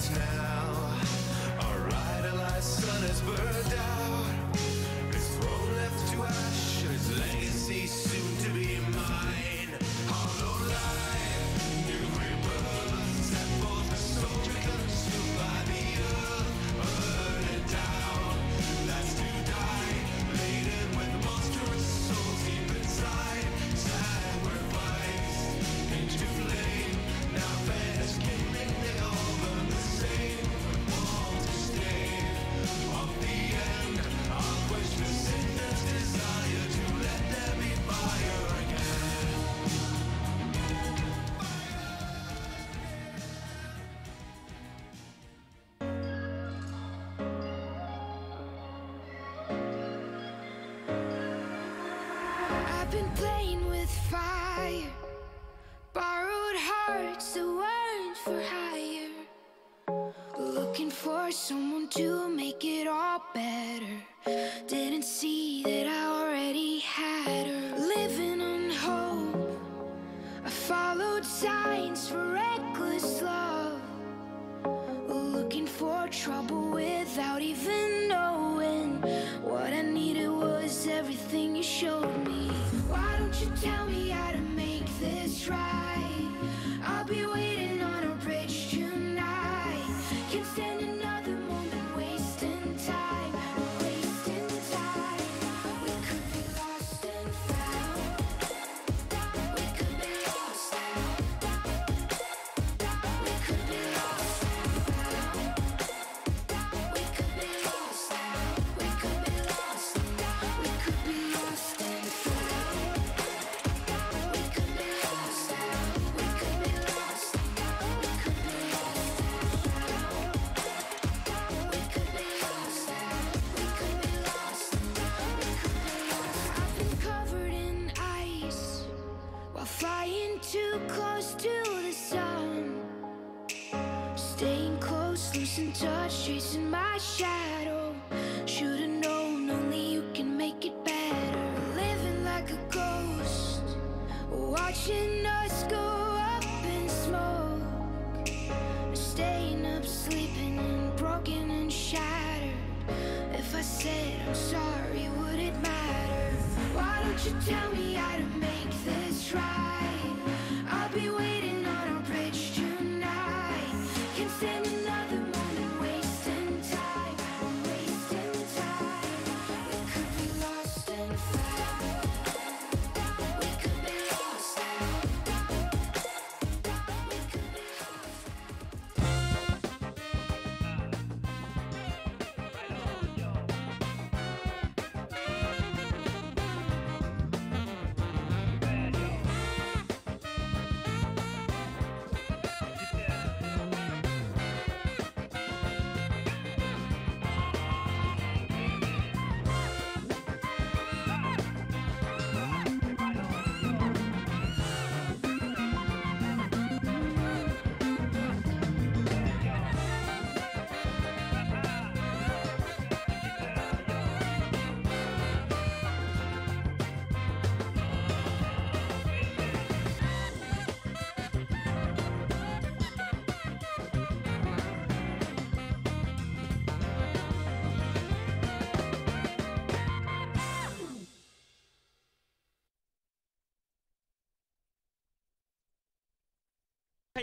fades now. Our idolized sun has burned out. His throne left to ash, his legacy soon to be mine. Hollow life, new rebirth, set forth the soul consumed by the earth. Burn it down, that's to die, laden with monstrous souls deep inside. Sacrifice into flame, now fans killing, they all burn the same. All to stay off the end, our question is sinner's desire to let there be fire again. I've been playing with fire, borrowed hearts that weren't for hire, looking for someone to make it all better. Didn't see that I already had her. Living on hope, I followed signs for reckless love, looking for trouble without even knowing. What I needed was everything you showed me. Why don't you tell me how to make this right? I'll be waiting on a bridge tonight. Can't stand another moment wasting time, wasting time. We could be lost and found. We could be lost and we could be lost and found. We could be lost and we could be lost and we could be lost and found. We could be lost and we could be lost and we could be lost and found. We could be lost and we could be lost and we could be lost. I've been covered in ice while flying too close to the sun. Staying close, losing touch, chasing my shadow. Should've known only you can make it better. Living like a ghost, watching us go up in smoke. Staying up, sleeping and broken and shattered. If I said I'm sorry, would it matter? Why don't you tell me how to make this right? I'll be waiting on a bridge tonight. Can't stand another moment wasting time, wasting time. We could be lost and found. We could be lost and we could be lost.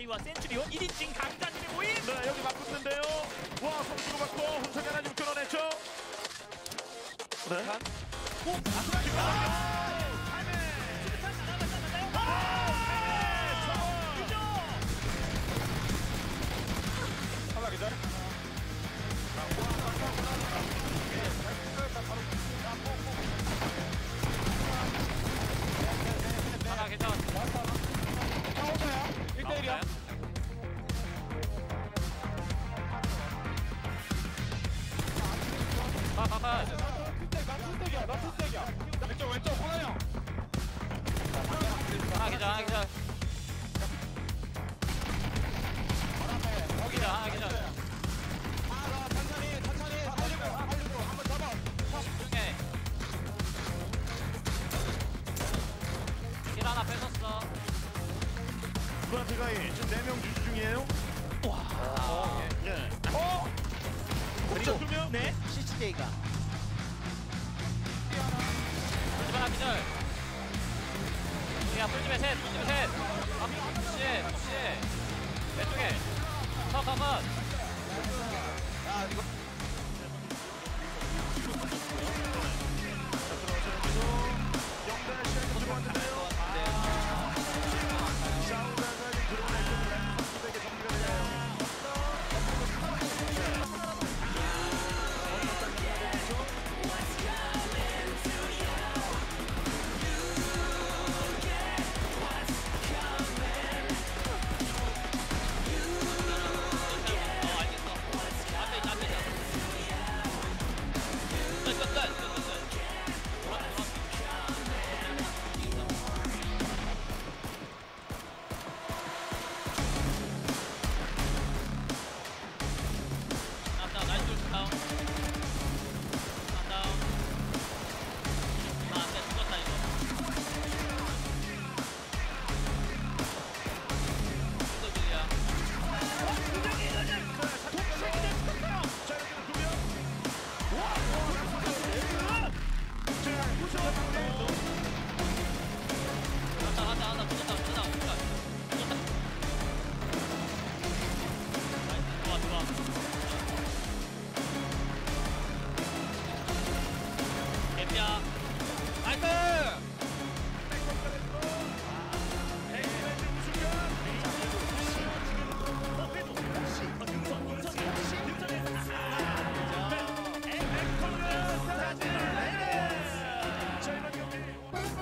K와 센츄리온 1인칭 강자님의 모임. 네, 여기 맞붙는데요. 와, 성주고 맞고 훈석이 하나 좀 끊어냈죠. 네. 오, 하나 기절. 하나 괜찮아. 1대1이야. 나 투스택이야. 왼쪽 호나 형. CJ가. 하지만 한 미들. 야, 풀집에 셋. 푸시. 왼쪽에. 컷. 아, 이거 영단의 시간이 들어왔는데요. 샤오라가 들어오는 선수들에게 정리가 되나요?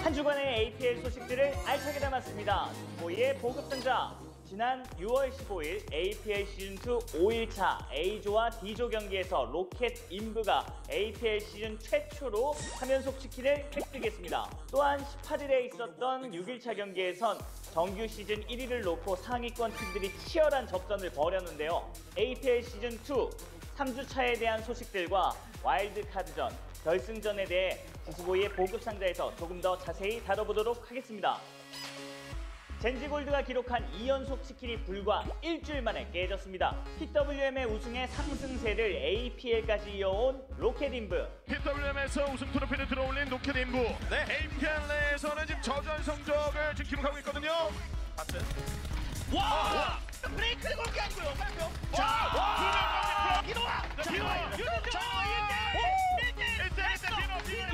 한 주간의 APL 소식들을 알차게 담았습니다. 보이의 보급상자. 지난 6월 15일 APL 시즌2 5일차 A조와 D조 경기에서 로켓 인브가 APL 시즌 최초로 3연속 치킨을 획득했습니다. 또한 18일에 있었던 6일차 경기에선 정규 시즌 1위를 놓고 상위권 팀들이 치열한 접전을 벌였는데요. APL 시즌2 3주차에 대한 소식들과 와일드카드전, 결승전에 대해 지수보이의 보급상자에서 조금 더 자세히 다뤄보도록 하겠습니다. 젠지골드가 기록한 2연속 치킨이 불과 일주일 만에 깨졌습니다. PWM의 우승에 상승세를 APL까지 이어온 로켓인브. PWM에서 우승 트로피를 들어올린 로켓 인부. 네, APL 내에서는 지금 저조한 성적을 지금 기록하고 있거든요. 와! 브레이크를 걸게 아니고요. 자, 기노와.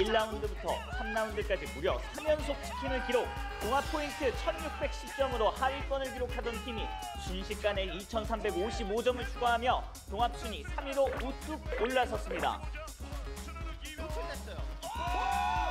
1라운드부터 3라운드까지 무려 3연속 치킨을 기록. 종합 포인트 1610점으로 하위권을 기록하던 팀이 순식간에 2355점을 추가하며 종합 순위 3위로 우뚝 올라섰습니다.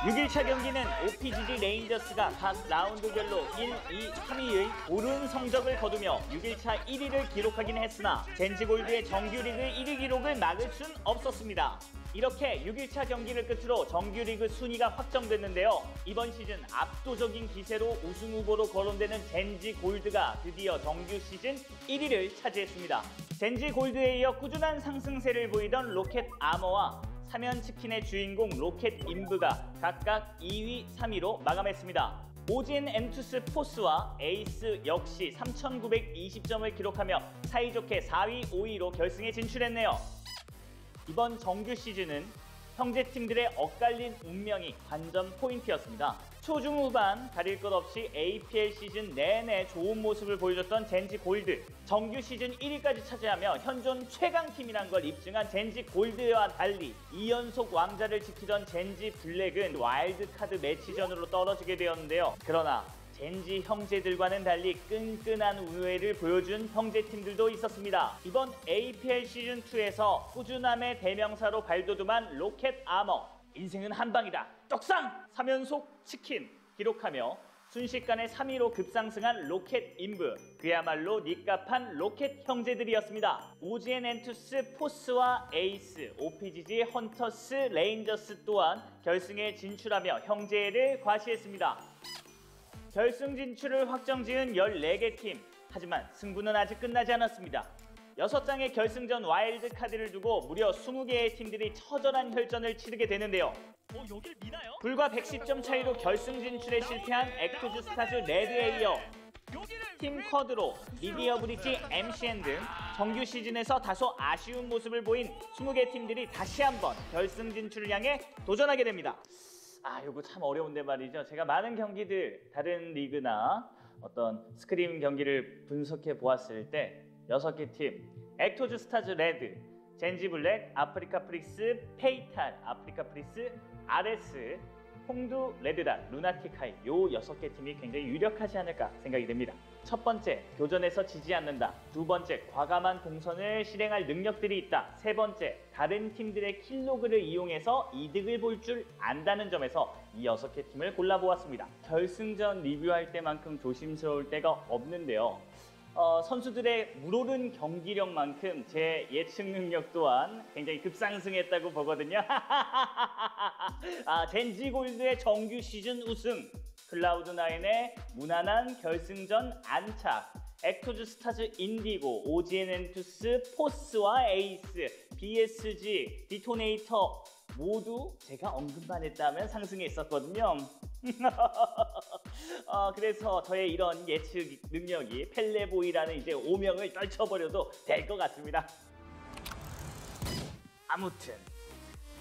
6일차 경기는 OPGG 레인저스가 각 라운드별로 1, 2, 3위의 고른 성적을 거두며 6일차 1위를 기록하긴 했으나 젠지골드의 정규리그 1위 기록을 막을 순 없었습니다. 이렇게 6일차 경기를 끝으로 정규리그 순위가 확정됐는데요. 이번 시즌 압도적인 기세로 우승 후보로 거론되는 젠지골드가 드디어 정규 시즌 1위를 차지했습니다. 젠지골드에 이어 꾸준한 상승세를 보이던 로켓 아머와 3연 치킨의 주인공 로켓 인브가 각각 2위, 3위로 마감했습니다. 오진 엔투스 포스와 에이스 역시 3,920점을 기록하며 사이좋게 4위, 5위로 결승에 진출했네요. 이번 정규 시즌은 형제팀들의 엇갈린 운명이 관전 포인트였습니다. 초중후반 가릴 것 없이 APL 시즌 내내 좋은 모습을 보여줬던 젠지 골드. 정규 시즌 1위까지 차지하며 현존 최강팀이란 걸 입증한 젠지 골드와 달리 2연속 왕자를 지키던 젠지 블랙은 와일드카드 매치전으로 떨어지게 되었는데요. 그러나 젠지 형제들과는 달리 끈끈한 우회를 보여준 형제팀들도 있었습니다. 이번 APL 시즌2에서 꾸준함의 대명사로 발돋움한 로켓 아머. 인생은 한방이다. 떡상! 3연속 치킨 기록하며 순식간에 3위로 급상승한 로켓 인브. 그야말로 니값한 로켓 형제들이었습니다. 오지엔 엔투스 포스와 에이스, OPGG 헌터스 레인저스 또한 결승에 진출하며 형제를 과시했습니다. 결승 진출을 확정지은 14개 팀. 하지만 승부는 아직 끝나지 않았습니다. 6장의 결승전 와일드카드를 두고 무려 20개의 팀들이 처절한 혈전을 치르게 되는데요. 여길 미나요? 불과 110점 차이로 결승 진출에 실패한 액투즈 스타즈 레드에 이어 팀 쿼드로, 미디어 브릿지, MCN 등 정규 시즌에서 다소 아쉬운 모습을 보인 20개 팀들이 다시 한번 결승 진출을 향해 도전하게 됩니다. 이거 참 어려운데 말이죠. 제가 많은 경기들, 다른 리그나 어떤 스크림 경기를 분석해 보았을 때 6개 팀, 액토즈 스타즈 레드, 젠지 블랙, 아프리카 프릭스, 페이탈, 아프리카 프릭스, RS, 홍두, 레드단, 루나틱 하이 요 6개 팀이 굉장히 유력하지 않을까 생각이 됩니다. 첫 번째, 교전에서 지지 않는다. 두 번째, 과감한 공선을 실행할 능력들이 있다. 세 번째, 다른 팀들의 킬로그를 이용해서 이득을 볼 줄 안다는 점에서 이 6개 팀을 골라보았습니다. 결승전 리뷰할 때만큼 조심스러울 때가 없는데요. 선수들의 물오른 경기력만큼 제 예측 능력 또한 굉장히 급상승했다고 보거든요. 젠지 골드의 정규 시즌 우승, 클라우드9의 무난한 결승전 안착, 액토즈 스타즈 인디고, OGN 엔투스, 포스와 에이스, BSG, 디토네이터 모두 제가 언급만 했다면 상승했었거든요. 그래서 저의 이런 예측 능력이 펠레보이라는 이제 오명을 떨쳐버려도 될 것 같습니다. 아무튼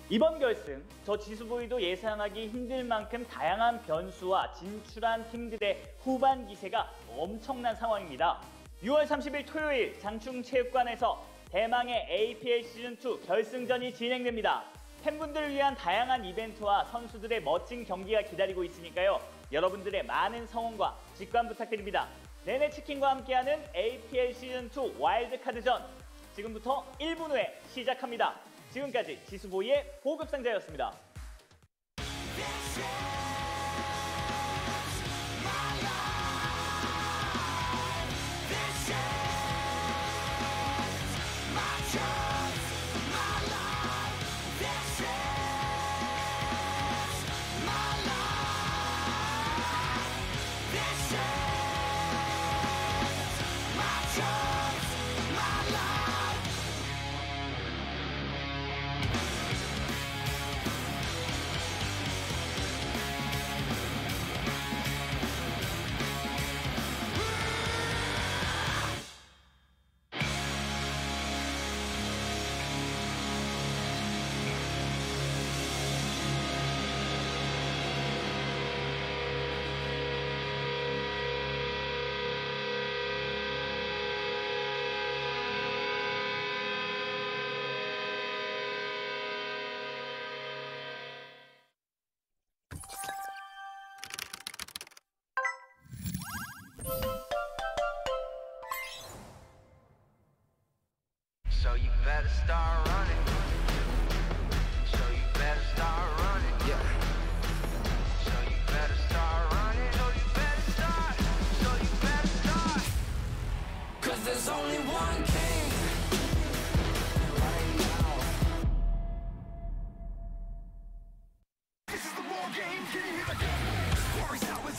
이번 결승, 저 지수보이도 예상하기 힘들 만큼 다양한 변수와 진출한 팀들의 후반 기세가 엄청난 상황입니다. 6월 30일 토요일 장충체육관에서 대망의 APL 시즌2 결승전이 진행됩니다. 팬분들을 위한 다양한 이벤트와 선수들의 멋진 경기가 기다리고 있으니까요. 여러분들의 많은 성원과 직관 부탁드립니다. 내내 치킨과 함께하는 APL 시즌2 와일드카드전, 지금부터 1분 후에 시작합니다. 지금까지 지수보이의 보급상자였습니다. So you better start running. So you better start running. Yeah. So you better start running. So you better start. So you better start. 'Cause there's only one king. Right now. This is the war game. Can you hear the game?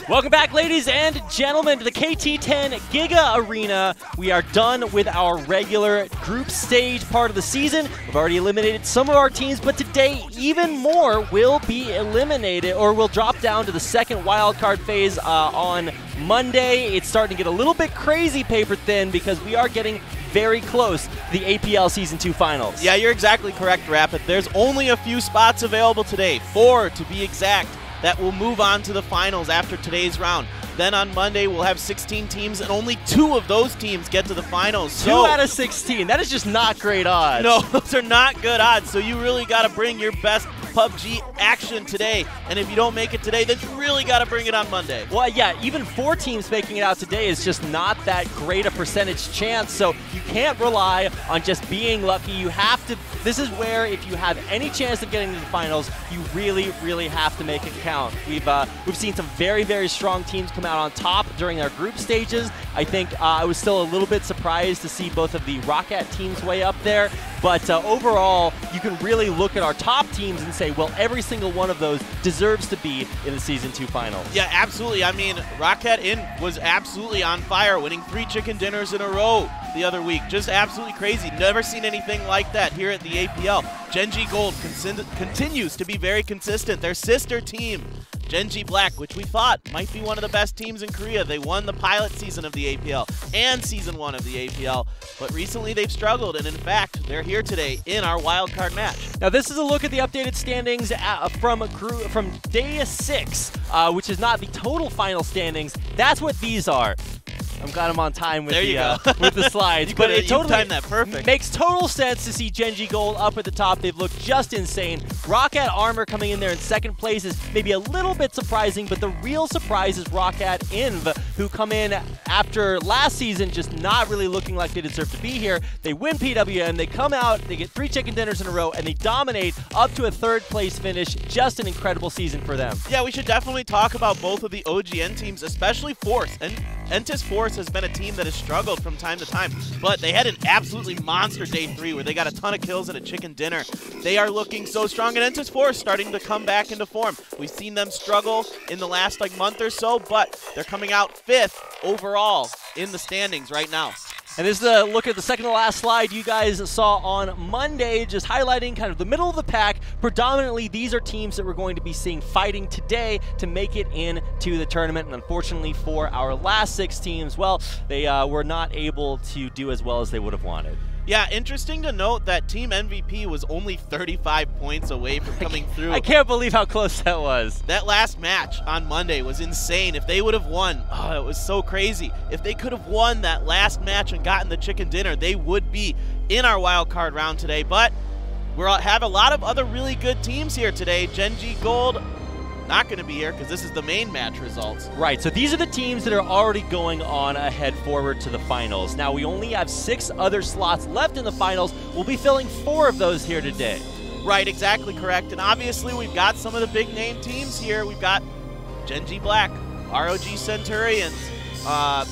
Welcome back, ladies and gentlemen, to the KT10 Giga Arena. We are done with our regular group stage part of the season. We've already eliminated some of our teams, but today even more will be eliminated, or will drop down to the second wildcard phase on Monday. It's starting to get a little bit crazy paper thin because we are getting very close to the APL Season 2 finals. Yeah, you're exactly correct, Rapid. There's only a few spots available today, 4 to be exact, that will move on to the finals after today's round. Then on Monday, we'll have 16 teams, and only 2 of those teams get to the finals. 2 out of 16. That is just not great odds. No, those are not good odds, so you really got to bring your best PUBG action today. And if you don't make it today, then you really got to bring it on Monday. Well, yeah, even 4 teams making it out today is just not that great a percentage chance, so you can't rely on just being lucky. You have to, this is where if you have any chance of getting to the finals, you really, really have to make it count. We've seen some very, very strong teams come out on top during our group stages. I think I was still a little bit surprised to see both of the Roccat teams way up there, but overall, you can really look at our top teams and say, well, every single one of those deserves to be in the Season 2 finals. Yeah, absolutely. I mean, Roccat was absolutely on fire, winning 3 chicken dinners in a row the other week. Just absolutely crazy. Never seen anything like that here at the APL. Genji Gold continues to be very consistent. Their sister team, Genji Black, which we thought might be one of the best teams in Korea. They won the pilot season of the APL and season 1 of the APL, but recently they've struggled, and in fact, they're here today in our wildcard match. Now this is a look at the updated standings from day 6, which is not the total final standings. That's what these are. I'm glad I'm on time with with the slides. But it totally timed that perfect. Makes total sense to see Genji Gold up at the top. They've looked just insane. Roccat Armor coming in there in second place is maybe a little bit surprising, but the real surprise is Roccat Inv, who come in after last season just not really looking like they deserve to be here. They win PWM, they come out, they get 3 chicken dinners in a row, and they dominate up to a 3rd place finish. Just an incredible season for them. Yeah, we should definitely talk about both of the OGN teams, especially Force. And Entis Force has been a team that has struggled from time to time, but they had an absolutely monster day 3 where they got a ton of kills and a chicken dinner. They are looking so strong, and Entis Force starting to come back into form. We've seen them struggle in the last month or so, but they're coming out 5th overall in the standings right now. And this is a look at the second to last slide you guys saw on Monday, just highlighting kind of the middle of the pack. Predominantly, these are teams that we're going to be seeing fighting today to make it into the tournament. And unfortunately for our last 6 teams, well, they were not able to do as well as they would have wanted. Yeah, interesting to note that Team MVP was only 35 points away from coming through. I can't believe how close that was. That last match on Monday was insane. If they would have won, oh, it was so crazy. If they could have won that last match and gotten the chicken dinner, they would be in our wild card round today. But we have a lot of other really good teams here today. Genji Gold not going to be here because this is the main match results. Right, so these are the teams that are already going on ahead forward to the finals. Now we only have 6 other slots left in the finals. We'll be filling 4 of those here today. Right, exactly correct. And obviously we've got some of the big name teams here. We've got Genji Black, ROG Centurions,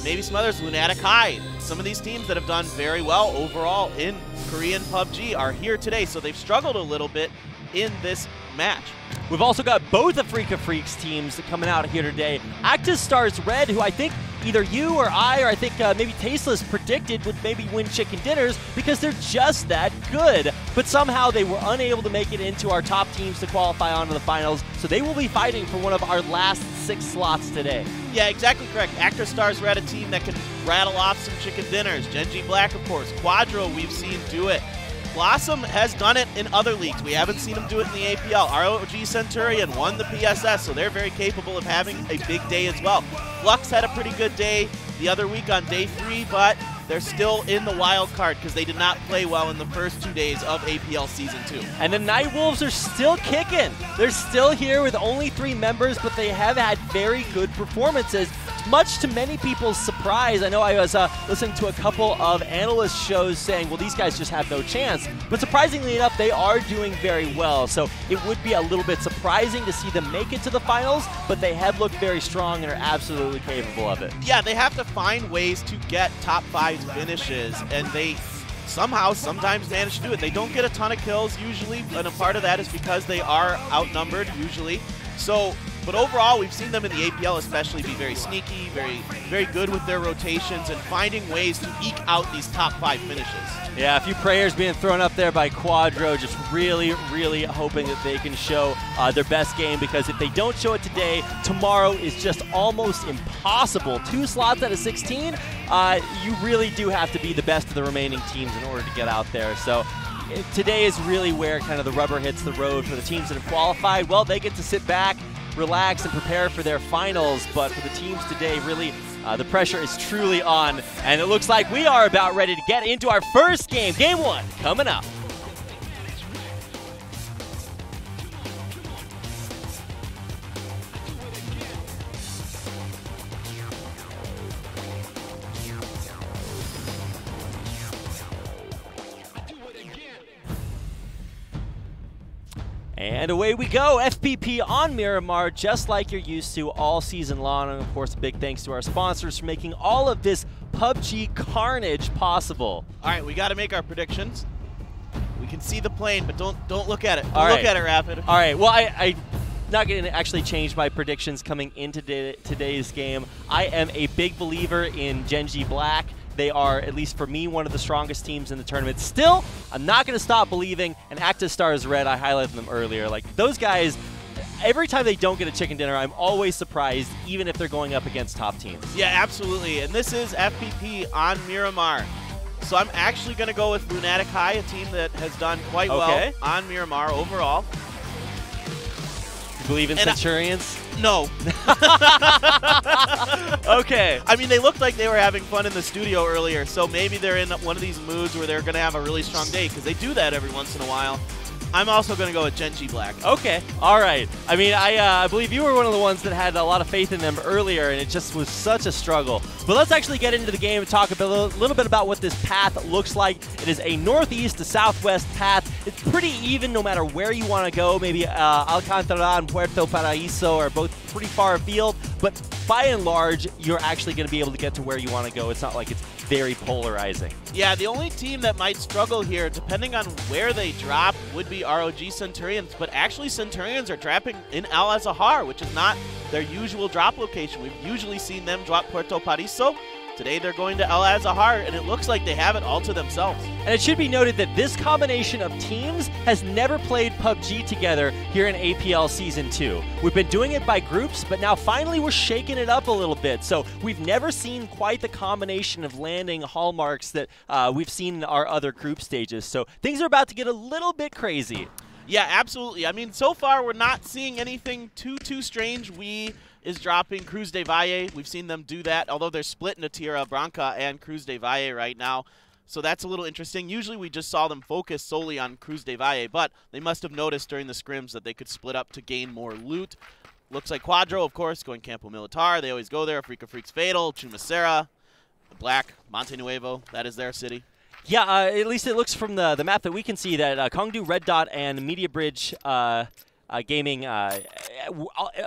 maybe some others, Lunatic High. Some of these teams that have done very well overall in Korean PUBG are here today, so they've struggled a little bit in this match. We've also got both Africa Freaks teams coming out here today. Active Stars Red, who I think either you or I think maybe Tasteless predicted would maybe win chicken dinners because they're just that good. But somehow they were unable to make it into our top teams to qualify onto the finals, so they will be fighting for one of our last 6 slots today. Yeah, exactly correct. Actor Stars Red, a team that can rattle off some chicken dinners. Genji Black, of course. Quadro, we've seen do it. Blossom has done it in other leagues. We haven't seen him do it in the APL. ROG Centurion won the PSS, so they're very capable of having a big day as well. Flux had a pretty good day the other week on day 3, but they're still in the wild card because they did not play well in the first 2 days of APL Season 2. And the Nightwolves are still kicking. They're still here with only 3 members, but they have had very good performances, much to many people's surprise. I know I was listening to a couple of analyst shows saying, well, these guys just have no chance. But surprisingly enough, they are doing very well. So it would be a little bit surprising to see them make it to the finals, but they have looked very strong and are absolutely capable of it. Yeah, they have to find ways to get top 5 finishes, and they somehow sometimes manage to do it. They don't get a ton of kills usually, and a part of that is because they are outnumbered usually. So, but overall, we've seen them in the APL especially be very sneaky, very good with their rotations and finding ways to eke out these top 5 finishes. Yeah, a few prayers being thrown up there by Quadro, just really, really hoping that they can show their best game, because if they don't show it today, tomorrow is just almost impossible. 2 slots out of 16, you really do have to be the best of the remaining teams in order to get out there. So today is really where kind of the rubber hits the road for the teams that have qualified. Well, they get to sit back, relax, and prepare for their finals, but for the teams today, really, the pressure is truly on, and it looks like we are about ready to get into our first game. Game 1 coming up. And away we go, FPP on Miramar, just like you're used to all season long. And of course, a big thanks to our sponsors for making all of this PUBG carnage possible. All right, we got to make our predictions. We can see the plane, but don't look at it. All right. Look at it, Rapid. All right, well, I'm not going to actually change my predictions coming into today's game. I am a big believer in Genji Black. They are, at least for me, one of the strongest teams in the tournament. Still, I'm not going to stop believing, and Active Stars Red, I highlighted them earlier. Like, those guys, every time they don't get a chicken dinner, I'm always surprised, even if they're going up against top teams. Yeah, absolutely. And this is FPP on Miramar. So I'm actually going to go with Lunatic High, a team that has done quite well on Miramar overall. You believe in Centurions? No. Okay. I mean, they looked like they were having fun in the studio earlier, so maybe they're in one of these moods where they're going to have a really strong day, because they do that every once in a while. I'm also going to go with Genji Black. Okay. All right. I mean, I believe you were one of the ones that had a lot of faith in them earlier, and it just was such a struggle. But let's actually get into the game and talk a little bit about what this path looks like. It is a northeast to southwest path. It's pretty even no matter where you want to go. Maybe Alcantara and Puerto Paraíso are both pretty far afield, but by and large, you're actually going to be able to get to where you want to go. It's not like it's very polarizing. Yeah, the only team that might struggle here, depending on where they drop, would be ROG Centurions, but actually Centurions are dropping in Al Azahar, which is not their usual drop location. We've usually seen them drop Puerto Paraíso. Today they're going to Al Azahar, and it looks like they have it all to themselves. And it should be noted that this combination of teams has never played PUBG together here in APL Season 2. We've been doing it by groups, but now finally we're shaking it up a little bit. So we've never seen quite the combination of landing hallmarks that we've seen in our other group stages. So things are about to get a little bit crazy. Yeah, absolutely. I mean, so far we're not seeing anything too strange. We is dropping Cruz de Valle. We've seen them do that, although they're split into Tierra Branca and Cruz de Valle right now. So that's a little interesting. Usually we just saw them focus solely on Cruz de Valle, but they must have noticed during the scrims that they could split up to gain more loot. Looks like Quadro, of course, going Campo Militar. They always go there. Africa Freaks Fatal, Chumacera, Black, Monte Nuevo. That is their city. Yeah, at least it looks from the map that we can see that Kongdu, Red Dot, and Media Bridge Gaming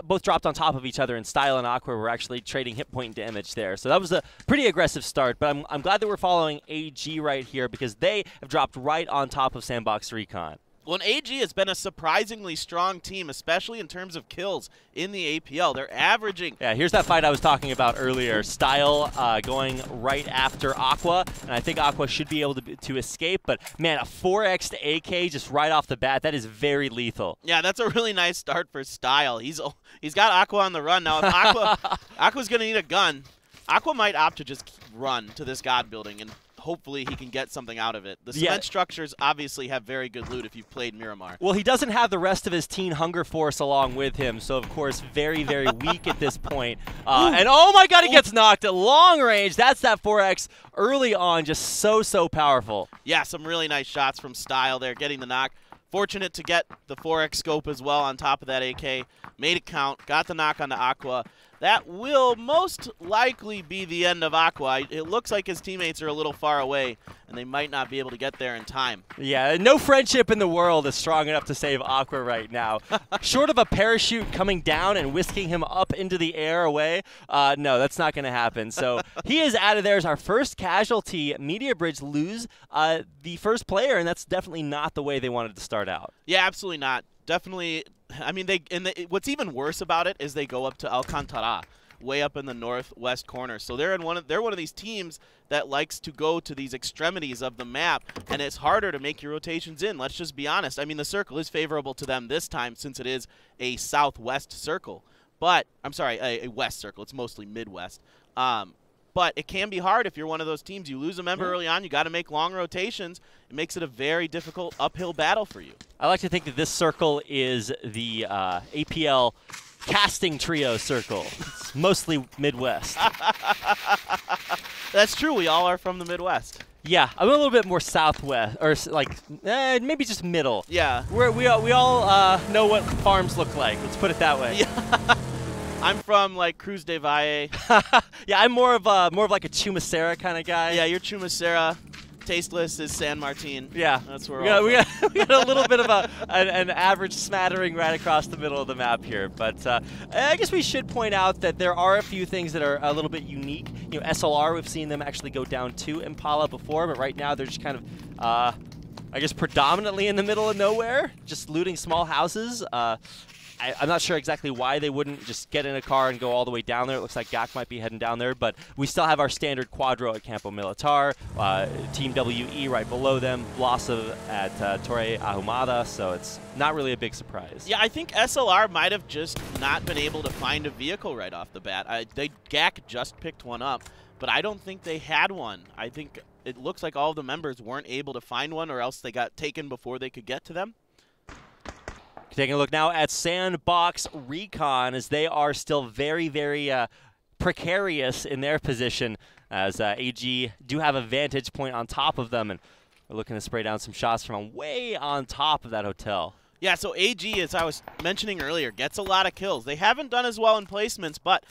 both dropped on top of each other, and Style and Aqua were actually trading hit point damage there. So that was a pretty aggressive start, but I'm glad that we're following AG right here because they have dropped right on top of Sandbox Recon. Well, and AG has been a surprisingly strong team, especially in terms of kills in the APL. They're averaging. Yeah, here's that fight I was talking about earlier. Style going right after Aqua, and I think Aqua should be able to escape, but man, a 4x to AK just right off the bat, that is very lethal. Yeah, that's a really nice start for Style. He's got Aqua on the run. Now, if Aqua's going to need a gun, Aqua might opt to just run to this God building and hopefully he can get something out of it. The cement structures obviously have very good loot if you've played Miramar. Well, he doesn't have the rest of his teen hunger force along with him, so of course very, very weak at this point. And oh my god, he gets knocked at long range. That's that 4X early on, just so powerful. Yeah, some really nice shots from Style there, getting the knock. Fortunate to get the 4X scope as well on top of that AK. Made it count, got the knock on the Aqua. That will most likely be the end of Aqua. It looks like his teammates are a little far away, and they might not be able to get there in time. Yeah, no friendship in the world is strong enough to save Aqua right now. Short of a parachute coming down and whisking him up into the air away, no, that's not going to happen. So he is out of there as our first casualty. Media Bridge lose the first player, and that's definitely not the way they wanted to start out. Yeah, absolutely not. Definitely. I mean, what's even worse about it is they go up to Alcantara, way up in the northwest corner. So they're one of these teams that likes to go to these extremities of the map, and it's harder to make your rotations in. Let's just be honest. I mean, the circle is favorable to them this time since it is a southwest circle. But I'm sorry, a west circle. It's mostly Midwest. But it can be hard if you're one of those teams. You lose a member early on, you got to make long rotations. It makes it a very difficult uphill battle for you. I like to think that this circle is the APL casting trio circle. It's mostly Midwest. That's true. We all are from the Midwest. Yeah, I'm a little bit more southwest, or like maybe just middle. Yeah. We all know what farms look like. Let's put it that way. Yeah. I'm from like Cruz de Valle. Yeah, I'm more of like a Chumacera kind of guy. Yeah, you're Chumacera. Tasteless is San Martin. Yeah, that's where we got a little bit of an average smattering right across the middle of the map here. But I guess we should point out that there are a few things that are a little bit unique. You know, SLR, we've seen them actually go down to Impala before, but right now they're just kind of, I guess, predominantly in the middle of nowhere, just looting small houses. I'm not sure exactly why they wouldn't just get in a car and go all the way down there. It looks like Gak might be heading down there, but we still have our standard quadro at Campo Militar, Team WE right below them, Blossom at Torre Ahumada, so it's not really a big surprise. Yeah, I think SLR might have just not been able to find a vehicle right off the bat. Gak just picked one up, but I don't think they had one. I think it looks like all of the members weren't able to find one, or else they got taken before they could get to them. Taking a look now at Sandbox Recon, as they are still very, very precarious in their position, as AG do have a vantage point on top of them, and we're looking to spray down some shots from way on top of that hotel. Yeah, so AG, as I was mentioning earlier, gets a lot of kills. They haven't done as well in placements, but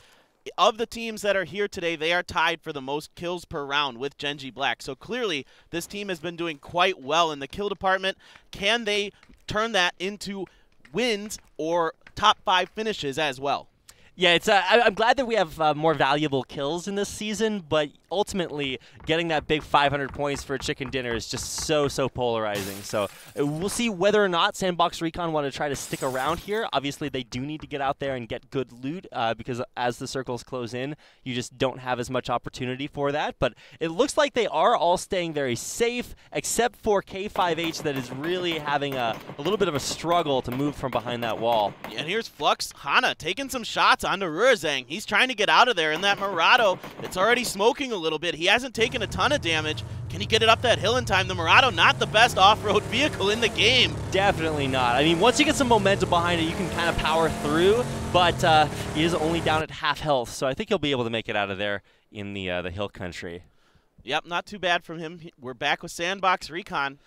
of the teams that are here today, they are tied for the most kills per round with Genji Black. So clearly, this team has been doing quite well in the kill department. Can they turn that into wins or top 5 finishes as well? Yeah, it's. I'm glad that we have more valuable kills in this season, but ultimately getting that big 500 points for a chicken dinner is just so polarizing. So we'll see whether or not Sandbox Recon want to try to stick around here. Obviously, they do need to get out there and get good loot because as the circles close in, you just don't have as much opportunity for that. But it looks like they are all staying very safe, except for K5H that is really having a little bit of a struggle to move from behind that wall. Yeah, and here's Flux Hana taking some shots onto Rurzang. He's trying to get out of there, and that Murado, it's already smoking a little bit. He hasn't taken a ton of damage. Can he get it up that hill in time? The Murado, not the best off-road vehicle in the game. Definitely not. I mean, once you get some momentum behind it, you can kind of power through, but he is only down at half health, so I think he'll be able to make it out of there in the hill country. Yep, not too bad from him. We're back with Sandbox Recon.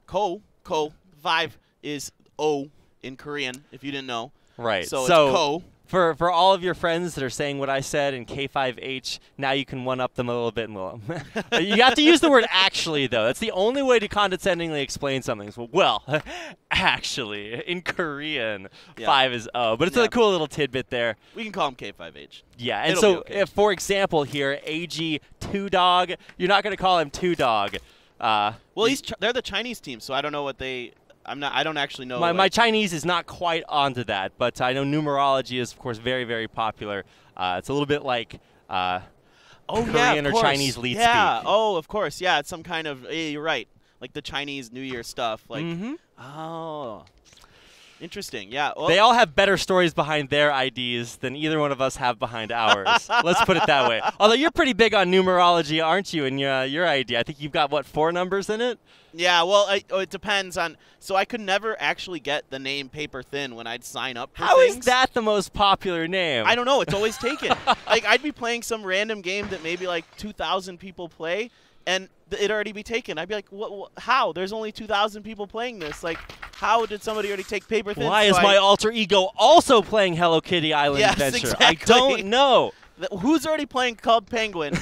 Ko 5 is O in Korean, if you didn't know. Right. So it's Ko. For all of your friends that are saying what I said in K5H, now you can one-up them a little bit. You have to use the word actually, though. That's the only way to condescendingly explain something. So, well, actually, in Korean, 5 is O. But it's a cool little tidbit there. We can call him K5H. Yeah, and It'll so, be okay. if, for example, here, AG 2-Dog, you're not going to call him 2-Dog. Well, they're the Chinese team, so I don't know what they... I don't actually know. My Chinese is not quite onto that, but I know numerology is, of course, very, very popular. It's a little bit like Korean or Chinese lead speak. Oh, of course. Yeah, it's some kind of, you're right. Like the Chinese New Year stuff. Like, oh, interesting. Yeah. Well, they all have better stories behind their IDs than either one of us have behind ours. Let's put it that way. Although you're pretty big on numerology, aren't you, in your ID? I think you've got, what, 4 numbers in it? Yeah, well, it depends on. So I could never actually get the name Paper Thin when I'd sign up for How things. is that the most popular name? I don't know. It's always taken. Like, I'd be playing some random game that maybe like 2,000 people play, and it'd already be taken. I'd be like, how? There's only 2,000 people playing this. Like, how did somebody already take Paper Thin? Why is my alter ego also playing Hello Kitty Island Adventure? Exactly. I don't know. Who's already playing Cub Penguin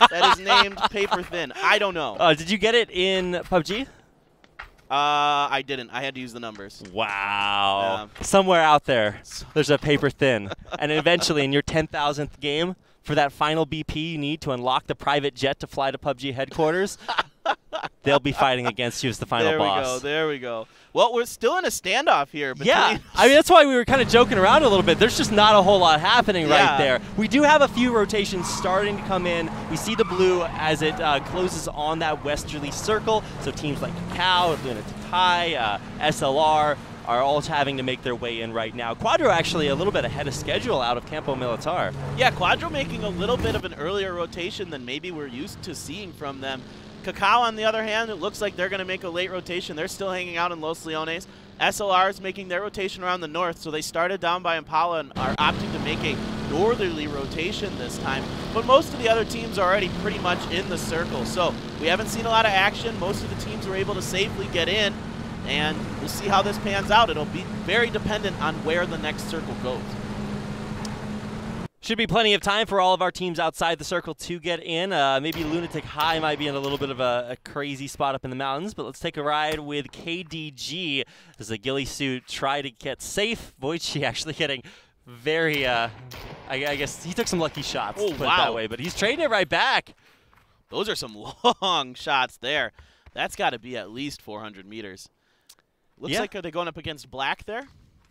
that is named Paper Thin? I don't know. Did you get it in PUBG? I didn't. I had to use the numbers. Wow. Somewhere out there, there's a Paper Thin. And eventually, in your 10,000th game, for that final BP you need to unlock the private jet to fly to PUBG headquarters, they'll be fighting against you as the final boss. There we go. Well, we're still in a standoff here. Yeah, I mean, that's why we were kind of joking around a little bit. There's just not a whole lot happening right there. We do have a few rotations starting to come in. We see the blue as it closes on that westerly circle. So teams like Kakao, Lunatic, SLR are all having to make their way in right now. Quadro actually a little bit ahead of schedule out of Campo Militar. Yeah, Quadro making a little bit of an earlier rotation than maybe we're used to seeing from them. Kakao, on the other hand, it looks like they're going to make a late rotation. They're still hanging out in Los Leones. SLR is making their rotation around the north, so they started down by Impala and are opting to make a northerly rotation this time. But most of the other teams are already pretty much in the circle, so we haven't seen a lot of action. Most of the teams were able to safely get in, and we'll see how this pans out. It'll be very dependent on where the next circle goes. Should be plenty of time for all of our teams outside the circle to get in. Maybe Lunatic High might be in a little bit of a crazy spot up in the mountains, but let's take a ride with KDG as the ghillie suit try to get safe. Voichi actually getting very, I guess he took some lucky shots, put it that way, but he's trading it right back. Those are some long shots there. That's got to be at least 400 meters. Looks like are they going up against Black there?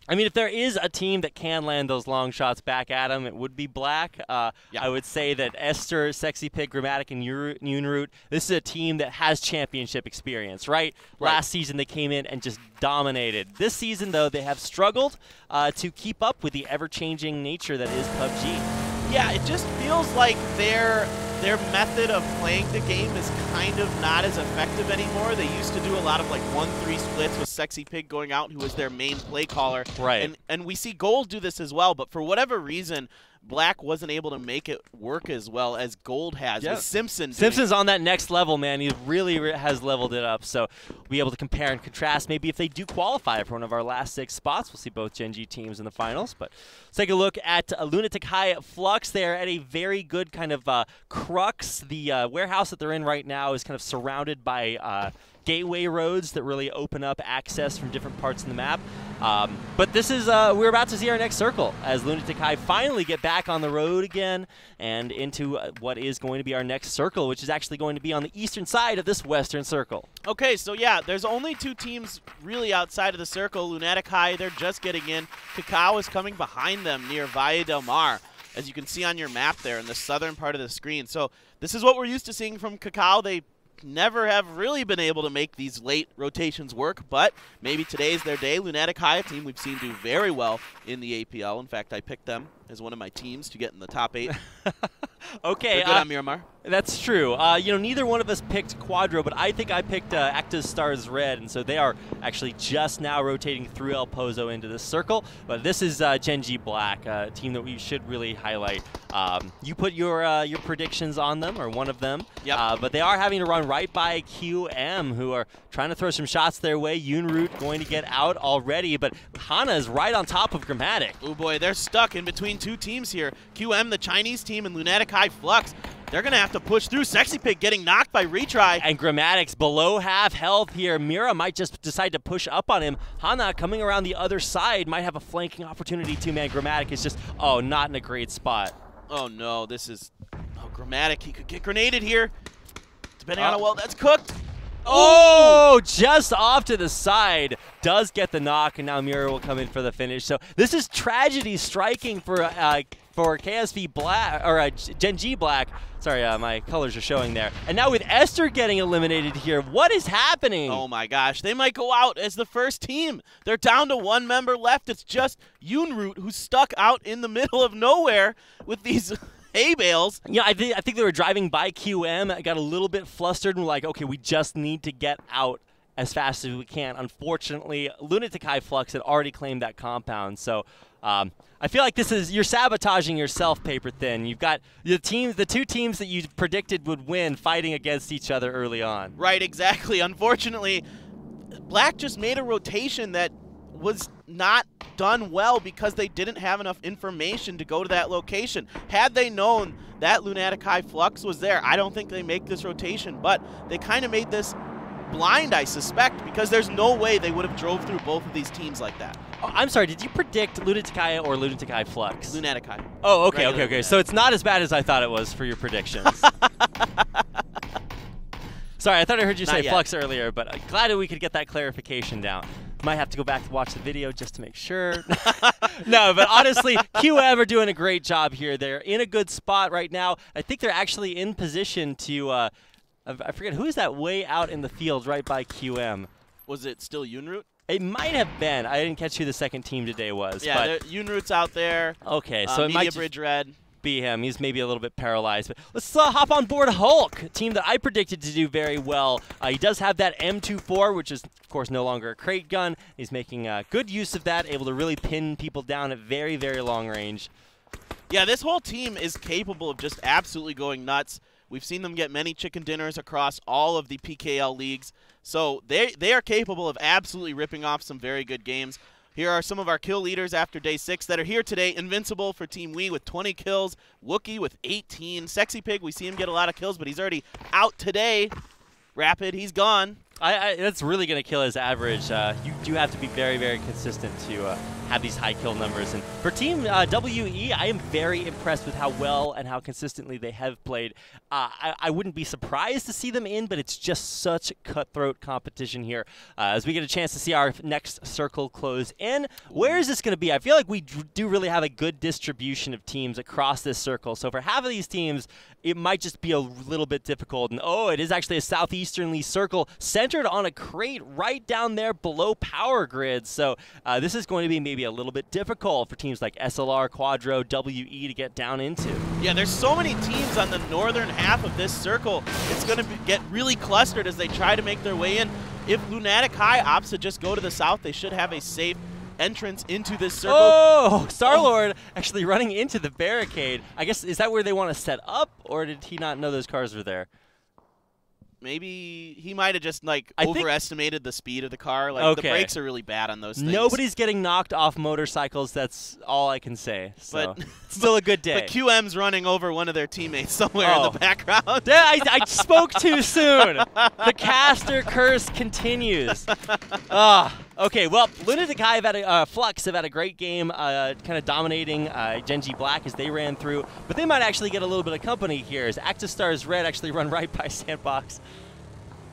I mean, if there is a team that can land those long shots back at him, it would be Black. I would say that Esther, Sexy Pig, Grammatic, and Unroot, this is a team that has championship experience, right? Last season, they came in and just dominated. This season, though, they have struggled to keep up with the ever-changing nature that is PUBG. Yeah, it just feels like their method of playing the game is kind of not as effective anymore. They used to do a lot of like 1-3 splits with Sexy Pig going out, who was their main play caller. Right. And we see Gold do this as well, but for whatever reason, Black wasn't able to make it work as well as Gold has with Simpson. Simpson's on that next level, man. He really has leveled it up. So we'll be able to compare and contrast. Maybe if they do qualify for one of our last 6 spots, we'll see both Gen G teams in the finals. But let's take a look at Lunatic High Flux. They're at a very good kind of crux. The warehouse that they're in right now is kind of surrounded by gateway roads that really open up access from different parts of the map. But this is, we're about to see our next circle as Lunatic High finally get back on the road again and into what is going to be our next circle, which is actually going to be on the eastern side of this western circle. Okay, so yeah, there's only 2 teams really outside of the circle. Lunatic High, they're just getting in. Cacao is coming behind them near Valle del Mar, as you can see on your map there in the southern part of the screen. So this is what we're used to seeing from Cacao. They never have really been able to make these late rotations work, but maybe today's their day. Lunatic High, a team we've seen do very well in the APL. In fact, I picked them as one of my teams to get in the top 8. Okay. They're good on Miramar. That's true. You know, neither one of us picked Quadro, but I think I picked Acta's Stars Red, and so they are actually just now rotating through El Pozo into this circle. But this is Gen G Black, a team that we should really highlight. You put your predictions on them, or one of them. Yep. But they are having to run right by QM, who are trying to throw some shots their way. Unroot going to get out already, but Hana is right on top of Grammatic. Oh boy, they're stuck in between 2 teams here. QM, the Chinese team, and Lunatic High Flux. They're going to have to push through. Sexy Pig getting knocked by Retry. And Grammatic's below half health here. Mira might just decide to push up on him. Hana coming around the other side might have a flanking opportunity too, man. Grammatic is just, not in a great spot. Oh no, this is, Grammatic. He could get grenaded here, depending on how well that's cooked. Oh, just off to the side. Does get the knock, and now Mira will come in for the finish. So this is tragedy striking for KSV Black, or Gen G Black. Sorry, my colors are showing there. And now with Esther getting eliminated here, what is happening? Oh my gosh, they might go out as the first team. They're down to 1 member left. It's just Unroot who's stuck out in the middle of nowhere with these hay bales. Yeah, I think they were driving by QM, got a little bit flustered and were like, okay, we just need to get out as fast as we can. Unfortunately, Lunatic High Flux had already claimed that compound, so I feel like you're sabotaging yourself, Paper Thin. You've got the 2 teams that you predicted would win fighting against each other early on. Right, exactly. Unfortunately, Black just made a rotation that was not done well because they didn't have enough information to go to that location. Had they known that Lunatic High Flux was there, I don't think they make this rotation, but they kind of made this blind, I suspect, because there's no way they would have drove through both of these teams like that. Oh, I'm sorry, did you predict Lunatic High or Lunatic High Flux? Lunatic High. Oh, okay, okay. So it's not as bad as I thought it was for your predictions. Sorry, I thought I heard you say Flux earlier, but I'm glad that we could get that clarification down. Might have to go back to watch the video just to make sure. No, but honestly, QM are doing a great job here. They're in a good spot right now. I think they're actually in position to, I forget, who is that way out in the field right by QM? Was it still Unroot? It might have been. I didn't catch who the second team today was. Yeah, Unroot's out there. Okay, so it might Bridge Red. Be him. He's maybe a little bit paralyzed. But let's hop on board Hulk, a team that I predicted to do very well. He does have that M24, which is, of course, no longer a crate gun. He's making good use of that, able to really pin people down at very, very long range. Yeah, this whole team is capable of just absolutely going nuts. We've seen them get many chicken dinners across all of the PKL leagues. So they are capable of absolutely ripping off some very good games. Here are some of our kill leaders after day 6 that are here today. Invincible for Team Wii with 20 kills. Wookie with 18. Sexy Pig, we see him get a lot of kills, but he's already out today. Rapid, he's gone. That's really going to kill his average. You do have to be very, very consistent to have these high kill numbers. And for Team WE, I am very impressed with how well and how consistently they have played. I wouldn't be surprised to see them in, but it's just such cutthroat competition here. As we get a chance to see our next circle close in, where is this going to be? I feel like we do really have a good distribution of teams across this circle. So for half of these teams, it might just be a little bit difficult. And oh, it is actually a southeasternly circle centered on a crate right down there below power grid. So this is going to be maybe a little bit difficult for teams like SLR, Quadro, WE to get down into. Yeah, there's so many teams on the northern half of this circle. It's going to get really clustered as they try to make their way in. If Lunatic High opts to just go to the south, they should have a safe entrance into this circle. Oh, Star-Lord actually running into the barricade. I guess, is that where they want to set up, or did he not know those cars were there? Maybe he might have just like overestimated the speed of the car. Like the brakes are really bad on those things. Nobody's getting knocked off motorcycles. That's all I can say. So but still a good day. But QM's running over one of their teammates somewhere in the background. Yeah, I spoke too soon. The caster curse continues. Okay, well, Lunatic High have had Flux have had a great game, kind of dominating Genji Black as they ran through, but they might actually get a little bit of company here as ActiStars Red actually run right by Sandbox.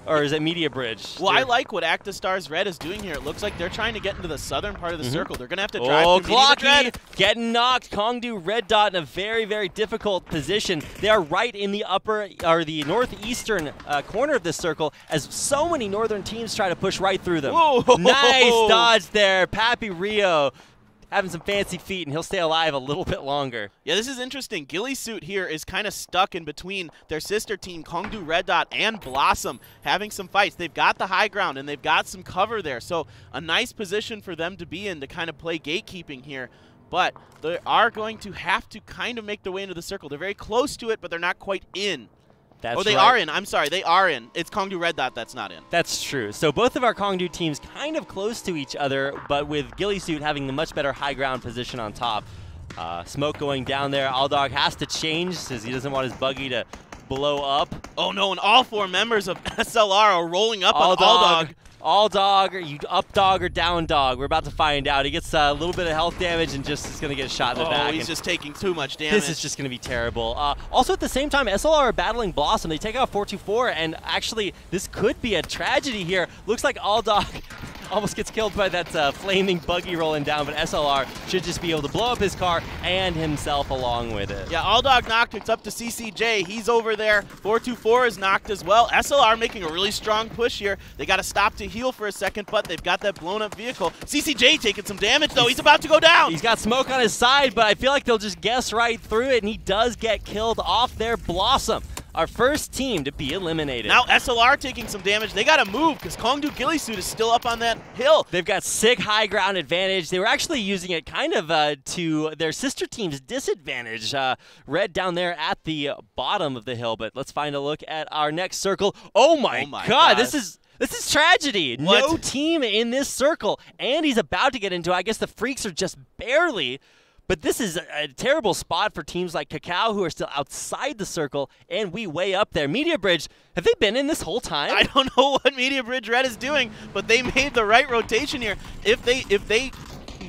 Or is it Media Bridge? Well, I like what ActiStars Red is doing here. It looks like they're trying to get into the southern part of the circle. They're going to have to drive through Media Red. Getting knocked. Kongdu Red Dot in a very, very difficult position. They are right in the upper, or the northeastern corner of this circle as so many northern teams try to push right through them. Whoa. Nice dodge there. Pappy Rio having some fancy feet, and he'll stay alive a little bit longer. Yeah, this is interesting. Ghillie Suit here is kind of stuck in between their sister team, Kongdu Red Dot and Blossom, having some fights. They've got the high ground, and they've got some cover there. So a nice position for them to be in to kind of play gatekeeping here. But they are going to have to kind of make their way into the circle. They're very close to it, but they're not quite in. That's they are in. I'm sorry, they are in. It's Kongdu Red Dot that's not in. That's true. So both of our Kongdu teams kind of close to each other, but with Ghillie Suit having the much better high ground position on top. Smoke going down there. Aldog has to change because he doesn't want his buggy to blow up. Oh no, and all four members of SLR are rolling up on Aldog. All dog, are you up dog or down dog? We're about to find out. He gets a little bit of health damage and just is going to get shot in the back. Oh, he's just taking too much damage. This is just going to be terrible. Also, at the same time, SLR are battling Blossom. They take out 424, and actually, this could be a tragedy here. Looks like All Dog almost gets killed by that flaming buggy rolling down, but SLR should just be able to blow up his car and himself along with it. Yeah, All Dog knocked. It's up to CCJ. He's over there. 424 is knocked as well. SLR making a really strong push here. They got to stop to heal for a second, but they've got that blown up vehicle. CCJ taking some damage, though. He's about to go down. He's got smoke on his side, but I feel like they'll just guess right through it, and he does get killed off their Blossom. Our first team to be eliminated. Now SLR taking some damage. They got to move because Kongdu Ghillie Suit is still up on that hill. They've got sick high ground advantage. They were actually using it kind of to their sister team's disadvantage. Red down there at the bottom of the hill, but let's find a look at our next circle. Oh my God, this is tragedy. What? No team in this circle, and he's about to get into it. I guess the Freaks are just barely. But this is a terrible spot for teams like Kakao, who are still outside the circle, and we way up there. Media Bridge, have they been in this whole time? I don't know what Media Bridge Red is doing, but they made the right rotation here. If they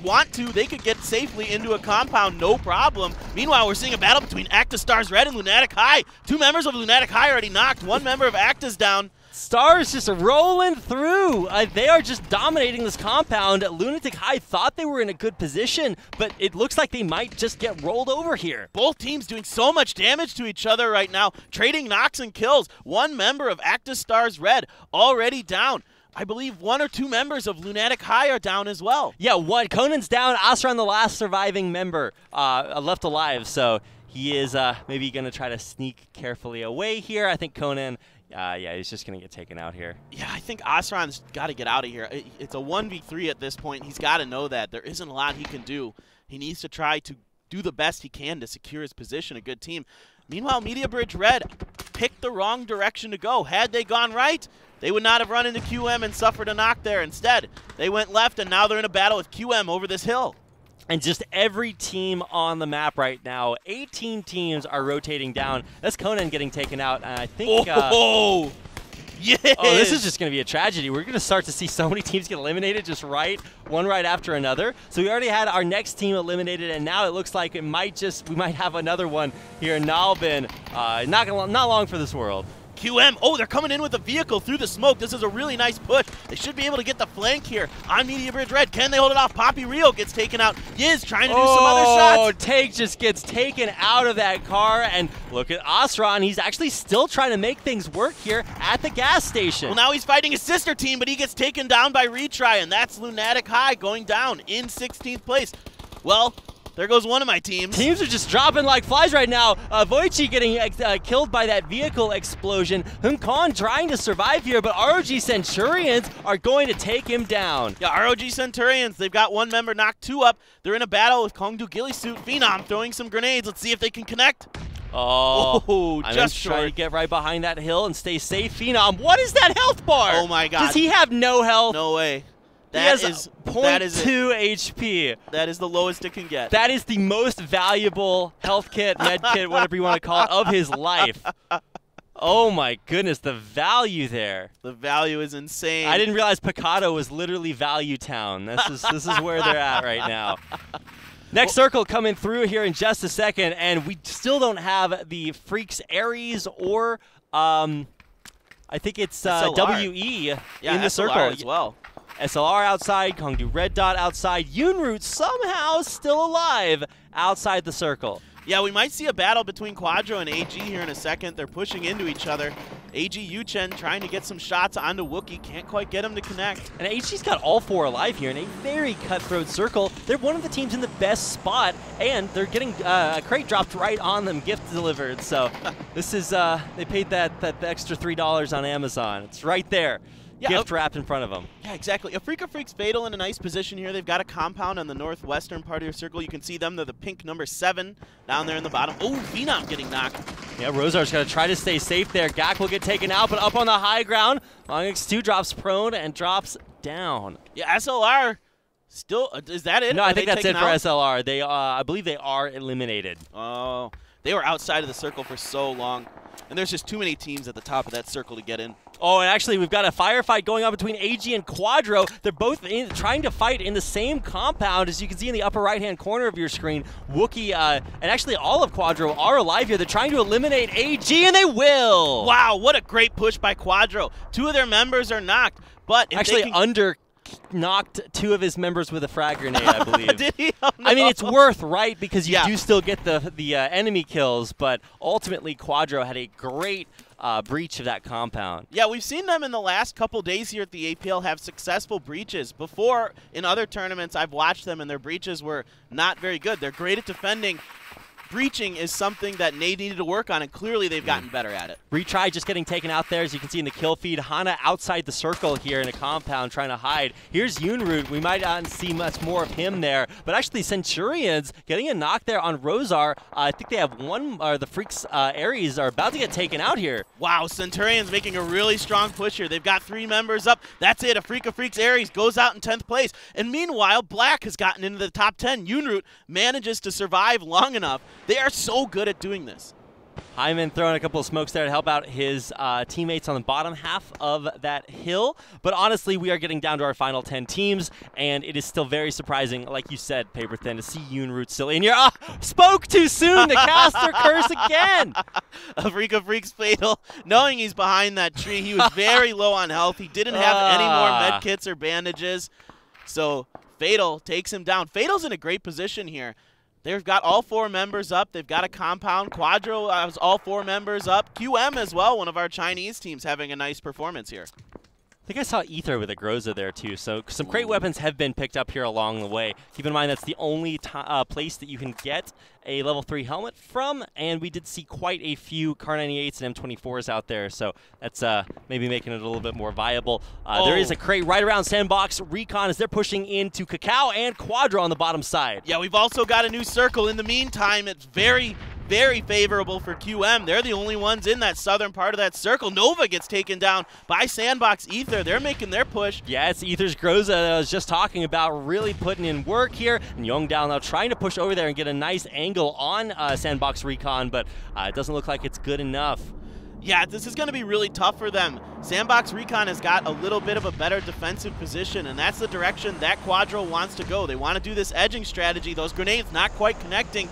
want to, they could get safely into a compound, no problem. Meanwhile, we're seeing a battle between ActiStars Red and Lunatic High. Two members of Lunatic High already knocked. One member of Acta's down. Stars just rolling through. They are just dominating this compound. Lunatic High thought they were in a good position, but it looks like they might just get rolled over here. Both teams doing so much damage to each other right now, trading knocks and kills. One member of ActiStars Red already down. I believe one or two members of Lunatic High are down as well. Yeah, one. Conan's down. Asran, the last surviving member, left alive, so he is maybe going to try to sneak carefully away here. I think Conan... yeah, he's just going to get taken out here. Yeah, I think Asran's got to get out of here. It's a 1v3 at this point. He's got to know that. There isn't a lot he can do. He needs to try to do the best he can to secure his position, a good team. Meanwhile, Media Bridge Red picked the wrong direction to go. Had they gone right, they would not have run into QM and suffered a knock there. Instead, they went left, and now they're in a battle with QM over this hill. And just every team on the map right now, 18 teams are rotating down. That's Conan getting taken out. And I think Yes. Oh, this is just going to be a tragedy. We're going to start to see so many teams get eliminated just one right after another. So we already had our next team eliminated, and now it looks like we might have another one here in Nalbin. Not long for this world. QM, oh, they're coming in with a vehicle through the smoke. This is a really nice push. They should be able to get the flank here on Media Bridge Red. Can they hold it off? Poppy Rio gets taken out. Yiz trying to do some other shots. Oh, Take just gets taken out of that car, and look at Asran. He's actually still trying to make things work here at the gas station. Well, now he's fighting his sister team, but he gets taken down by Retry, and that's Lunatic High going down in 16th place. Well, there goes one of my teams. Teams are just dropping like flies right now. Voichi getting killed by that vehicle explosion. Hun Kong trying to survive here, but ROG Centurions are going to take him down. Yeah, ROG Centurions, they've got one member knocked, 2 up. They're in a battle with Kongdu Gillisuit Phenom throwing some grenades. Let's see if they can connect. Oh, just trying short. to get right behind that hill and stay safe. Phenom, what is that health bar? Oh my God. Does he have no health? No way. He has that 0.2 HP. That is the lowest it can get. That is the most valuable health kit, med kit, whatever you want to call it, of his life. Oh my goodness, the value there. The value is insane. I didn't realize Picado was literally Value Town. This is where they're at right now. Next circle coming through here in just a second, and we still don't have the Freaks Aries or I think it's WE in the SLR circle as well. SLR outside, Kongdu Red Dot outside, Yunroot somehow still alive outside the circle. Yeah, we might see a battle between Quadro and AG here in a second. They're pushing into each other. AG Yuchen trying to get some shots onto Wookie. Can't quite get him to connect. And AG's got all 4 alive here in a very cutthroat circle. They're one of the teams in the best spot, and they're getting a crate dropped right on them, gift delivered. So this is, they paid that extra $3 on Amazon. It's right there. Yeah, Gift wrapped in front of them. Yeah, exactly. Africa Freaks Fatal in a nice position here. They've got a compound on the northwestern part of your circle. You can see them. They're the pink number 7 down there in the bottom. Oh, Phenom getting knocked. Yeah, Rosar's going to try to stay safe there. Gak will get taken out, but up on the high ground, Long X2 drops prone and drops down. Yeah, SLR still, is that it? No, I think that's it for out? SLR. They, I believe they are eliminated. Oh, they were outside of the circle for so long. And there's just too many teams at the top of that circle to get in. Oh, and actually, we've got a firefight going on between AG and Quadro. They're both trying to fight in the same compound, as you can see in the upper right-hand corner of your screen. Wookie, and actually all of Quadro are alive here. They're trying to eliminate AG, and they will! Wow, what a great push by Quadro. 2 of their members are knocked, but if actually, they can knocked 2 of his members with a frag grenade, I believe. Did he? Oh, no. I mean, it's worth, right? Because you Yeah. do still get the enemy kills, but ultimately Quadro had a great breach of that compound. Yeah, we've seen them in the last couple days here at the APL have successful breaches. Before, in other tournaments, I've watched them and their breaches were not very good. They're great at defending. Breaching is something that they needed to work on, and clearly they've gotten better at it. Retry just getting taken out there, as you can see in the kill feed. Hana outside the circle here in a compound trying to hide. Here's Yunroot. We might not see much more of him there, but actually Centurions getting a knock there on Rosar. I think they have one, or the Freaks Aries are about to get taken out here. Wow, Centurions making a really strong push here. They've got 3 members up. That's it. Africa Freaks Aries goes out in 10th place. And meanwhile, Black has gotten into the top 10. Yunroot manages to survive long enough. They are so good at doing this. Hyman throwing a couple of smokes there to help out his teammates on the bottom half of that hill. But honestly, we are getting down to our final 10 teams, and it is still very surprising, like you said, Paper Thin, to see Yunroot still in here. Spoke too soon to cast their curse again. Africa Freaks Fatal, knowing he's behind that tree, he was very low on health. He didn't have any more med kits or bandages. So Fatal takes him down. Fatal's in a great position here. They've got all 4 members up. They've got a compound. Quadro has all 4 members up. QM as well, one of our Chinese teams, having a nice performance here. I think I saw Ether with a Groza there too, so some great weapons have been picked up here along the way. Keep in mind that's the only place that you can get a level 3 helmet from, and we did see quite a few Kar98s and M24s out there, so that's maybe making it a little bit more viable. There is a crate right around Sandbox Recon as they're pushing into Cacao and Quadro on the bottom side. Yeah, we've also got a new circle. In the meantime, it's very favorable for QM. They're the only ones in that southern part of that circle. Nova gets taken down by Sandbox Ether. They're making their push. Yeah, it's Ether's Groza that I was just talking about, really putting in work here. And Yongdao now trying to push over there and get a nice angle on Sandbox Recon, but it doesn't look like it's good enough. Yeah, this is going to be really tough for them. Sandbox Recon has got a little bit of a better defensive position, and that's the direction that Quadro wants to go. They want to do this edging strategy. Those grenades not quite connecting.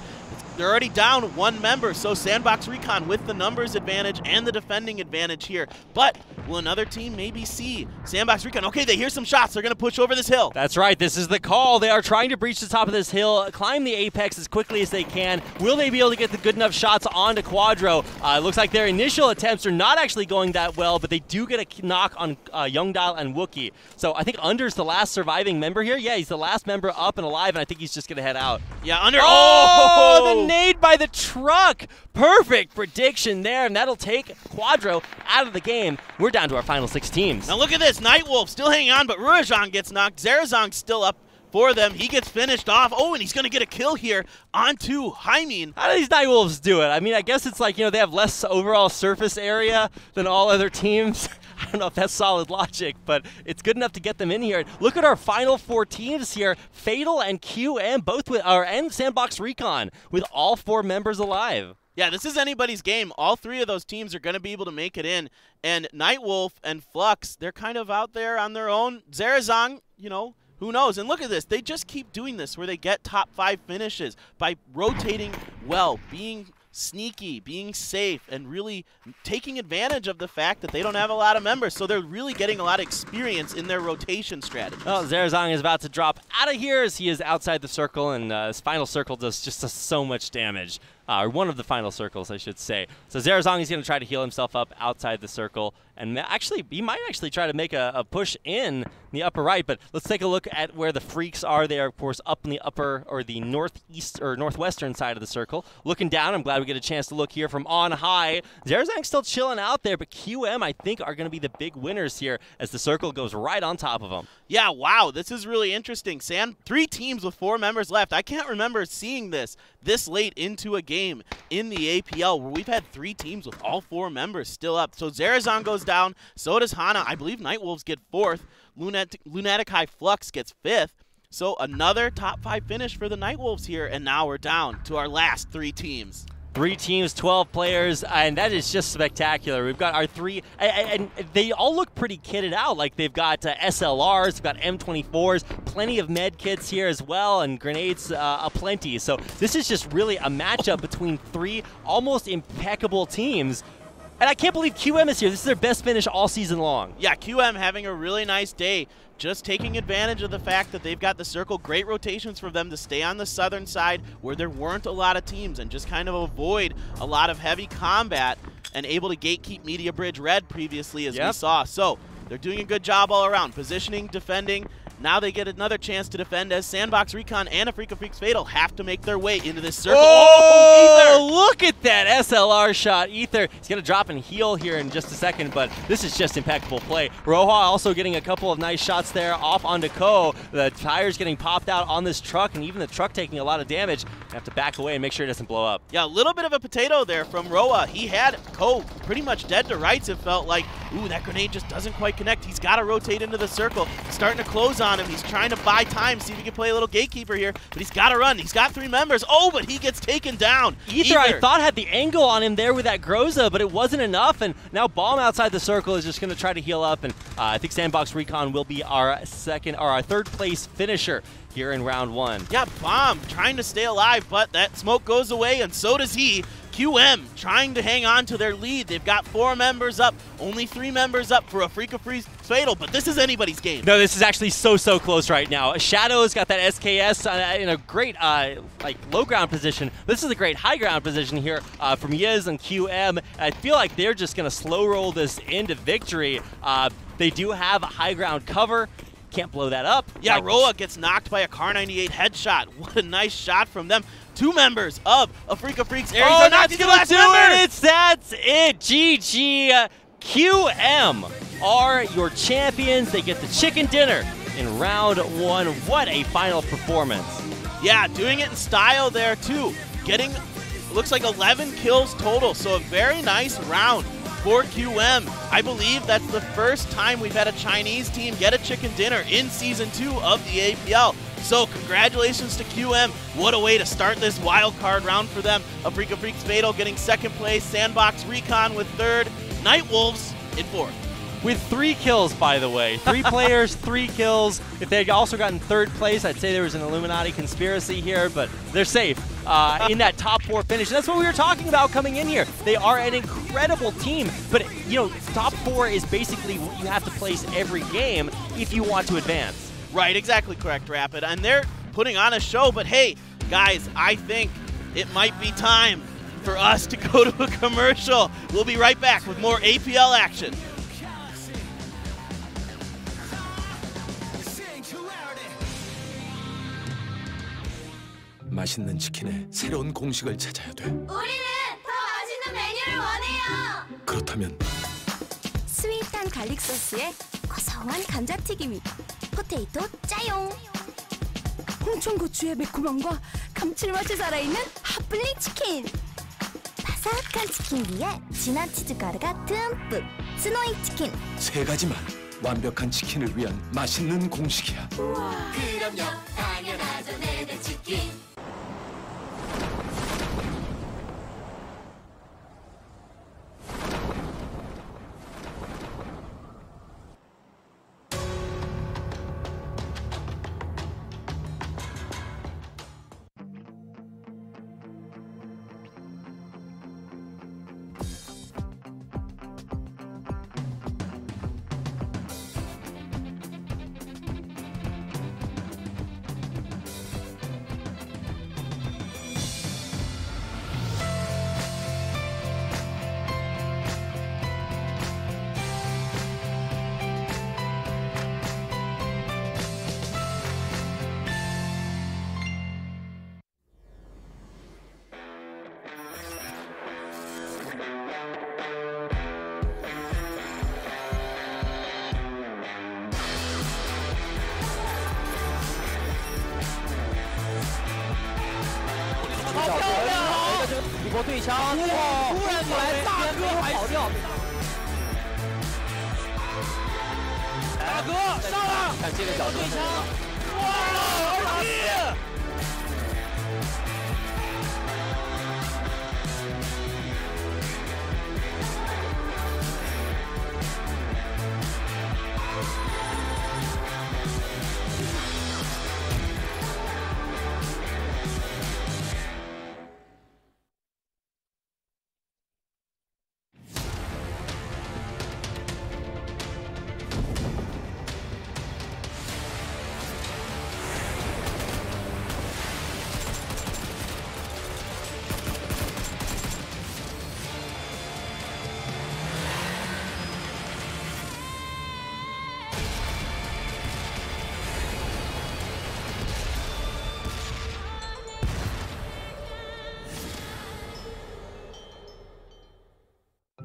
They're already down one member, so Sandbox Recon with the numbers advantage and the defending advantage here. But will another team maybe see Sandbox Recon? Okay, they hear some shots. They're going to push over this hill. That's right. This is the call. They are trying to breach the top of this hill, climb the apex as quickly as they can. Will they be able to get the good enough shots onto Quadro? It looks like their initial attempts are not actually going that well, but they do get a knock on Youngdal and Wookie. So I think Under's the last surviving member here. Yeah, he's the last member up and alive, and I think he's just going to head out. Yeah, Under. Oh, the nade by the truck. Perfect prediction there, and that'll take Quadro out of the game. We're down to our final 6 teams. Now look at this. Nightwolf still hanging on, but Ruajan gets knocked. Zarazong's still up for them. He gets finished off. Oh, and he's going to get a kill here onto Jaime. How do these Nightwolves do it? I mean, I guess it's like, they have less overall surface area than all other teams. I don't know if that's solid logic, but it's good enough to get them in here. Look at our final 4 teams here. Fatal and QM, both with and Sandbox Recon, with all 4 members alive. Yeah, this is anybody's game. All 3 of those teams are going to be able to make it in. And Nightwolf and Flux, they're kind of out there on their own. Zarazong, who knows? And look at this. They just keep doing this where they get top 5 finishes by rotating well, being sneaky, being safe, and really taking advantage of the fact that they don't have a lot of members. So they're really getting a lot of experience in their rotation strategy. Well, Zarazong is about to drop out of here as he is outside the circle, and his final circle does just so much damage. Or one of the final circles, I should say. So Zarazong is going to try to heal himself up outside the circle. And actually, he might actually try to make a push in the upper right. But let's take a look at where the Freaks are. They are, of course, up in the upper or the northeast or northwestern side of the circle. Looking down, I'm glad we get a chance to look here from on high. Zarazong's still chilling out there, but QM, I think, are going to be the big winners here as the circle goes right on top of them. Yeah, wow, this is really interesting. 3 teams with 4 members left. I can't remember seeing this late into a game in the APL where we've had 3 teams with all 4 members still up. So Zarazong goes down, so does Hana. I believe Nightwolves get 4th. Lunatic High Flux gets 5th. So another top 5 finish for the Nightwolves here, and now we're down to our last 3 teams. 3 teams, 12 players, and that is just spectacular. We've got our 3, and they all look pretty kitted out. Like they've got SLRs, they've got M24s, plenty of med kits here as well, and grenades aplenty. So this is just really a matchup between 3 almost impeccable teams. And I can't believe QM is here. This is their best finish all season long. Yeah, QM having a really nice day. Just taking advantage of the fact that they've got the circle. Great rotations for them to stay on the southern side where there weren't a lot of teams and just kind of avoid a lot of heavy combat and able to gatekeep Media Bridge red previously as we saw. So they're doing a good job all around. Positioning, defending. Now they get another chance to defend as Sandbox Recon and AfreecaTV Fatal have to make their way into this circle. Oh, look at that SLR shot. Ether, he's going to drop and heal here in just a second, but this is just impeccable play. Roja also getting a couple of nice shots there off onto Ko. The tires getting popped out on this truck, and even the truck taking a lot of damage. Have to back away and make sure it doesn't blow up. Yeah, a little bit of a potato there from Roa. He had Ko pretty much dead to rights, it felt like. Ooh, that grenade just doesn't quite connect. He's got to rotate into the circle. Starting to close on him. He's trying to buy time, see if he can play a little gatekeeper here, but he's got to run. He's got 3 members. Oh, but he gets taken down. Ether, I thought, had the angle on him there with that Groza, but it wasn't enough, and now Bomb outside the circle is just going to try to heal up, and I think Sandbox Recon will be our 3rd place finisher here in round 1. Yeah, Bomb trying to stay alive, but that smoke goes away, and so does he. QM trying to hang on to their lead. They've got 4 members up, only 3 members up for AfreecaTV Fatal, but this is anybody's game. No, this is actually so close right now. Shadow's got that SKS in a great low ground position. This is a great high ground position here from Yiz and QM. I feel like they're just going to slow roll this into victory. They do have a high ground cover. Can't blow that up. Yeah, Roa gets knocked by a Car 98 headshot. What a nice shot from them. 2 members of AfreecaTV's Aries are not the last member. That's it. GG. QM are your champions. They get the chicken dinner in round 1. What a final performance. Yeah, doing it in style there too. Getting, looks like 11 kills total, so a very nice round for QM. I believe that's the first time we've had a Chinese team get a chicken dinner in Season 2 of the APL. So congratulations to QM. What a way to start this wild card round for them. AfreecaTV Fatal getting 2nd place, Sandbox Recon with 3rd, Night Wolves in 4th. With 3 kills, by the way. 3 players, 3 kills. If they had also gotten 3rd place, I'd say there was an Illuminati conspiracy here, but they're safe in that top 4 finish. And that's what we were talking about coming in here. They are an incredible team, but you know, top 4 is basically what you have to place every game if you want to advance. Right, exactly correct, Rapid. And they're putting on a show, but hey, guys, I think it might be time for us to go to a commercial. We'll be right back with more APL action. 맛있는 치킨의 새로운 공식을 찾아야 돼. 우리는 더 맛있는 메뉴를 원해요. 그렇다면 스윗한 갈릭 소스에 고소한 감자튀김이 포테이토 짜용. 홍천고추의 매콤함과 감칠맛이 살아있는 핫블리 치킨. 바삭한 치킨 위에 진한 치즈 가루가 듬뿍. 스노이 치킨. 3가지만 완벽한 치킨을 위한 맛있는 공식이야. 그럼요, 당연하죠, 내내 치킨.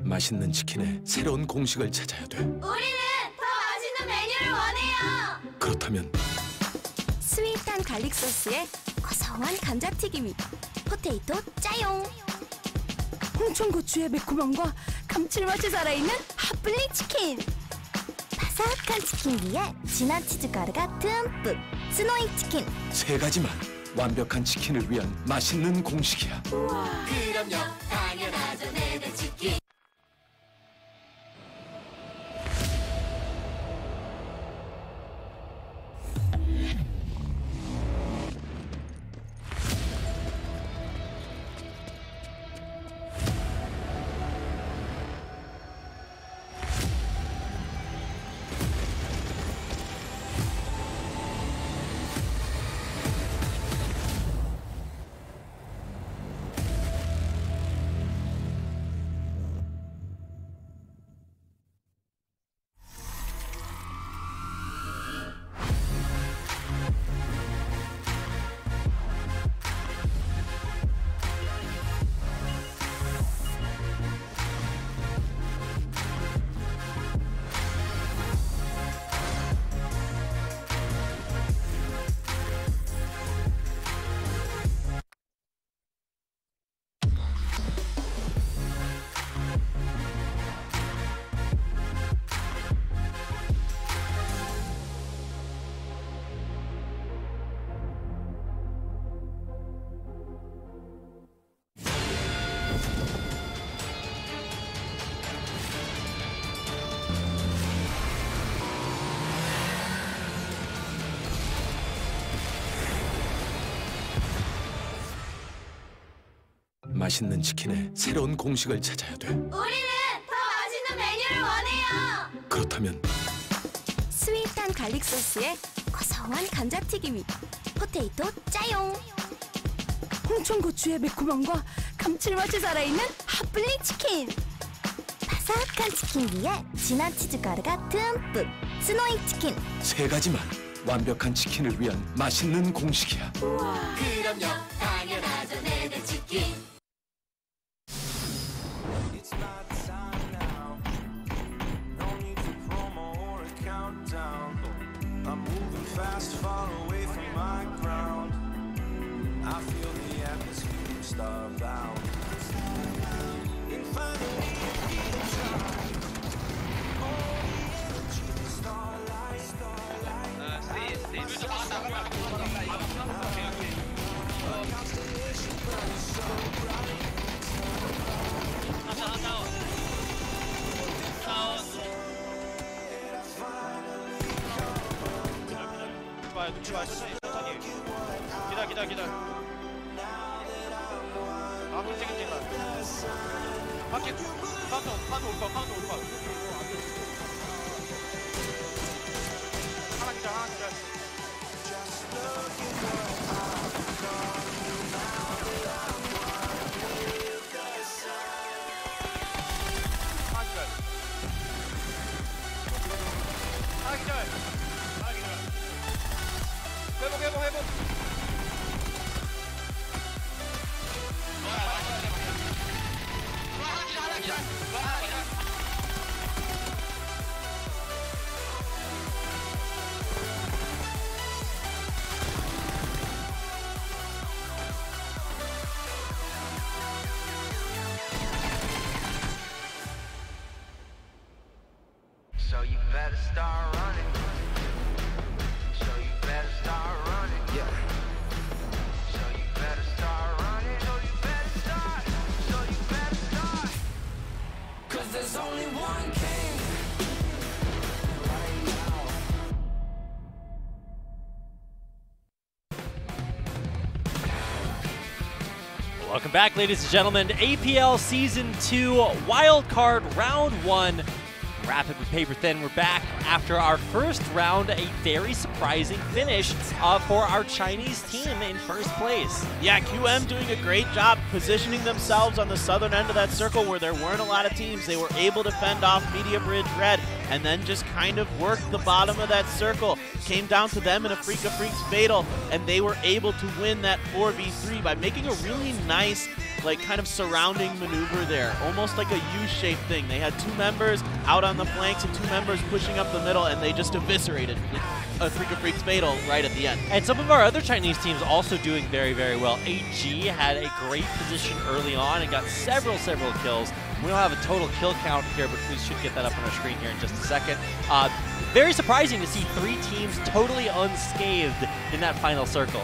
맛있는 치킨의 새로운 공식을 찾아야 돼. 우리는 더 맛있는 메뉴를 원해요. 그렇다면 스윗한 갈릭 소스에 고소한 감자튀김이 포테이토 짜용. 홍천고추의 매콤함과 감칠맛이 살아있는 핫블리 치킨. 바삭한 치킨 위에 진한 치즈 가루가 듬뿍. 스노이 치킨. 3가지만 완벽한 치킨을 위한 맛있는 공식이야. 그럼요, 당연하죠, 내내 치킨. 맛있는 치킨의 새로운 공식을 찾아야 돼. 우리는 더 맛있는 메뉴를 원해요. 그렇다면 스윗한 갈릭 소스에 고소한 감자튀김이 포테이토 짜용. 홍천고추의 매콤함과 감칠맛이 살아있는 핫블리 치킨. 바삭한 치킨 위에 진한 치즈가루가 듬뿍. 스노이 치킨. 세 가지만 완벽한 치킨을 위한 맛있는 공식이야. 그럼요, 당연하죠, 내내 치킨. It's my time now. No need to promo or a countdown. I'm moving fast, far away from my ground. I feel the atmosphere starbound. And finally, I feel the time. Oh, the energy, the starlight, starlight. Constellation burns so bright. 눈치 봐, 천천히. 기다. 아, 그치. 바퀴, 파운드 올 거. 하나 기절. 하나 기절. 회복. So you better start running. So you better start running. Yeah. So you better start running. So you better start. 'Cause there's only one king. Right now. Welcome back, ladies and gentlemen, to APL Season 2 Wildcard Round 1. Rapid with paper thin. We're back after our first round, a very surprising finish for our Chinese team in first place. Yeah, QM doing a great job positioning themselves on the southern end of that circle where there weren't a lot of teams. They were able to fend off Media Bridge Red and then just kind of work the bottom of that circle. Came down to them in Africa Freaks Fatal, and they were able to win that 4v3 by making a really nice, like, kind of surrounding maneuver there, almost like a U-shaped thing. They had two members out on the flanks and two members pushing up the middle, and they just eviscerated Africa Freaks Fatal right at the end. And some of our other Chinese teams also doing very, very well. AG had a great position early on and got several kills. We don't have a total kill count here, but we should get that up on our screen here in just a second. Very surprising to see 3 teams totally unscathed in that final circle.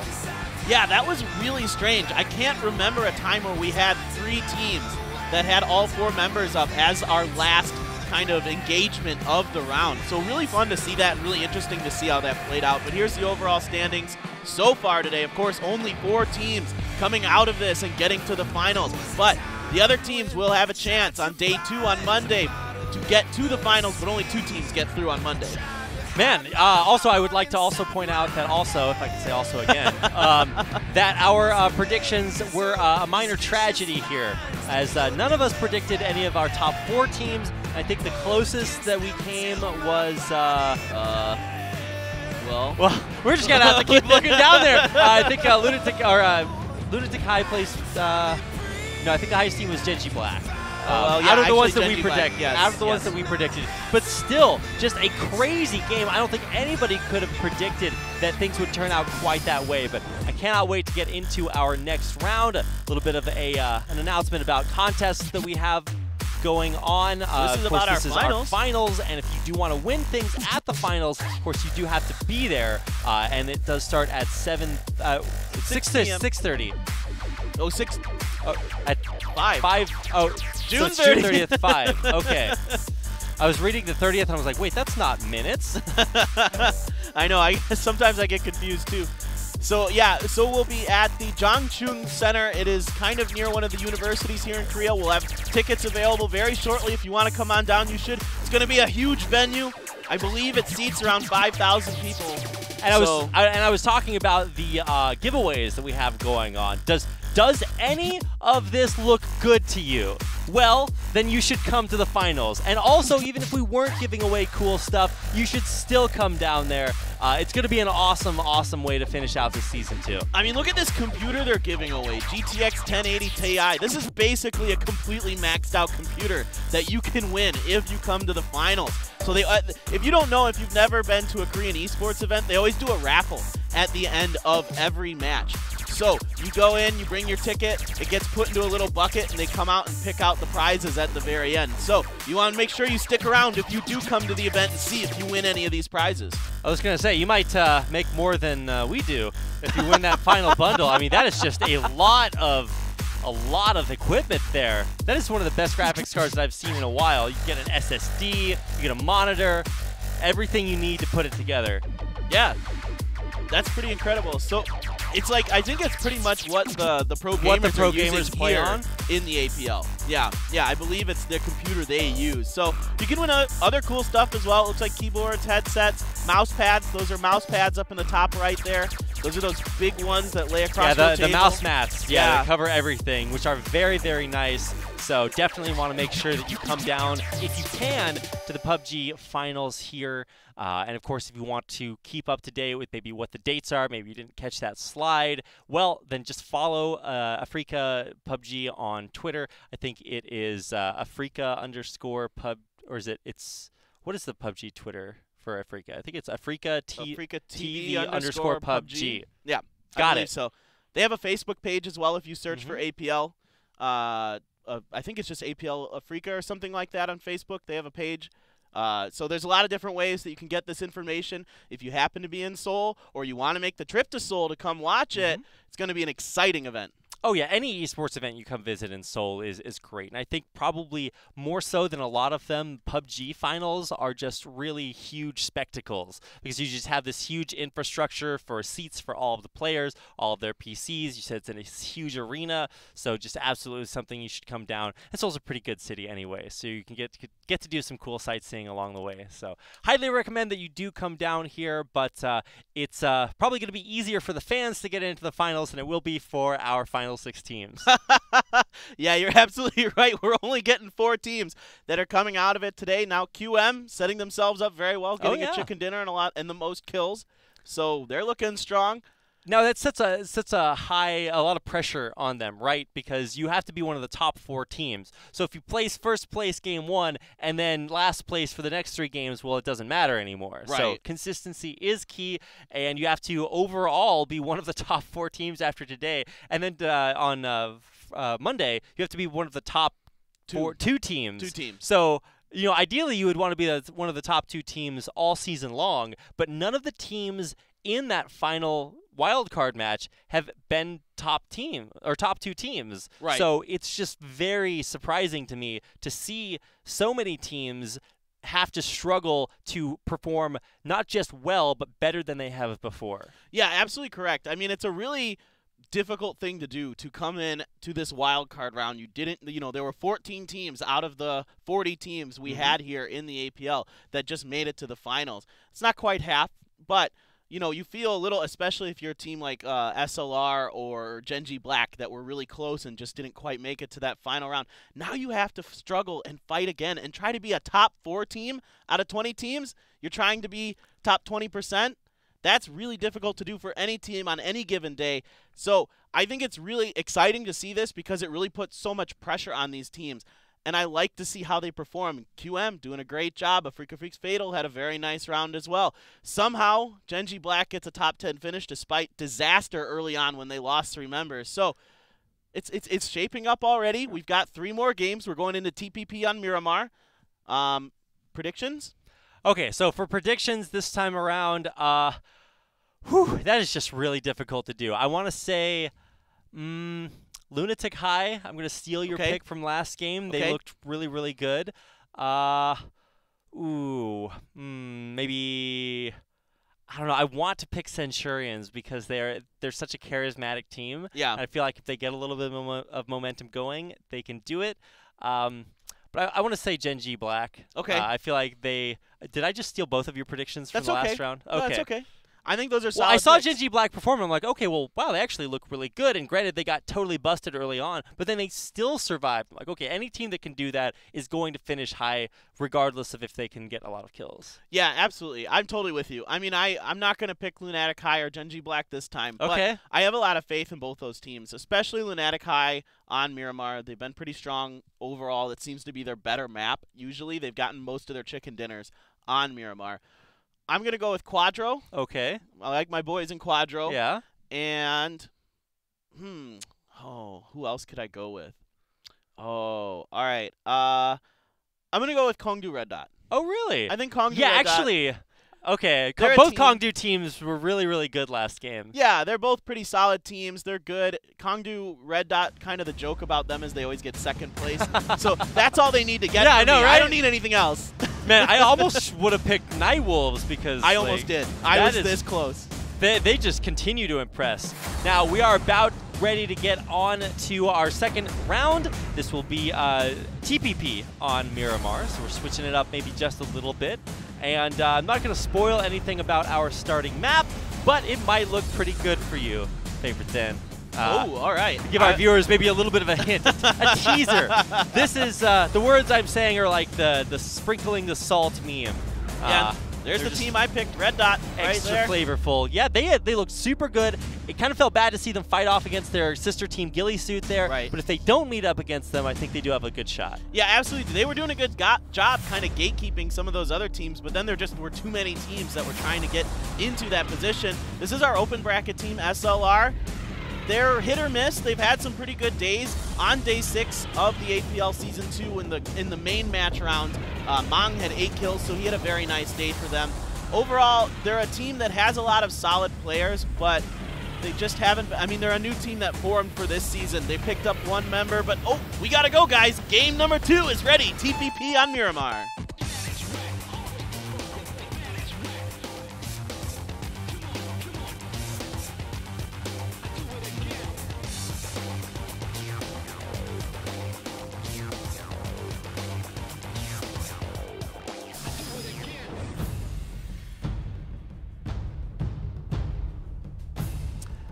Yeah, that was really strange. I can't remember a time where we had 3 teams that had all 4 members up as our last kind of engagement of the round. So really fun to see that, really interesting to see how that played out. But here's the overall standings so far today. Of course, only 4 teams coming out of this and getting to the finals. But the other teams will have a chance on day 2 on Monday to get to the finals, but only 2 teams get through on Monday. Man, also I would like to also point out that also, if I can say also again, that our predictions were a minor tragedy here, as none of us predicted any of our top 4 teams. I think the closest that we came was, well, we're just gonna have to keep looking down there. I think Lunatic High placed, no, I think the highest team was Genji Black. Out of the ones that we predicted, ones that we predicted. But still, just a crazy game. I don't think anybody could have predicted that things would turn out quite that way. But I cannot wait to get into our next round. A little bit of an announcement about contests that we have going on. This is about our finals, and if you do want to win things at the finals, of course you do have to be there. And it does start at 6:30. Oh, 6. At 5. Oh, June so June 30th, 5. Okay. I was reading the 30th and I was like, wait, that's not minutes. I know. Sometimes I get confused too. So yeah, so we'll be at the Jangchung Center. It is kind of near one of the universities here in Korea. We'll have tickets available very shortly. If you want to come on down, you should. It's going to be a huge venue. I believe it seats around 5,000 people. And I was talking about the giveaways that we have going on. Does any of this look good to you? Well, then you should come to the finals. And also, even if we weren't giving away cool stuff, you should still come down there. It's going to be an awesome, awesome way to finish out this season, too. I mean, look at this computer they're giving away, GTX 1080 Ti. This is basically a completely maxed out computer that you can win if you come to the finals. So they, if you don't know, if you've never been to a Korean esports event, they always do a raffle at the end of every match. So you go in, you bring your ticket, it gets put into a little bucket, and they come out and pick out the prizes at the very end. So you want to make sure you stick around if you do come to the event and see if you win any of these prizes. I was going to say, you might make more than we do if you win that final bundle. I mean, that is just a lot of equipment there. That is one of the best graphics cards that I've seen in a while. You get an SSD, you get a monitor, everything you need to put it together. Yeah, that's pretty incredible. So it's like, I think it's pretty much what the pro gamers play on in the APL. Yeah, I believe it's the computer they use. So you can win other cool stuff as well. It looks like keyboards, headsets, mouse pads. Those are mouse pads up in the top right there. Those are those big ones that lay across the table. The mouse mats, that cover everything, which are very, very nice. So definitely want to make sure that you come down, if you can, to the PUBG finals here. And of course, if you want to keep up to date with maybe what the dates are, maybe you didn't catch that slide, well, then just follow AfreecaPUBG on Twitter. I think it is Africa_pub, or is it's what is the PUBG Twitter for Africa? I think it's AfreecaTV_PUBG. Yeah, got it. So they have a Facebook page as well if you search for APL. I think it's just APL Africa or something like that on Facebook. They have a page. So there's a lot of different ways that you can get this information. If you happen to be in Seoul or you want to make the trip to Seoul to come watch it, it's going to be an exciting event. Oh, yeah. Any esports event you come visit in Seoul is great. And I think probably more so than a lot of them, PUBG finals are just really huge spectacles because you just have this huge infrastructure for seats for all of the players, all of their PCs. You said it's in a huge arena, so just absolutely something you should come down. And Seoul's a pretty good city anyway, so you can get to do some cool sightseeing along the way. So highly recommend that you do come down here, but it's probably going to be easier for the fans to get into the finals than it will be for our final 6 teams. Yeah, you're absolutely right. We're only getting 4 teams that are coming out of it today. Now QM setting themselves up very well, getting a chicken dinner and the most kills. So they're looking strong. Now that sets a lot of pressure on them, right? Because you have to be one of the top 4 teams. So if you place first place game 1 and then last place for the next 3 games, well, it doesn't matter anymore. Right. So consistency is key, and you have to overall be one of the top 4 teams after today. And then on Monday, you have to be one of the top 2 teams. 2 teams. So, you know, ideally you would want to be one of the top 2 teams all season long, but none of the teams in that final wildcard match have been top 2 teams. Right. So it's just very surprising to me to see so many teams have to struggle to perform not just well, but better than they have before. Yeah, absolutely correct. I mean, it's a really difficult thing to do, to come in to this wild card round. There were 14 teams out of the 40 teams we had here in the APL that just made it to the finals. It's not quite half, but you feel a little, especially if you're a team like SLR or Genji Black that were really close and just didn't quite make it to that final round. Now you have to struggle and fight again and try to be a top 4 team out of 20 teams. You're trying to be top 20%. That's really difficult to do for any team on any given day. So I think it's really exciting to see this because it really puts so much pressure on these teams. And I like to see how they perform. QM doing a great job. AfreecaFreaks Fatal had a very nice round as well. Somehow, Genji Black gets a top 10 finish despite disaster early on when they lost 3 members. So it's shaping up already. We've got 3 more games. We're going into TPP on Miramar. Predictions? Okay, so for predictions this time around, that is just really difficult to do. I want to say Lunatic High. I'm going to steal your pick from last game. They looked really, really good. Maybe I don't know. I want to pick Centurions because they're such a charismatic team. Yeah. I feel like if they get a little bit of momentum going, they can do it. But I want to say Gen G Black. Okay. I feel like they – did I just steal both of your predictions from That's the okay. last round? No, that's okay. I think those are solid Well, I saw picks. Gen G Black perform, and I'm like, okay, well, wow, they actually look really good. And granted, they got totally busted early on, but then they still survived. I'm like, okay, any team that can do that is going to finish high regardless of if they can get a lot of kills. Yeah, absolutely. I'm totally with you. I mean, I'm not going to pick Lunatic High or Gen G Black this time, Okay. but I have a lot of faith in both those teams, especially Lunatic High on Miramar. They've been pretty strong overall. It seems to be their better map. Usually they've gotten most of their chicken dinners on Miramar. I'm going to go with Quadro. Okay. I like my boys in Quadro. Yeah. And, who else could I go with? Oh, all right. I'm going to go with Kongdu Red Dot. Oh, really? I think Kongdu Yeah, Red Dot. actually, okay. They're a Both team. Kongdu teams were really, really good last game. Yeah, they're both pretty solid teams. They're good. Kongdu Red Dot, kind of the joke about them is they always get second place. So that's all they need to get. Yeah, from I know, me. right? I don't need anything else. Man, I almost would have picked Nightwolves because I almost did. I that was is- this close. They just continue to impress. Now, we are about ready to get on to our second round. This will be TPP on Miramar, so we're switching it up maybe just a little bit. And I'm not going to spoil anything about our starting map, but it might look pretty good for you, Favorite Dan. All right. Give our viewers maybe a little bit of a hint, a teaser. This is, the words I'm saying are like the sprinkling the salt meme. Yeah, there's the they're team I picked, Red Dot, right extra there. flavorful. Yeah, they look super good. It kind of felt bad to see them fight off against their sister team Ghillie Suit there. Right. But if they don't meet up against them, I think they do have a good shot. Yeah, absolutely. They were doing a good job kind of gatekeeping some of those other teams, but then there just were too many teams that were trying to get into that position. This is our open bracket team, SLR. They're hit or miss. They've had some pretty good days. On day 6 of the APL Season 2 in the main match round, Mang had 8 kills, so he had a very nice day for them. Overall, they're a team that has a lot of solid players, but they just haven't. I mean, they're a new team that formed for this season. They picked up 1 member, but oh, we gotta go, guys. Game number 2 is ready. TPP on Miramar.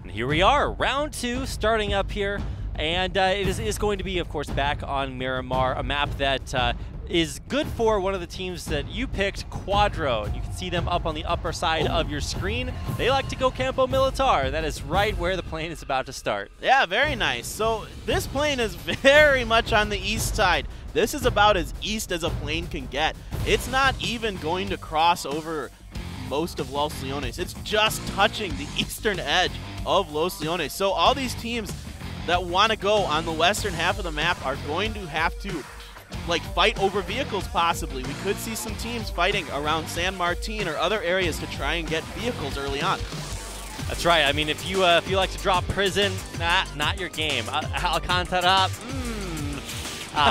And here we are, round 2 starting up here. And it is going to be, of course, back on Miramar, a map that is good for one of the teams that you picked, Quadro. You can see them up on the upper side of your screen. They like to go Campo Militar. That is right where the plane is about to start. Yeah, very nice. So this plane is very much on the east side. This is about as east as a plane can get. It's not even going to cross over most of Los Leones. It's just touching the eastern edge of Los Leones. So all these teams that want to go on the western half of the map are going to have to fight over vehicles possibly. We could see some teams fighting around San Martin or other areas to try and get vehicles early on. That's right. I mean, if you like to drop prison, not your game. Alcantara,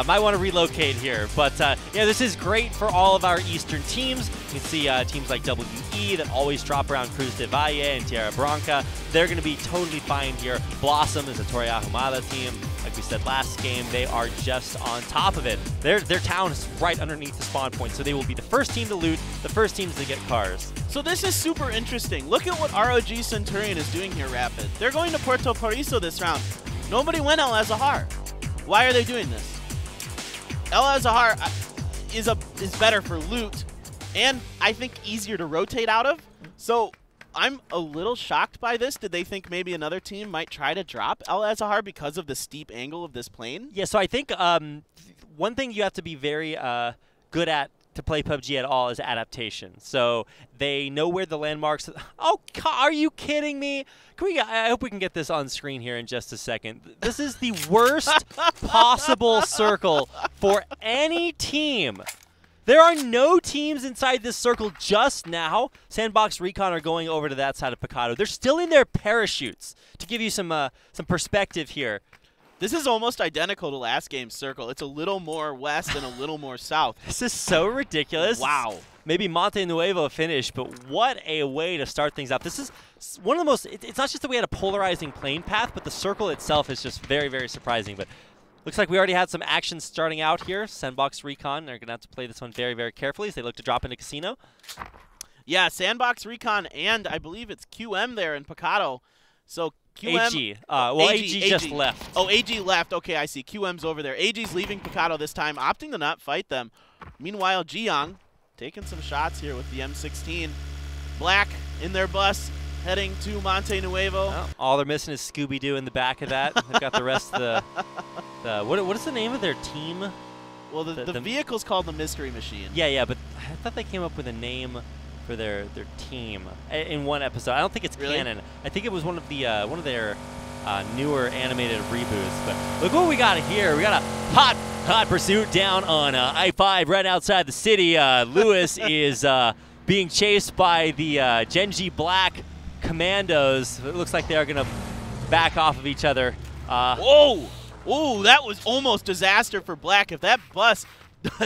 might want to relocate here. But yeah, this is great for all of our eastern teams. You can see teams like WE that always drop around Cruz de Valle and Tierra Blanca. They're going to be totally fine here. Blossom is a Toria Ahumada team. Like we said last game, they are just on top of it. Their town is right underneath the spawn point, so they will be the first team to loot, the first teams to get cars. So this is super interesting. Look at what ROG Centurion is doing here, Rapid. They're going to Puerto Paraiso this round. Nobody went El Azahar. Why are they doing this? El Azahar is better for loot, and I think easier to rotate out of. So I'm a little shocked by this. Did they think maybe another team might try to drop El Azahar because of the steep angle of this plane? Yeah, so I think one thing you have to be very good at to play PUBG at all is adaptation. So they know where the landmarks. Oh, are you kidding me? I hope we can get this on screen here in just a second. This is the worst possible circle for any team. There are no teams inside this circle just now. Sandbox Recon are going over to that side of Picado. They're still in their parachutes. To give you some perspective here. This is almost identical to last game's circle. It's a little more west and a little more south. This is so ridiculous. Wow. maybe Monte Nuevo finish, but what a way to start things out. This is one of the most, it's not just that we had a polarizing playing path, but the circle itself is just very, very surprising. But looks like we already had some action starting out here. Sandbox Recon, they're going to have to play this one very, very carefully as they look to drop into Casino. Yeah, Sandbox Recon and I believe it's QM there in Picado. So QM. AG. Well, AG just left. Oh, AG left. Okay, I see. QM's over there. AG's leaving Picado this time, opting to not fight them. Meanwhile, Jiyoung taking some shots here with the M16. Black in their bus, heading to Monte Nuevo. Oh, all they're missing is Scooby-Doo in the back of that. They've got the rest of the what is the name of their team? Well, the vehicle's called the Mystery Machine. Yeah, but I thought they came up with a name for their team in one episode. I don't think it's canon. I think it was one of their newer animated reboots. But look what we got here. We got a hot pursuit down on I-5 right outside the city. Lewis is being chased by the Genji Black Commandos. It looks like they're gonna back off of each other. Whoa! Ooh, that was almost disaster for Black. If that bus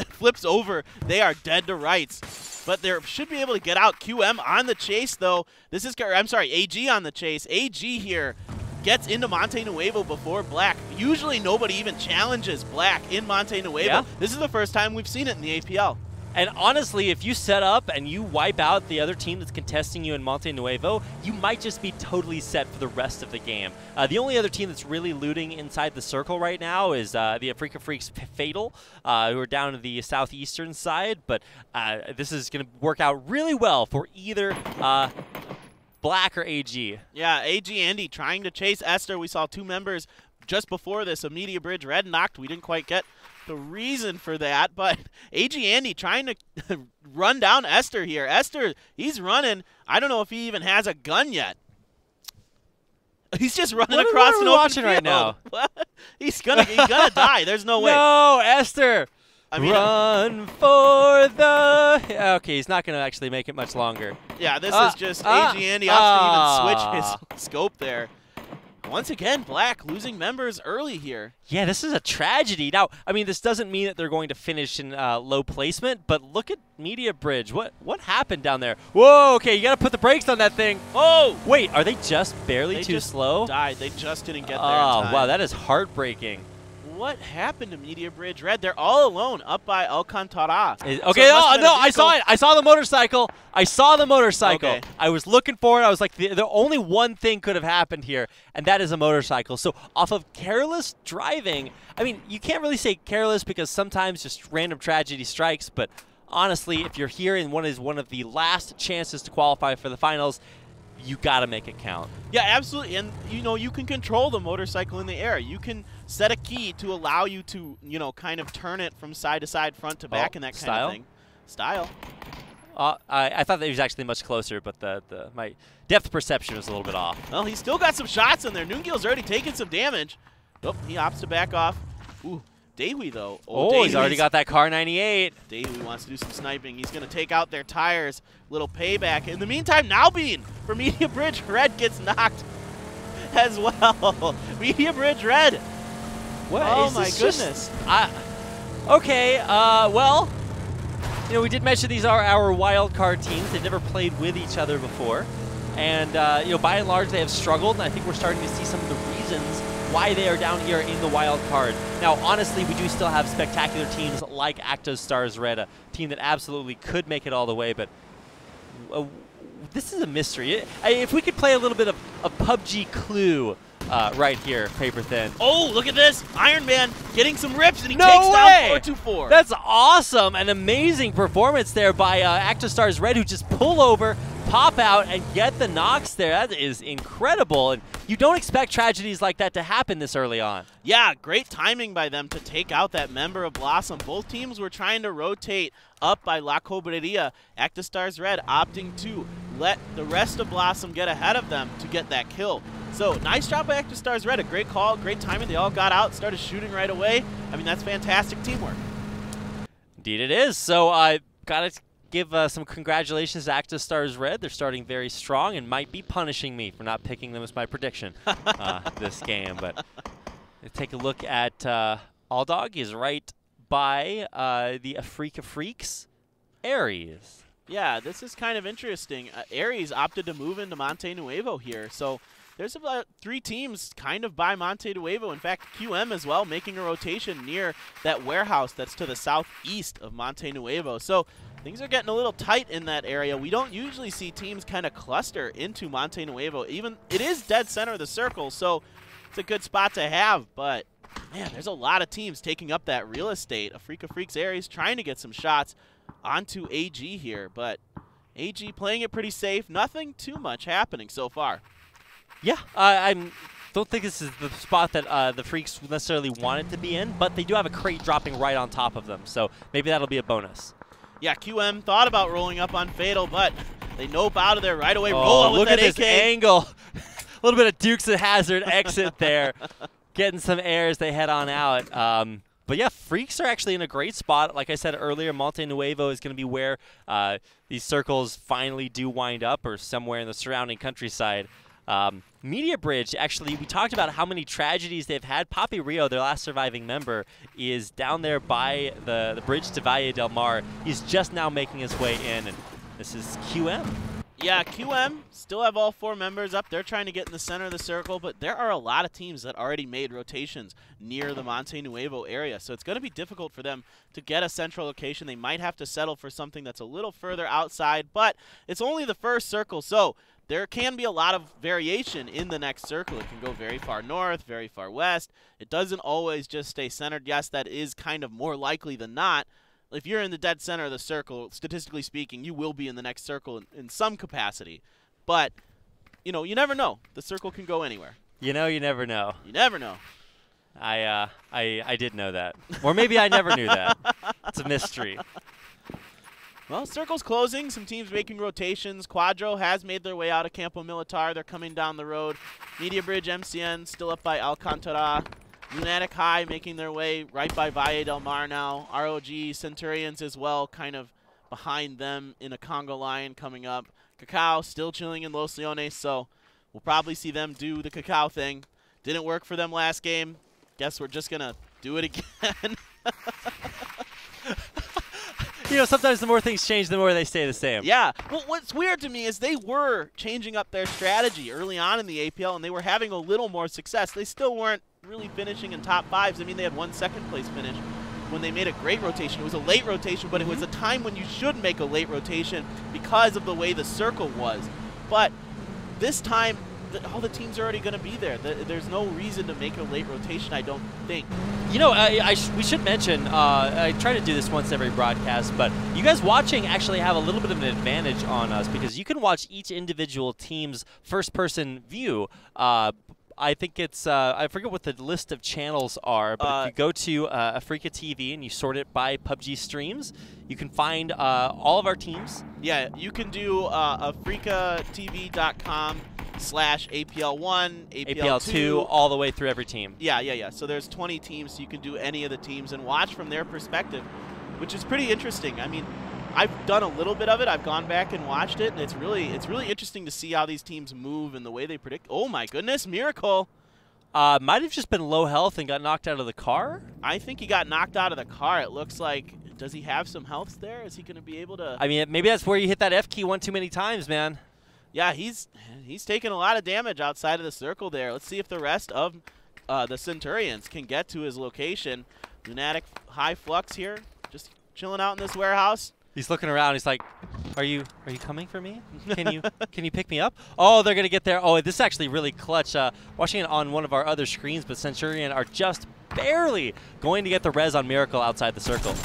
flips over, they are dead to rights. But they should be able to get out. QM on the chase, though. I'm sorry, AG on the chase. AG here gets into Monte Nuevo before Black. Usually nobody even challenges Black in Monte Nuevo. Yeah. This is the first time we've seen it in the APL. And honestly, if you set up and you wipe out the other team that's contesting you in Monte Nuevo, you might just be totally set for the rest of the game. The only other team that's really looting inside the circle right now is the Africa Freaks Fatal, who are down to the southeastern side. But this is going to work out really well for either Black or AG. Yeah, AG Andy trying to chase Esther. We saw two members just before this, a Media Bridge Red knocked. We didn't quite get the reason for that, but AG Andy trying to run down Esther here. Esther, he's running. I don't know if he even has a gun yet. He's just running across an open field right now. He's gonna die. There's no way. No, Esther. I mean, run for the. Okay, he's not gonna actually make it much longer. Yeah, this is just AG Andy opts to even switch his scope there. Once again, Black losing members early here. Yeah, this is a tragedy. Now, I mean, this doesn't mean that they're going to finish in low placement, but look at Media Bridge. What happened down there? Whoa, okay, you got to put the brakes on that thing. Oh! Wait, are they just barely too slow? Died. They just didn't get there in time. Wow, that is heartbreaking. What happened to Media Bridge Red? They're all alone up by Alcantara. Okay, no, I saw it. I saw the motorcycle. Okay. I was looking for it. I was like, the only one thing could have happened here, and that is a motorcycle. So off of careless driving, I mean, you can't really say careless because sometimes just random tragedy strikes, but honestly, if you're here and one of the last chances to qualify for the finals, you got to make it count. Yeah, absolutely. And, you can control the motorcycle in the air. You can set a key to allow you to, kind of turn it from side to side, front to back, and that kind of thing. Style. I thought that he was actually much closer, but my depth perception was a little bit off. Well, he's still got some shots in there. Noongil's already taken some damage. Oh, he opts to back off. Ooh, Day1, though. He's already got that Car 98. Day1 wants to do some sniping. He's going to take out their tires. Little payback. In the meantime, Nowbean for Media Bridge Red gets knocked as well. Media Bridge Red. What? Oh, my goodness. Okay, well, we did mention these are our wild card teams. They've never played with each other before. And, by and large, they have struggled. And I think we're starting to see some of the reasons why they are down here in the wild card. Now, honestly, we do still have spectacular teams like Actos Stars Red, a team that absolutely could make it all the way, but this is a mystery. If we could play a little bit of PUBG Clue right here, Paper Thin. Oh, look at this. Iron Man getting some rips, and he takes down 424. That's awesome. An amazing performance there by Actos Stars Red, who just pull over, pop out, and get the knocks there. That is incredible. And you don't expect tragedies like that to happen this early on. Yeah, great timing by them to take out that member of Blossom. Both teams were trying to rotate up by La Cobreria. Actos Stars Red opting to let the rest of Blossom get ahead of them to get that kill. So, nice job by Actos Stars Red. A great call, great timing. They all got out, started shooting right away. I mean, that's fantastic teamwork. Indeed it is. So, I got to give some congratulations to Actos Stars Red. They're starting very strong and might be punishing me for not picking them as my prediction this game. But take a look at Alldog is right by the Africa Freaks, Aries. Yeah, this is kind of interesting. Aries opted to move into Monte Nuevo here, so there's about 3 teams kind of by Monte Nuevo. In fact, QM as well, making a rotation near that warehouse that's to the southeast of Monte Nuevo. So things are getting a little tight in that area. We don't usually see teams kind of cluster into Monte Nuevo. Even it is dead center of the circle, so it's a good spot to have. But man, there's a lot of teams taking up that real estate. Africa Freaks Aries trying to get some shots onto AG here, but AG playing it pretty safe. Nothing too much happening so far. Yeah, I don't think this is the spot that the Freaks necessarily wanted to be in, but they do have a crate dropping right on top of them, so maybe that'll be a bonus. Yeah, QM thought about rolling up on Fatal, but they nope out of there right away. Oh, Roll with look that at AK. this angle. A little bit of Dukes of Hazzard exit there. Getting some air as they head on out. But yeah, Freaks are actually in a great spot. Like I said earlier, Monte Nuevo is going to be where these circles finally do wind up, or somewhere in the surrounding countryside. Media Bridge, actually, we talked about how many tragedies they've had. Papi Rio, their last surviving member, is down there by the bridge to Valle del Mar. He's just now making his way in, and this is QM. Yeah, QM still have all 4 members up. They're trying to get in the center of the circle, but there are a lot of teams that already made rotations near the Monte Nuevo area, so it's going to be difficult for them to get a central location. They might have to settle for something that's a little further outside, but it's only the first circle, so there can be a lot of variation in the next circle. It can go very far north, very far west. It doesn't always just stay centered. Yes, that is kind of more likely than not. If you're in the dead center of the circle, statistically speaking, you will be in the next circle in some capacity. But, you know, you never know. The circle can go anywhere. You know, you never know. You never know. I did know that. Or maybe I never knew that. It's a mystery. Well, circle's closing. Some teams making rotations. Quadro has made their way out of Campo Militar. They're coming down the road. Media Bridge, MCN, still up by Alcantara. Lunatic High making their way right by Valle del Mar now. ROG, Centurions as well, kind of behind them in a Congo Lion coming up. Cacao still chilling in Los Leones, so we'll probably see them do the Cacao thing. Didn't work for them last game. Guess we're just going to do it again. You know, sometimes the more things change, the more they stay the same. Yeah. Well, what's weird to me is they were changing up their strategy early on in the APL, and they were having a little more success. They still weren't really finishing in top 5s. I mean, they had 1 second-place finish when they made a great rotation. It was a late rotation, but it was a time when you should make a late rotation because of the way the circle was. But this time, all the teams are already going to be there. There's no reason to make a late rotation, I don't think. You know, we should mention, I try to do this once every broadcast, but you guys watching actually have a little bit of an advantage on us because you can watch each individual team's first-person view. I think it's, I forget what the list of channels are, but if you go to AfreecaTV and you sort it by PUBG streams, you can find all of our teams. Yeah, you can do AfreecaTV.com/APL1, APL2, all the way through every team. Yeah. So there's 20 teams, so you can do any of the teams and watch from their perspective, which is pretty interesting. I mean, I've done a little bit of it. I've gone back and watched it, and it's really interesting to see how these teams move and the way they predict. Oh my goodness, Miracle! Might have just been low health and got knocked out of the car. I think he got knocked out of the car. It looks like. Does he have some health there? Is he going to be able to? I mean, maybe that's where you hit that F key one too many times, man. Yeah, he's taking a lot of damage outside of the circle there. Let's see if the rest of the Centurions can get to his location. Lunatic High Flux here, just chilling out in this warehouse. He's looking around. He's like, "Are you coming for me? Can you pick me up?" Oh, they're gonna get there. Oh, this is actually really clutch. Watching it on one of our other screens, but Centurion are just barely going to get the res on Miracle outside the circle.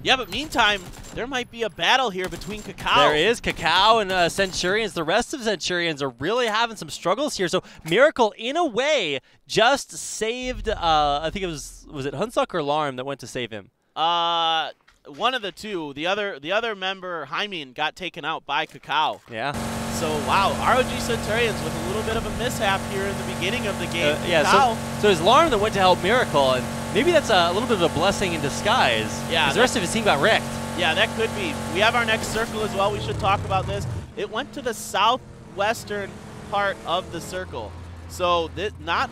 Yeah, but meantime, there might be a battle here between Cacao. There is Cacao and Centurions. The rest of Centurions are really having some struggles here. So Miracle, in a way, just saved. I think it was it Hunsuck or Larm that went to save him? One of the two. The other member, Hymen, got taken out by Cacao. Yeah. So, wow, ROG Centurions with a little bit of a mishap here in the beginning of the game. Yeah, so it's Larm that went to help Miracle, and maybe that's a little bit of a blessing in disguise. Yeah. The rest of his team got wrecked. Yeah, that could be. We have our next circle as well. We should talk about this. It went to the southwestern part of the circle. So, not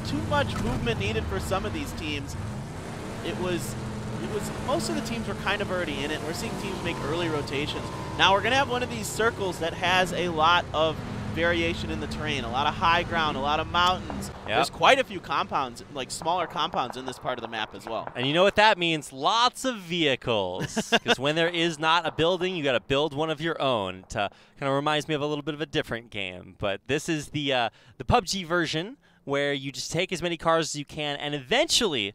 too much movement needed for some of these teams. It was most of the teams were kind of already in it. We're seeing teams make early rotations. Now we're going to have one of these circles that has a lot of variation in the terrain, a lot of high ground, a lot of mountains. Yep. There's quite a few compounds, like smaller compounds in this part of the map as well. And you know what that means? Lots of vehicles. Because when there is not a building, you got to build one of your own. Kind of reminds me of a little bit of a different game. But this is the PUBG version where you just take as many cars as you can, and eventually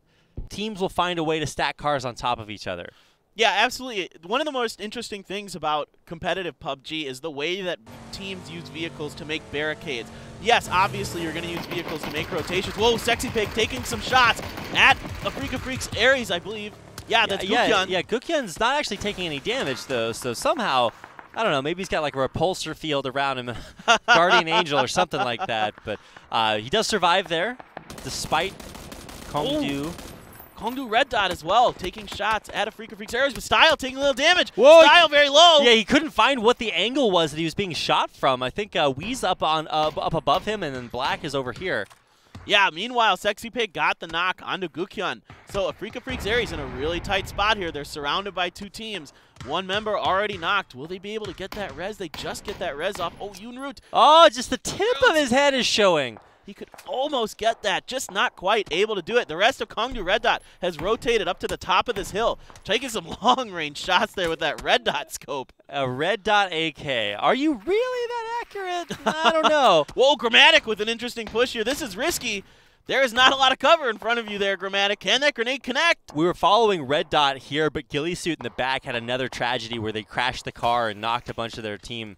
teams will find a way to stack cars on top of each other. Yeah, absolutely. One of the most interesting things about competitive PUBG is the way that teams use vehicles to make barricades. Yes, obviously you're going to use vehicles to make rotations. Whoa, Sexy Pig taking some shots at AfreecaTV's Ares, I believe. Yeah, that's Gukyeon. Yeah, Gukyeon's not actually taking any damage, though, so somehow, I don't know, maybe he's got like a repulsor field around him, Guardian Angel or something like that. But he does survive there, despite Kongdu. Kongdu Red Dot as well, taking shots at AfreecaTV's Ares, but Style taking a little damage. Whoa, Style very low. Yeah, he couldn't find what the angle was that he was being shot from. I think Wee's up above him, and then Black is over here. Yeah, meanwhile, Sexy Pig got the knock onto Gukyeon. So AfreecaTV's Ares in a really tight spot here. They're surrounded by two teams. One member already knocked. Will they be able to get that res? They just get that res off. Oh, Yoonroot. Oh, just the tip of his head is showing. He could almost get that, just not quite able to do it. The rest of Kongdu Red Dot has rotated up to the top of this hill, taking some long-range shots there with that Red Dot scope. A Red Dot AK. Are you really that accurate? I don't know. Whoa, Grammatic with an interesting push here. This is risky. There is not a lot of cover in front of you there, Grammatic. Can that grenade connect? We were following Red Dot here, but Gillysuit in the back had another tragedy where they crashed the car and knocked a bunch of their team.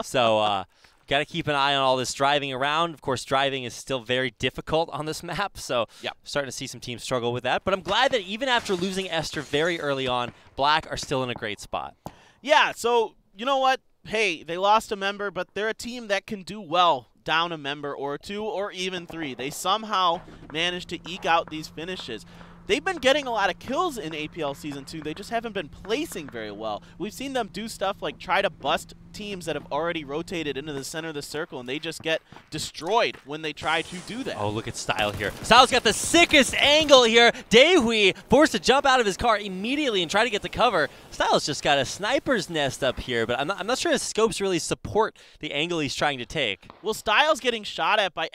So, got to keep an eye on all this driving around. Of course, driving is still very difficult on this map, so starting to see some teams struggle with that. But I'm glad that even after losing Esther very early on, Black are still in a great spot. Yeah, so you know what? Hey, they lost a member, but they're a team that can do well down a member or two or even three. They somehow managed to eke out these finishes. They've been getting a lot of kills in APL Season 2. They just haven't been placing very well. We've seen them do stuff like try to bust teams that have already rotated into the center of the circle, and they just get destroyed when they try to do that. Oh, look at Style here. Style's got the sickest angle here. Daehui forced to jump out of his car immediately and try to get the cover. Style's just got a sniper's nest up here, but I'm not sure his scopes really support the angle he's trying to take. Well, Style's getting shot at by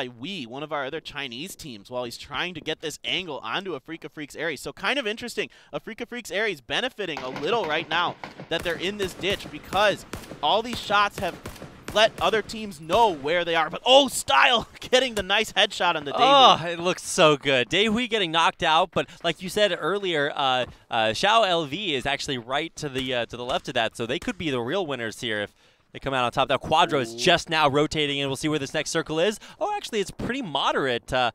Wee, one of our other Chinese teams, while he's trying to get this angle onto AfreecaTV's Ares. So kind of interesting. AfreecaTV's Ares benefiting a little right now that they're in this ditch because all these shots have let other teams know where they are. But, oh, Style getting the nice headshot on the Daehui. Oh, it looks so good. Daehui getting knocked out, but like you said earlier, Xiao LV is actually right to the left of that, so they could be the real winners here if they come out on top. Now Quadro is just now rotating, and we'll see where this next circle is. Oh, actually, it's pretty moderate. Of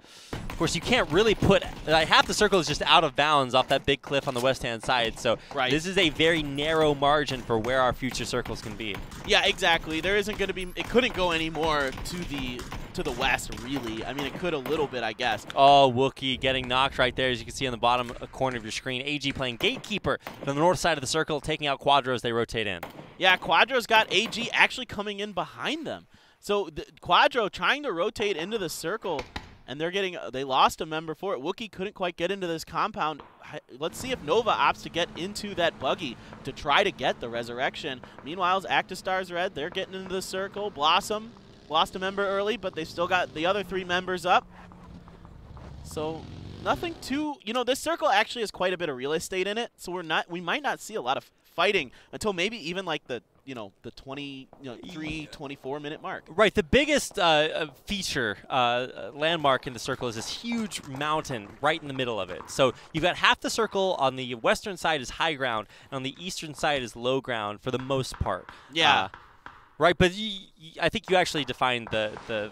course, you can't really put half the circle is just out of bounds off that big cliff on the west-hand side. So this is a very narrow margin for where our future circles can be. Yeah, exactly. There isn't going to be. It couldn't go any more to the west, really. I mean, it could a little bit, I guess. Oh, Wookie getting knocked right there, as you can see on the bottom corner of your screen. AG playing Gatekeeper from the north side of the circle, taking out Quadro as they rotate in. Yeah, Quadro's got AG actually coming in behind them. So Quadro trying to rotate into the circle, and they lost a member for it. Wookie couldn't quite get into this compound. Let's see if Nova opts to get into that buggy to try to get the resurrection. Meanwhile, Actistar's red. They're getting into the circle. Blossom lost a member early, but they still got the other 3 members up. So nothing too, this circle actually has quite a bit of real estate in it. So we might not see a lot of fighting until maybe even like the 24 minute mark. Right. The biggest feature landmark in the circle is this huge mountain right in the middle of it. So you've got half the circle on the western side is high ground, and on the eastern side is low ground for the most part. Yeah. Right, but I think you actually defined the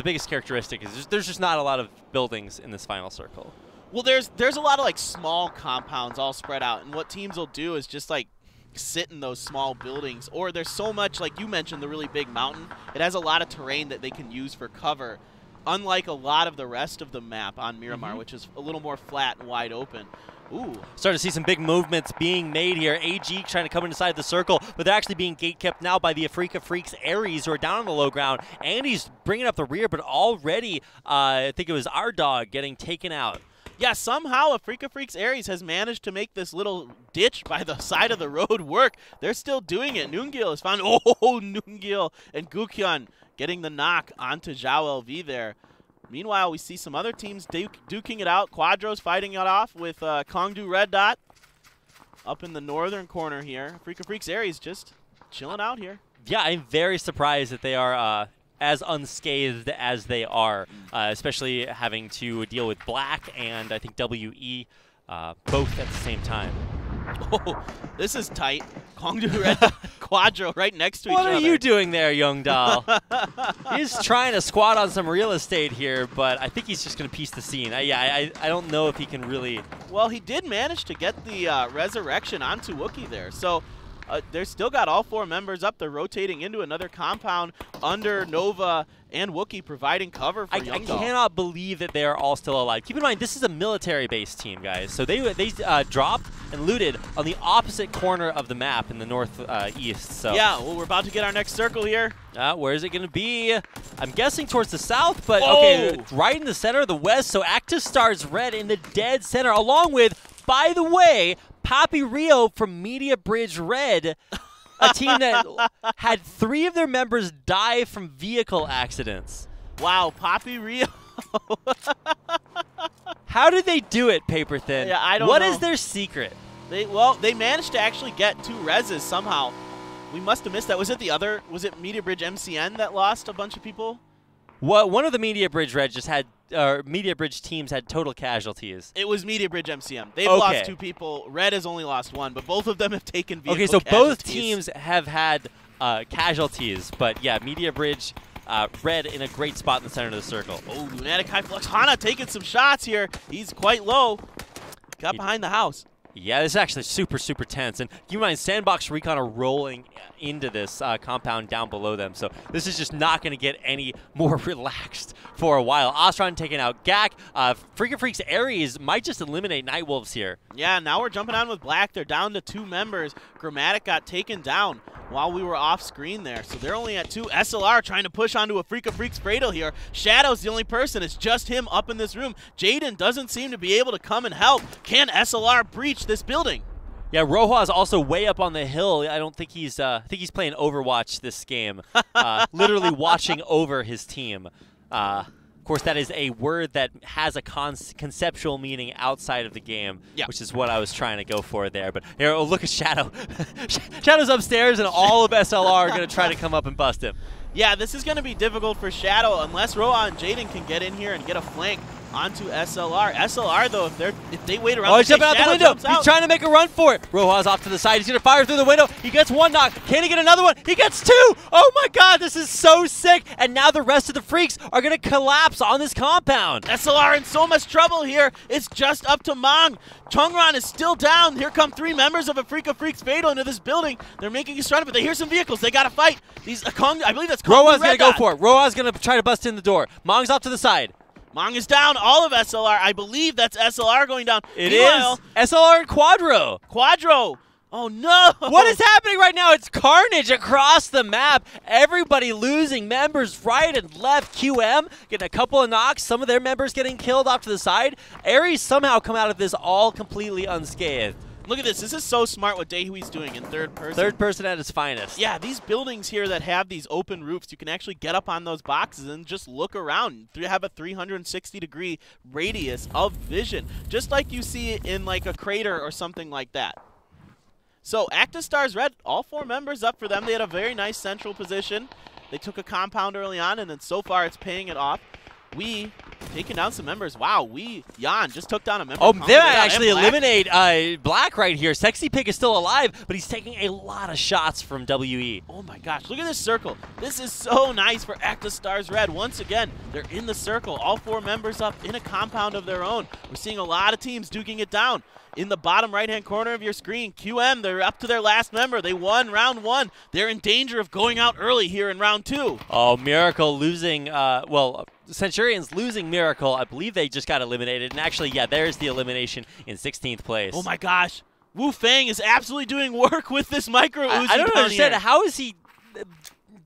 biggest characteristic is there's just not a lot of buildings in this final circle. Well, there's a lot of like small compounds all spread out, and what teams will do is just like sit in those small buildings, or there's so much, like you mentioned, the really big mountain. It has a lot of terrain that they can use for cover, unlike a lot of the rest of the map on Miramar, which is a little more flat and wide open. Ooh. Starting to see some big movements being made here. AG trying to come inside the circle, but they're actually being gate-kept now by the AfreecaFreaks Ares, who are down on the low ground. Andy's bringing up the rear, but already I think it was our dog getting taken out. Yeah, somehow AfreecaTV's Aries has managed to make this little ditch by the side of the road work. They're still doing it. Noongil has found, Noongil and Gukyeon getting the knock onto Zhao LV there. Meanwhile, we see some other teams duking it out. Quadro's fighting it off with Kongdu Red Dot up in the northern corner here. AfreecaTV's Aries just chilling out here. Yeah, I'm very surprised that they are as unscathed as they are, especially having to deal with Black and I think WE both at the same time. Oh, this is tight. Kongdu Red Dot, Quadro right next to each other. What are you doing there, young doll? He's trying to squat on some real estate here, but I think he's just going to piece the scene. I don't know if he can really... Well, he did manage to get the resurrection onto Wookiee there, so... they're still got all 4 members up. They're rotating into another compound under Nova and Wookiee providing cover for Young Doll. I cannot believe that they are all still alive. Keep in mind, this is a military-based team, guys. So they dropped and looted on the opposite corner of the map in the northeast. So yeah, well, we're about to get our next circle here. Where is it going to be? I'm guessing towards the south, but okay, right in the center of the west. So Active Stars Red in the dead center, along with, by the way, Papi Rio from Media Bridge Red, a team that had 3 of their members die from vehicle accidents. Wow, Papi Rio. How did they do it, Paper Thin? Yeah, I don't know. What is their secret? They managed to actually get 2 reses somehow. We must have missed that. Was it Media Bridge MCN that lost a bunch of people? One of the Media Bridge Red just had, Media Bridge teams had total casualties. It was Media Bridge MCM. They've lost 2 people. Red has only lost 1, but both of them have taken vehicle casualties. Okay, so both teams have had casualties, but yeah, Media Bridge Red in a great spot in the center of the circle. Oh, Lunatic High Flux. Hana taking some shots here. He's quite low. Got behind the house. Yeah, this is actually super, super tense. And keep in mind, Sandbox Recon are rolling into this compound down below them. So this is just not going to get any more relaxed for a while. Ostron taking out Gak. AfreecaTV's Aries might just eliminate Nightwolves here. Yeah, now we're jumping on with Black. They're down to 2 members. Grammatic got taken down while we were off screen there. So they're only at 2. SLR trying to push onto AfreecaTV's Fredo here. Shadow's the only person. It's just him up in this room. Jaden doesn't seem to be able to come and help. Can SLR breach this building? Yeah, Roja is also way up on the hill. I don't think he's he's playing Overwatch this game. Literally watching over his team. Of course, that is a word that has a conceptual meaning outside of the game, which is what I was trying to go for there. But here, look at Shadow. Shadow's upstairs, and all of SLR are going to try to come up and bust him. Yeah, this is going to be difficult for Shadow unless Roa and Jaden can get in here and get a flank onto SLR. SLR, though, if they wait around, he's jumping out the window. He's trying to make a run for it. Roja's off to the side. He's going to fire through the window. He gets 1 knock. Can he get another one? He gets 2. Oh, my God. This is so sick. And now the rest of the freaks are going to collapse on this compound. SLR in so much trouble here. It's just up to Mang. Chungran is still down. Here come 3 members of AfreecaTV's Fatal into this building. They're making a run, but they hear some vehicles. They got to fight. I believe that's Kong. Roja's going to go for it. Roja's going to try to bust in the door. Mang's off to the side. Mang is down. All of SLR. I believe that's SLR going down. It is. SLR and Quadro. Quadro. Oh, no. What is happening right now? It's carnage across the map. Everybody losing members right and left. QM getting a couple of knocks. Some of their members getting killed off to the side. Aries somehow come out of this all completely unscathed. Look at this. This is so smart what Daehui's doing in 3rd person. 3rd person at its finest. Yeah, these buildings here that have these open roofs, you can actually get up on those boxes and just look around. You have a 360-degree radius of vision, just like you see it in like a crater or something like that. So Active Stars Red, all 4 members up for them. They had a very nice central position. They took a compound early on, and then so far it's paying it off. We taking down some members. Wow, Jan just took down a member. Oh, they might actually eliminate Black right here. Sexy Pig is still alive, but he's taking a lot of shots from WE. Oh my gosh, look at this circle. This is so nice for Active Stars Red. Once again, they're in the circle. All 4 members up in a compound of their own. We're seeing a lot of teams duking it down. In the bottom right-hand corner of your screen, QM, they're up to their last member. They won round 1. They're in danger of going out early here in round 2. Oh, Miracle losing, well, Centurions losing Miracle. I believe they just got eliminated. And actually, yeah, there's the elimination in 16th place. Oh my gosh. Wu Fang is absolutely doing work with this micro Uzi. I don't understand. How is he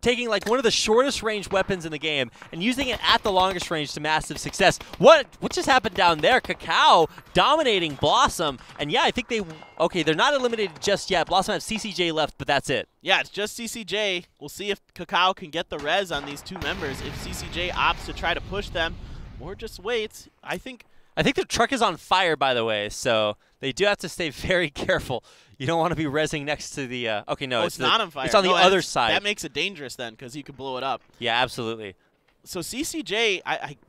taking like one of the shortest range weapons in the game and using it at the longest range to massive success. What just happened down there? Kakao dominating Blossom, and yeah, I think they're not eliminated just yet. Blossom has CCJ left, but that's it. Yeah, it's just CCJ. We'll see if Kakao can get the res on these two members, if CCJ opts to try to push them or just waits. I think the truck is on fire, by the way, so they do have to stay very careful. You don't want to be rezzing next to the okay, no, it's not on fire. It's on the other side. That makes it dangerous then, because you could blow it up. Yeah, absolutely. So CCJ,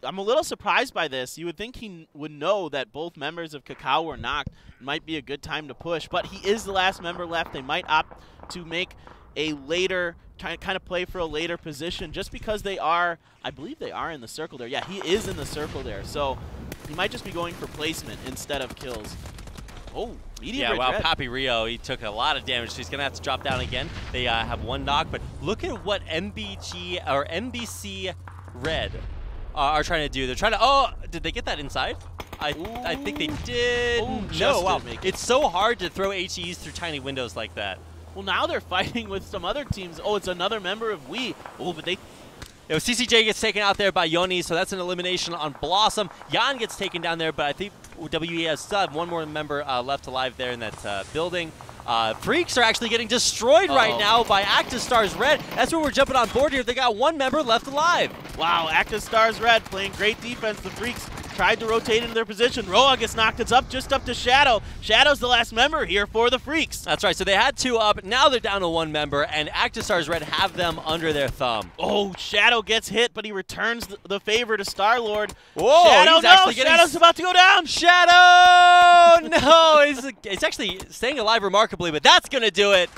I'm a little surprised by this. You would think he would know that both members of Kakao were knocked. It might be a good time to push, but he is the last member left. They might opt to make a later, kind of play for a later position just because they are, I believe they are in the circle there. Yeah, he is in the circle there. So he might just be going for placement instead of kills. Oh, media bridge red. Papi Rio, he took a lot of damage. He's going to have to drop down again. They have one knock, but look at what NBC Red are trying to do. They're trying to, oh, did they get that inside? I think they did. Ooh, no, wow. It's so hard to throw HEs through tiny windows like that. Well, now they're fighting with some other teams. Oh, it's another member of We. Oh, but they... CCJ gets taken out there by Yoni, so that's an elimination on Blossom. Jan gets taken down there, but I think WE has still have one more member left alive there in that building. Freaks are actually getting destroyed right now by Active Stars Red. That's where we're jumping on board here. They got one member left alive. Wow, Active Stars Red playing great defense. The Freaks tried to rotate into their position. Roa gets knocked. It's up, just up to Shadow. Shadow's the last member here for the Freaks. That's right. So they had two up. Now they're down to one member, and Active Stars Red have them under their thumb. Oh, Shadow gets hit, but he returns the favor to Star-Lord. Whoa, Shadow, no! Shadow's about to go down! Shadow! No! It's actually staying alive remarkably, but that's going to do it.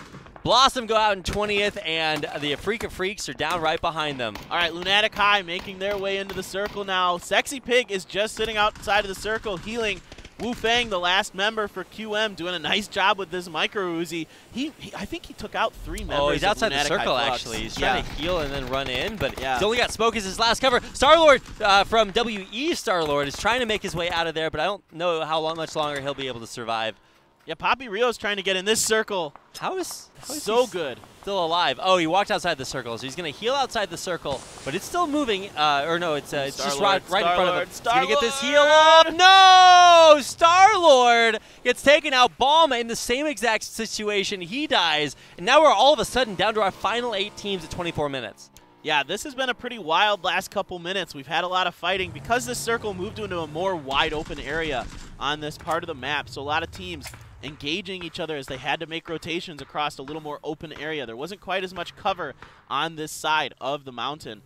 Blossom go out in 20th, and the Africa Freaks are down right behind them. All right, Lunatic High making their way into the circle now. Sexy Pig is just sitting outside of the circle, healing. Wu Fang, the last member for QM, doing a nice job with this micro Uzi. I think he took out 3 members. Oh, he's outside the circle, actually. He's trying to heal and then run in, but he's only got Smoke as his last cover. Star-Lord from WE Star-Lord is trying to make his way out of there, but I don't know how much longer he'll be able to survive. Yeah, Papi Rio's trying to get in this circle. How is so good. Still alive. Oh, he walked outside the circle, so he's going to heal outside the circle, but it's still moving. Or no, it's just right in front of him. He's going to get this heal off. No! Star-Lord gets taken out. Balma in the same exact situation. He dies, and now we're all of a sudden down to our final 8 teams at 24 minutes. Yeah, this has been a pretty wild last couple minutes. We've had a lot of fighting because this circle moved into a more wide open area on this part of the map, so a lot of teams engaging each other as they had to make rotations across a little more open area. There wasn't quite as much cover on this side of the mountain.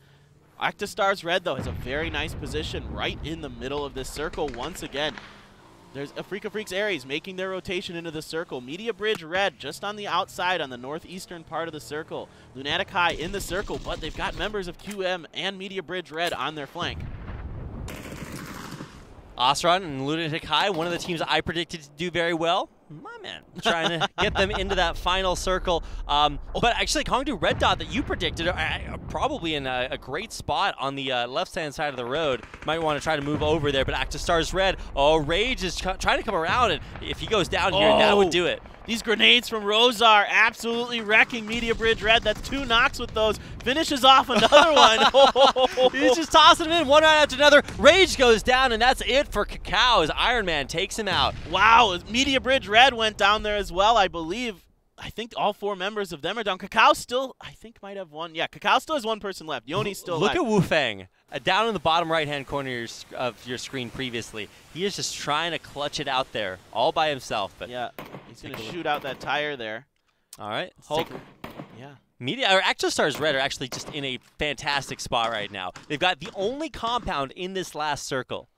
Actistars Red, though, has a very nice position right in the middle of this circle once again. There's Africa Freaks Aries making their rotation into the circle. Media Bridge Red just on the outside on the northeastern part of the circle. Lunatic High in the circle, but they've got members of QM and Media Bridge Red on their flank. Osron and Lunatic High, one of the teams I predicted to do very well. My man, trying to get them into that final circle. But actually, Kongdu Red Dot that you predicted are probably in a great spot on the left-hand side of the road. Might want to try to move over there, but Actistars Red, Rage is trying to come around, and if he goes down here, that would do it. These grenades from Rosar absolutely wrecking Media Bridge Red. That's 2 knocks with those. Finishes off another one. He's just tossing them in one right after another. Rage goes down, and that's it for Kakao as Iron Man takes him out. Wow, Media Bridge Red went down there as well, I believe. I think all 4 members of them are down. Kakao still, I think, might have one. Yeah, Kakao still has 1 person left. Yoni's still Look alive. at Wu Fang. Down in the bottom right-hand corner of your screen previously. He is just trying to clutch it out there all by himself. But yeah, he's going to shoot out that tire there. All right. Yeah. Actistars Red are actually just in a fantastic spot right now. They've got the only compound in this last circle.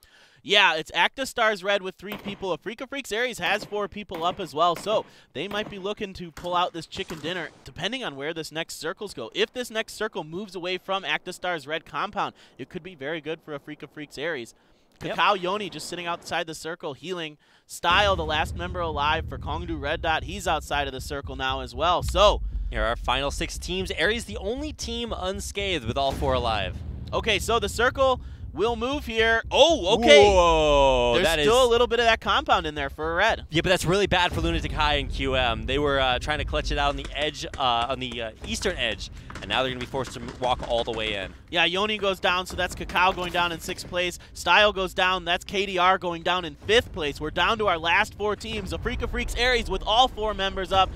Yeah, it's Actistars Red with 3 people. Africa Freaks Aries has 4 people up as well, so they might be looking to pull out this chicken dinner depending on where this next circles go. If this next circle moves away from Actistars Red compound, it could be very good for Africa Freaks Aries. Kakao Yoni just sitting outside the circle healing. Style, the last member alive for Kongdu Red Dot, he's outside of the circle now as well. So here are our final 6 teams. Aries the only team unscathed with all 4 alive. Okay, so the circle will move here. Oh, okay. Whoa, there's still a little bit of that compound in there for Red. Yeah, but that's really bad for Lunatic High and QM. They were trying to clutch it out on the edge, on the eastern edge and now they're going to be forced to walk all the way in. Yeah, Yoni goes down, so that's Cacao going down in 6th place. Style goes down, that's KDR going down in 5th place. We're down to our last 4 teams. Africa Freaks Aries with all 4 members up.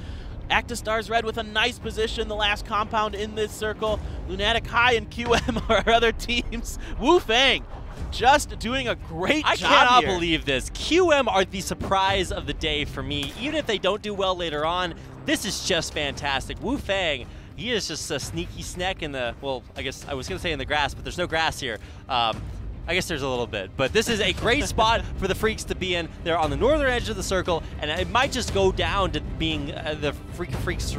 Active Stars Red with a nice position, the last compound in this circle. Lunatic High and QM are our other teams. Wu Fang just doing a great job here. I cannot believe this. QM are the surprise of the day for me. Even if they don't do well later on, this is just fantastic. Wu Fang, he is just a sneaky snack in the, well, I guess I was going to say in the grass, but there's no grass here. I guess there's a little bit, but this is a great spot for the Freaks to be in. They're on the northern edge of the circle, and it might just go down to being the Freaks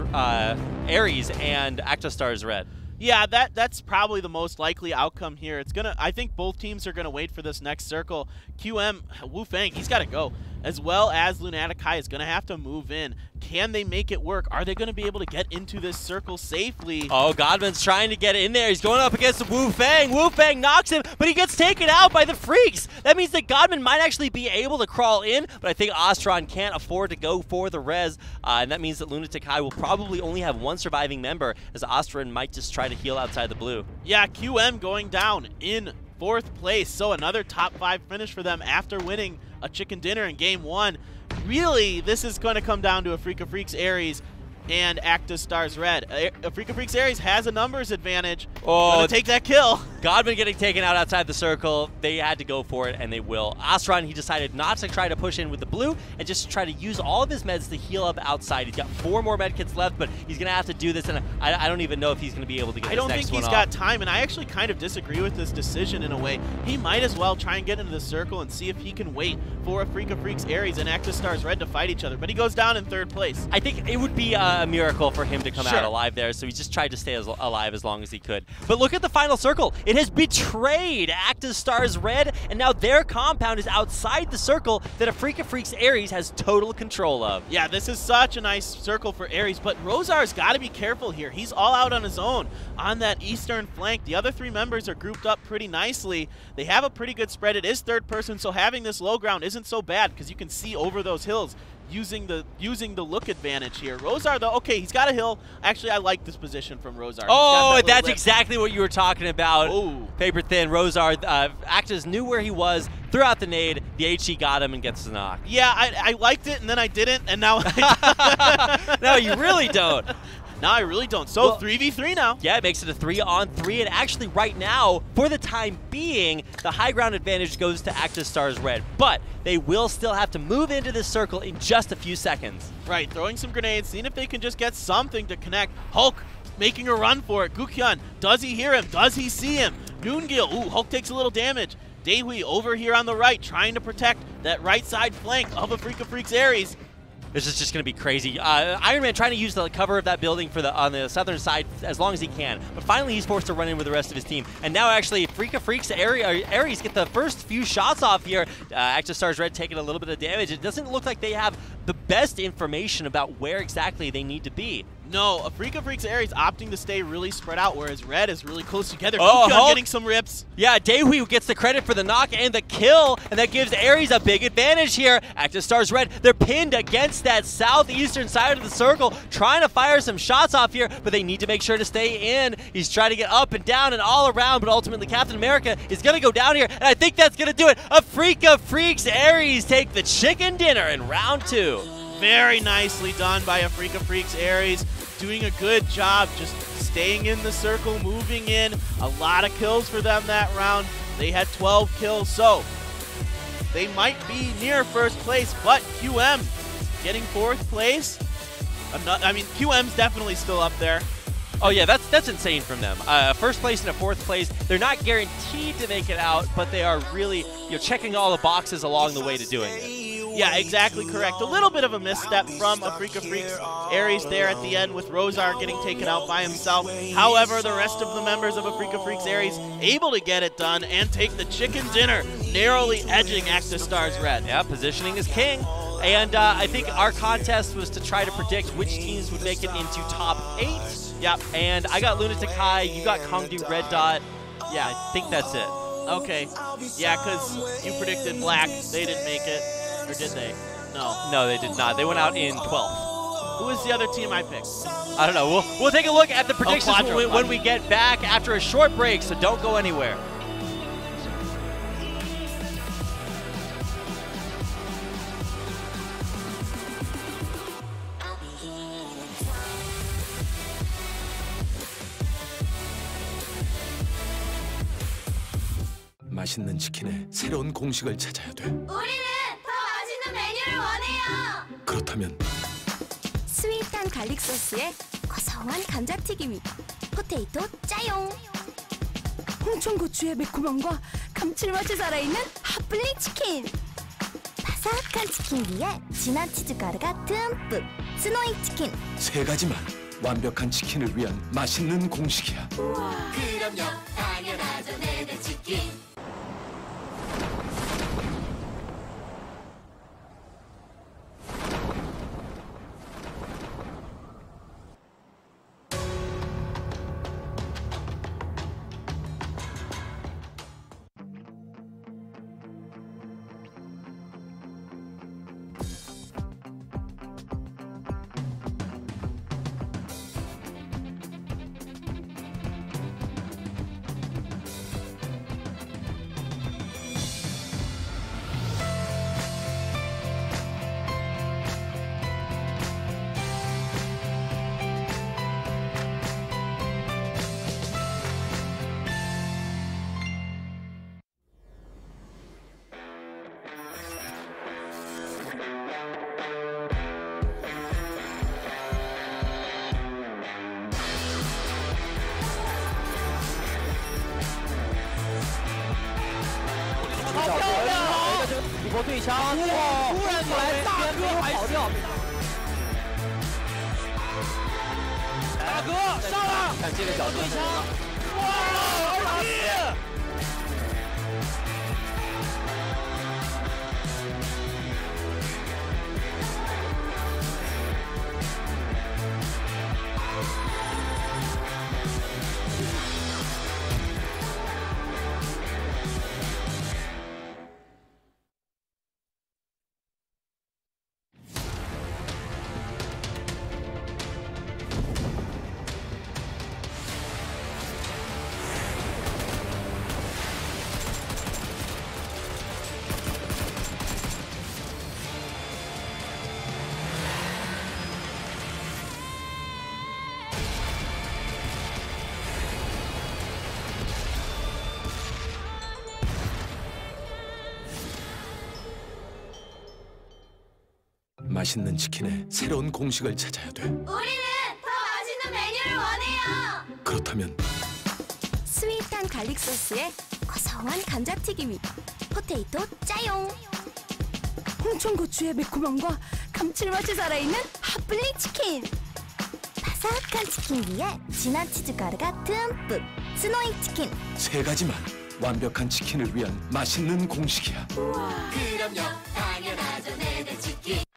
Aries and Active Stars Red. Yeah, that's probably the most likely outcome here. It's gonna. I think both teams are gonna wait for this next circle. QM, Wu Fang, he's got to go, as well as Lunatic High is gonna have to move in. Can they make it work? Are they gonna be able to get into this circle safely? Oh, Godman's trying to get in there. He's going up against Wu Fang. Wu Fang knocks him, but he gets taken out by the Freaks. That means that Godman might actually be able to crawl in, but I think Ostron can't afford to go for the res, and that means that Lunatic High will probably only have 1 surviving member, as Ostron might just try to heal outside the blue. Yeah, QM going down in 4th place, so another top 5 finish for them after winning a chicken dinner in game 1. Really, this is going to come down to Africa Freaks Aries and Active Stars Red. Africa Freaks Aries has a numbers advantage. Oh, take that kill. Godman getting taken out outside the circle. They had to go for it, and they will. Ostron, he decided not to try to push in with the blue and just try to use all of his meds to heal up outside. He's got 4 more med kits left, but he's going to have to do this, and I don't even know if he's going to be able to get this next one off. I don't think he's got time, and I actually kind of disagree with this decision in a way. He might as well try and get into the circle and see if he can wait for Africa Freaks Aries and Active Stars Red to fight each other, but he goes down in 3rd place. I think it would be a miracle for him to come out alive there, so he just tried to stay alive as long as he could. But look at the final circle. It has betrayed Active Stars Red, and now their compound is outside the circle that Africa Freaks Aries has total control of. Yeah, this is such a nice circle for Aries, but Rosar's got to be careful here. He's all out on his own on that eastern flank. The other 3 members are grouped up pretty nicely. They have a pretty good spread. It is 3rd person, so having this low ground isn't so bad because you can see over those hills. Using the look advantage here. Rosar, though, okay, he's got a hill. Actually, I like this position from Rosar. Oh, that's exactly what you were talking about. Ooh. Paper thin. Rosar, Actus knew where he was, threw out the nade. The HE got him and gets the knock. Yeah, I liked it, and then I didn't, and now No, you really don't. No, I really don't. So, well, 3v3 now. Yeah, it makes it a 3-on-3, and actually right now, for the time being, the high ground advantage goes to Active Stars Red, but they will still have to move into this circle in just a few seconds. Right, throwing some grenades, seeing if they can just get something to connect. Hulk making a run for it. Gukhyun, does he hear him? Does he see him? Noongil, ooh, Hulk takes a little damage. Daehui over here on the right, trying to protect that right side flank of Africa Freaks Aries. This is just going to be crazy. Iron Man trying to use the cover of that building for on the southern side as long as he can, but finally he's forced to run in with the rest of his team. And now actually Africa Freaks Aries get the first few shots off here. Active Stars Red taking a little bit of damage. It doesn't look like they have the best information about where exactly they need to be. No, Africa Freaks Aries opting to stay really spread out, whereas Red is really close together. Oh, Gukhyun getting some rips. Yeah, Daehui gets the credit for the knock and the kill, and that gives Aries a big advantage here. Active Stars Red, they're pinned against that southeastern side of the circle, trying to fire some shots off here, but they need to make sure to stay in. He's trying to get up and down and all around, but ultimately Captain America is going to go down here, and I think that's going to do it. Africa Freaks Aries take the chicken dinner in round 2. Very nicely done by Africa Freaks Aries. Doing a good job just staying in the circle, moving in. A lot of kills for them that round. They had 12 kills, so they might be near 1st place, but QM getting 4th place. I mean, QM's definitely still up there. Oh yeah, that's insane from them. 1st place and a 4th place. They're not guaranteed to make it out, but they are really checking all the boxes along the way to doing it. Yeah, exactly correct. A little bit of a misstep from Africa Freaks Aries there at the end with Rosar getting taken out by himself. However, the rest of the members of Africa Freaks Aries able to get it done and take the chicken dinner, narrowly edging Active Stars Red. Yeah, positioning is king. And I think our contest was to try to predict which teams would make it into top 8. Yep, and I got Lunatic High, you got Kongdu Red Dot. Yeah, I think that's it. Okay. Yeah, because you predicted Black. They didn't make it. Or did they? No. No, they did not. They went out in 12th. Who is the other team I picked? I don't know. We'll take a look at the predictions Quadro. when we get back after a short break, so don't go anywhere. 맛있는 치킨의 새로운 공식을 찾아야 돼. 우리는 더 맛있는 메뉴를 원해요. 그렇다면 스윗한 갈릭 소스에 고소한 감자튀김이 포테이토 짜용. 홍천고추의 매콤함과 감칠맛이 살아있는 핫블리 치킨. 바삭한 치킨 위에 진한 치즈 가루가 듬뿍 스노이 치킨. 세 가지만 완벽한 치킨을 위한 맛있는 공식이야. 그럼요, 당연하죠, 내내 치킨. 맛있는 치킨의 새로운 공식을 찾아야 돼. 우리는 더 맛있는 메뉴를 원해요. 그렇다면 스윗한 갈릭 소스에 고소한 감자튀김이 포테이토 짜용. 홍천고추의 매콤함과 감칠맛이 살아있는 핫블리 치킨. 바삭한 치킨 위에 진한 치즈 가루가 듬뿍 스노이 치킨. 세 가지만 완벽한 치킨을 위한 맛있는 공식이야. 그럼요, 당연하죠, 내내 치킨.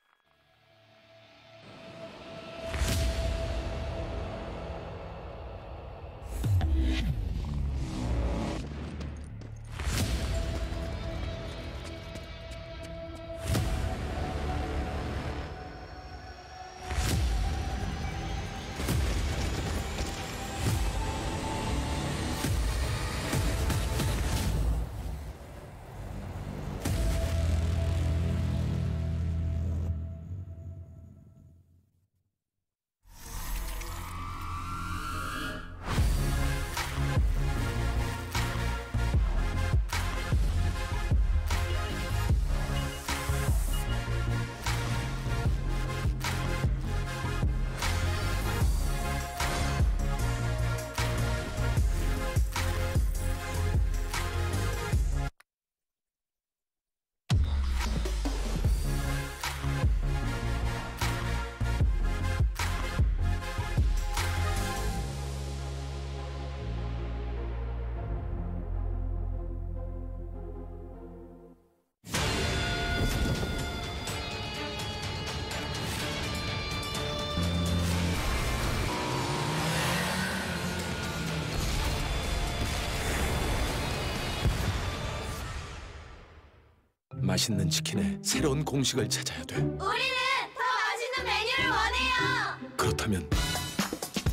맛있는 치킨의 새로운 공식을 찾아야 돼. 우리는 더 맛있는 메뉴를 원해요. 그렇다면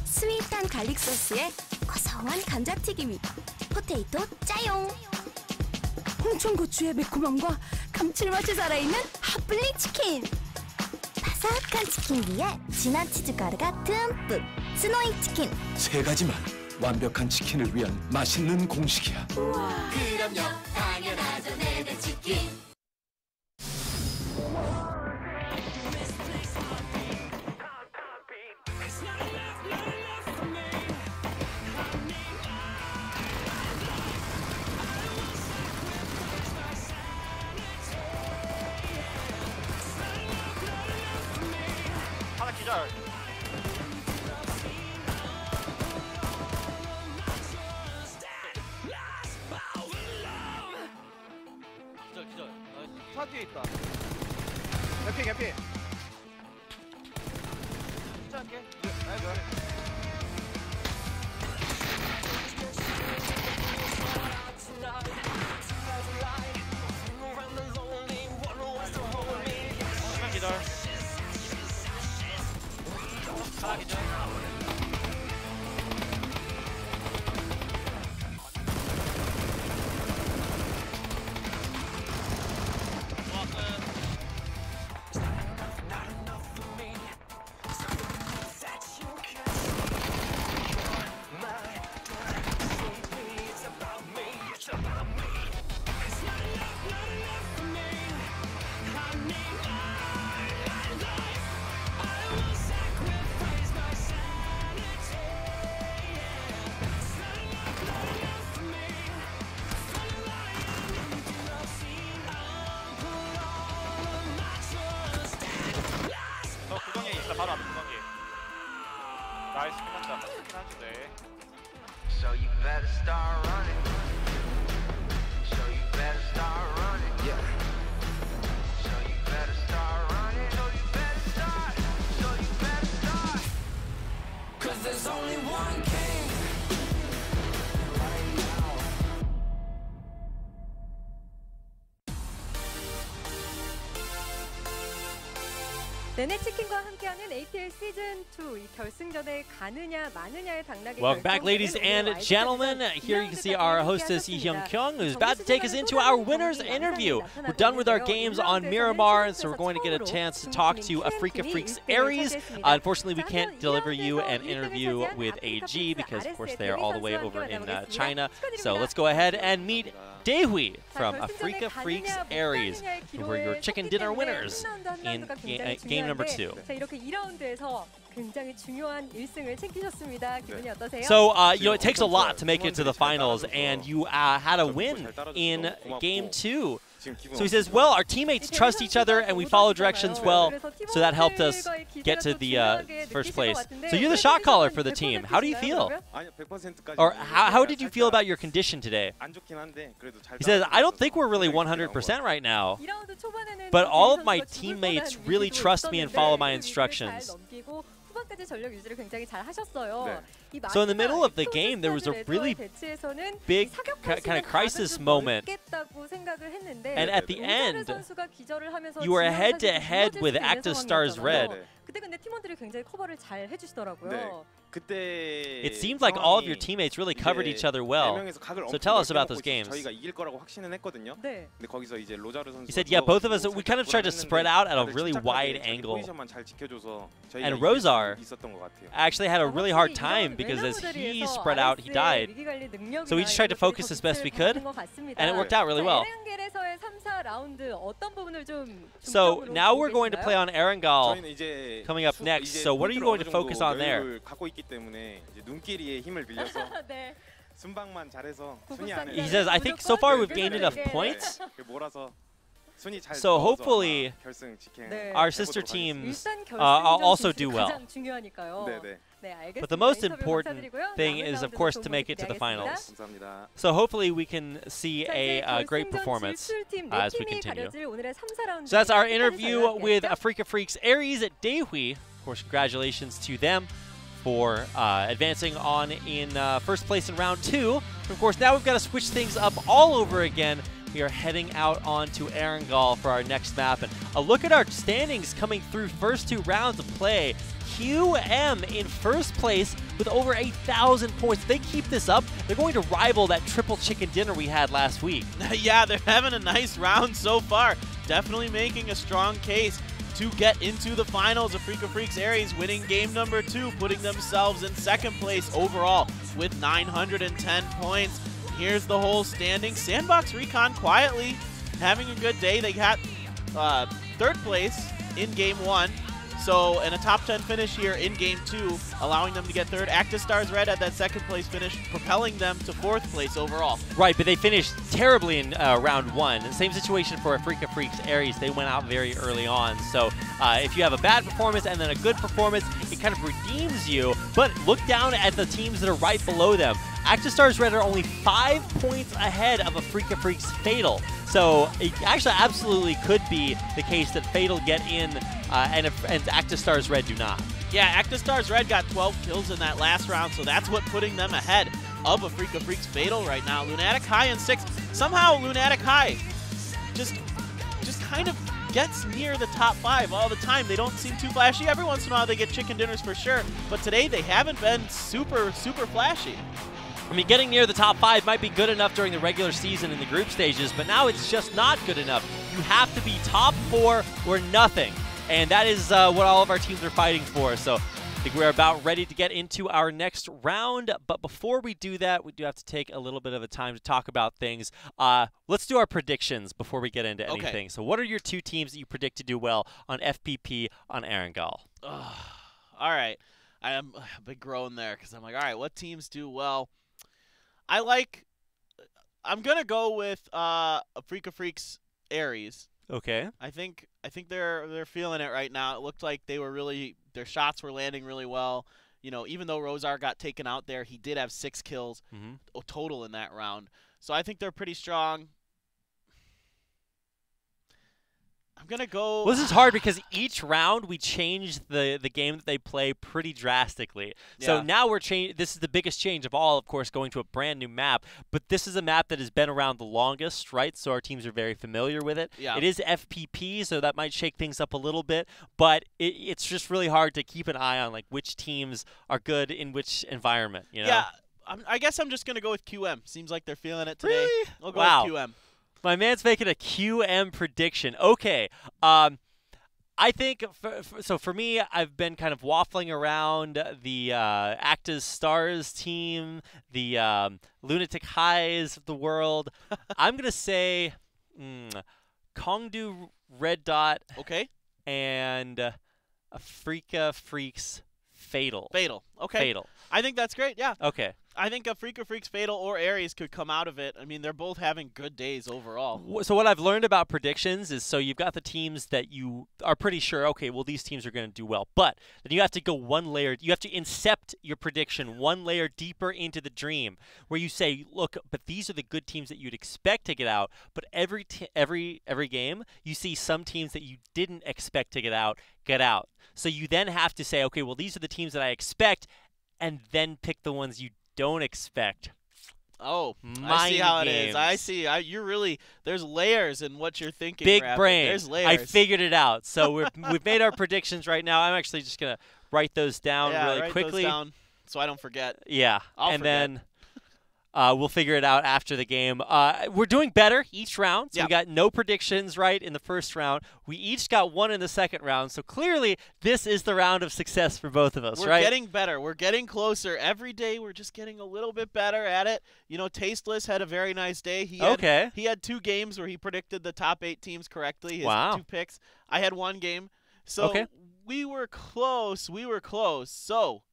스윗한 갈릭 소스에 고소한 감자튀김이 포테이토 짜용. 홍천고추의 매콤함과 감칠맛이 살아있는 핫블리 치킨. 바삭한 치킨 위에 진한 치즈가루가 듬뿍. 스노이 치킨. 세 가지만 완벽한 치킨을 위한 맛있는 공식이야. 그럼요, 당연하죠, 내내 치킨. 하나 기절. 차 뒤에 있다. 개피 개피. 진짜할게. 기절. 하나 기절. 구덩이에 있어. 바로 앞 구덩이. 나이스. 끝났다. 스킨 한 주네. So you better start running. So you better start running. Yeah. So you better start running. So you better start. So you better start. 'Cause there's only one king. 내내 치킨과 함께하는 APL 시즌 2 이 결승전에 가느냐 마느냐의 당락이 Welcome back, ladies and gentlemen. Here you can see our hostess Lee Hyung-kyung, who's about to take us into our winners interview. We're done with our games on Miramar, so we're going to get a chance to talk to AfreecaFreaks Aries. Unfortunately, we can't deliver you an interview with AG because, of course, they are all the way over in China. So let's go ahead and meet Day1 from AfreecaFreaks Aries, who were your chicken dinner winners in game number 2. 자, 이렇게 2라운드에서 굉장히 중요한 1승을 챙기셨습니다. 기분이 어떠세요? So, you know, it takes a lot to make it to the finals, and you had a win in game 2. So he says, well, our teammates trust each other and we follow directions well, so that helped us get to the first place. So you're the shot caller for the team. How do you feel? Or how did you feel about your condition today? He says, I don't think we're really 100% right now, but all of my teammates really trust me and follow my instructions. So in the middle of the game, there was a really big kind of crisis moment. And at the end, you were head-to-head with Active Stars Red. It seemed like all of your teammates really covered each other well. So tell us about those games. He said, yeah, both of us, we kind of tried to spread out at a really wide angle. And Rosar actually had a really hard time because as he spread out, he died. So we just tried to focus as best we could, and it worked out really well. So now we're going to play on Erangel coming up next. So what are you going to focus on there? He says, I think so far we've gained enough points. So hopefully our sister teams also do well. But the most important thing is, of course, to make it to the finals. So hopefully we can see a great performance as we continue. So that's our interview with AfreecaFreaks Aries at Day1. Of course, congratulations to them for advancing on in first place in round 2. Of course, now we've got to switch things up all over again. We we are heading out onto Erangel for our next map. And a look at our standings coming through first 2 rounds of play. QM in first place with over 8,000 points. If they keep this up, they're going to rival that triple chicken dinner we had last week. Yeah, they're having a nice round so far. Definitely making a strong case to get into the finals. AfreecaFreeks Aries winning game number 2, putting themselves in second place overall with 910 points. Here's the whole standing. Sandbox Recon quietly having a good day. They got third place in game 1. So, and a top 10 finish here in game 2, allowing them to get third. ActiStars Red at that second place finish, propelling them to 4th place overall. Right, but they finished terribly in round 1. Same situation for AfreecaFreeks Aries. They went out very early on. So if you have a bad performance and then a good performance, it kind of redeems you. But look down at the teams that are right below them. ActiStars Red are only 5 points ahead of AfreecaFreeks Fatal. So it actually absolutely could be the case that Fatal get in and ActiStars Red do not. Yeah, ActiStars Red got 12 kills in that last round, so that's what putting them ahead of AfreecaFreeks Fatal right now. Lunatic High in 6. Somehow Lunatic High just kind of gets near the top 5 all the time. They don't seem too flashy. Every once in a while they get chicken dinners for sure, but today they haven't been super flashy. I mean, getting near the top 5 might be good enough during the regular season in the group stages, but now it's just not good enough. You have to be top 4 or nothing, and that is what all of our teams are fighting for. So I think we're about ready to get into our next round, but before we do that, we do have to take a little bit of a time to talk about things. Let's do our predictions before we get into anything. Okay. So what are your 2 teams that you predict to do well on FPP on Erangel? All right. I am a big groan there because I'm like, all right, what teams do well? I'm gonna go with AfreecaFreeks Aries. Okay. I think they're feeling it right now. It looked like they were their shots were landing really well. You know, even though Rosar got taken out there, he did have 6 kills total in that round. So I think they're pretty strong. I'm gonna go. Well, this is hard because each round we change the game that they play pretty drastically. So Yeah. now we're this is the biggest change of all, of course, going to a brand new map. But this is a map that has been around the longest, right? So our teams are very familiar with it. Yeah. It is FPP, so that might shake things up a little bit. But it's just really hard to keep an eye on like which teams are good in which environment. You know? Yeah. I guess I'm just gonna go with QM. Seems like they're feeling it today. Really? I'll go Wow. with QM. My man's making a QM prediction. Okay. I think, so for me, I've been kind of waffling around the ActiStars team, the Lunatic Highs of the world. I'm going to say Kongdu Red Dot Okay. and AfreecaFreeks Fatal. Fatal. Okay. Fatal. I think that's great. Yeah. Okay. I think AfreecaFreeks Fatal or Aries could come out of it. I mean, they're both having good days overall. So what I've learned about predictions is, so you've got the teams that you are pretty sure, okay, well, these teams are going to do well. But then you have to go one layer. You have to incept your prediction one layer deeper into the dream, where you say, look, but these are the good teams that you'd expect to get out. But every game, you see some teams that you didn't expect to get out. So you then have to say, okay, well, these are the teams that I expect, and then pick the ones you don't expect. Oh, Mind I see how games. it is. I see. You're really, there's layers in what you're thinking. Big Rapid. brain. There's layers. I figured it out. So we've made our predictions right now. I'm actually just going to write those down really write quickly. Those down so I don't forget. Yeah. I'll and forget. then we'll figure it out after the game. We're doing better each round. So Yeah. we got no predictions right in the first round. We each got one in the second round. So clearly this is the round of success for both of us, We're right? getting better. We're getting closer. Every day we're just getting a little bit better at it. You know, Tasteless had a very nice day. He had 2 games where he predicted the top 8 teams correctly. His Wow. 2 picks. I had 1 game. So Okay. we were close. We were close. So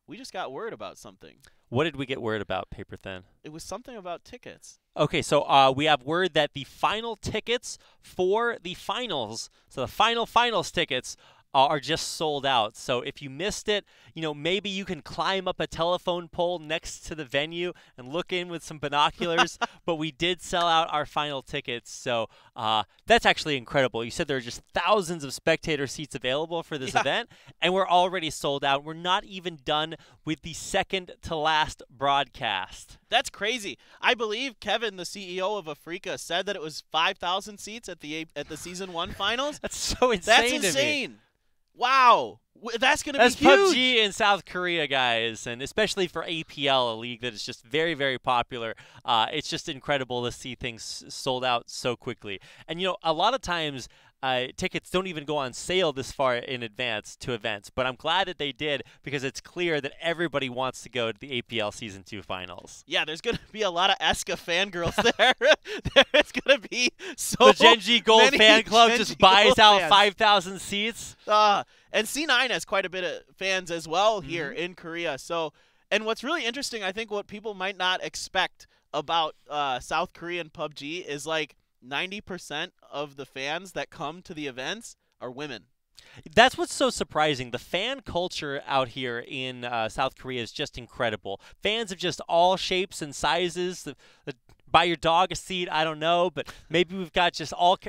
we just got word about something. What did we get word about, Paper Thin? It was something about tickets. Okay, so we have word that the final tickets for the finals, so the finals tickets, are just sold out. So if you missed it, maybe you can climb up a telephone pole next to the venue and look in with some binoculars. But we did sell out our final tickets, so that's actually incredible. You said there are just thousands of spectator seats available for this event, and we're already sold out. We're not even done with the second to last broadcast. That's crazy. I believe Kevin, the CEO of Africa, said that it was 5,000 seats at the Season 1 finals. That's so insane. That's insane. Wow. That's going to be huge. That's PUBG in South Korea, guys, and especially for APL, a league that is just very, very popular. It's just incredible to see things sold out so quickly. And, a lot of times tickets don't even go on sale this far in advance to events, but I'm glad that they did because it's clear that everybody wants to go to the APL Season 2 finals. Yeah, there's going to be a lot of ESCA fangirls there. There's going to be so the Gen G Gold fan club Gen just G buys Gold out fans. 5,000 seats. And C9 has quite a bit of fans as well here in Korea. So, and what's really interesting, I think what people might not expect about South Korean PUBG is like 90% of the fans that come to the events are women. That's what's so surprising. The fan culture out here in South Korea is just incredible. Fans of just all shapes and sizes. Buy your dog a seat, I don't know, but maybe we've got just all.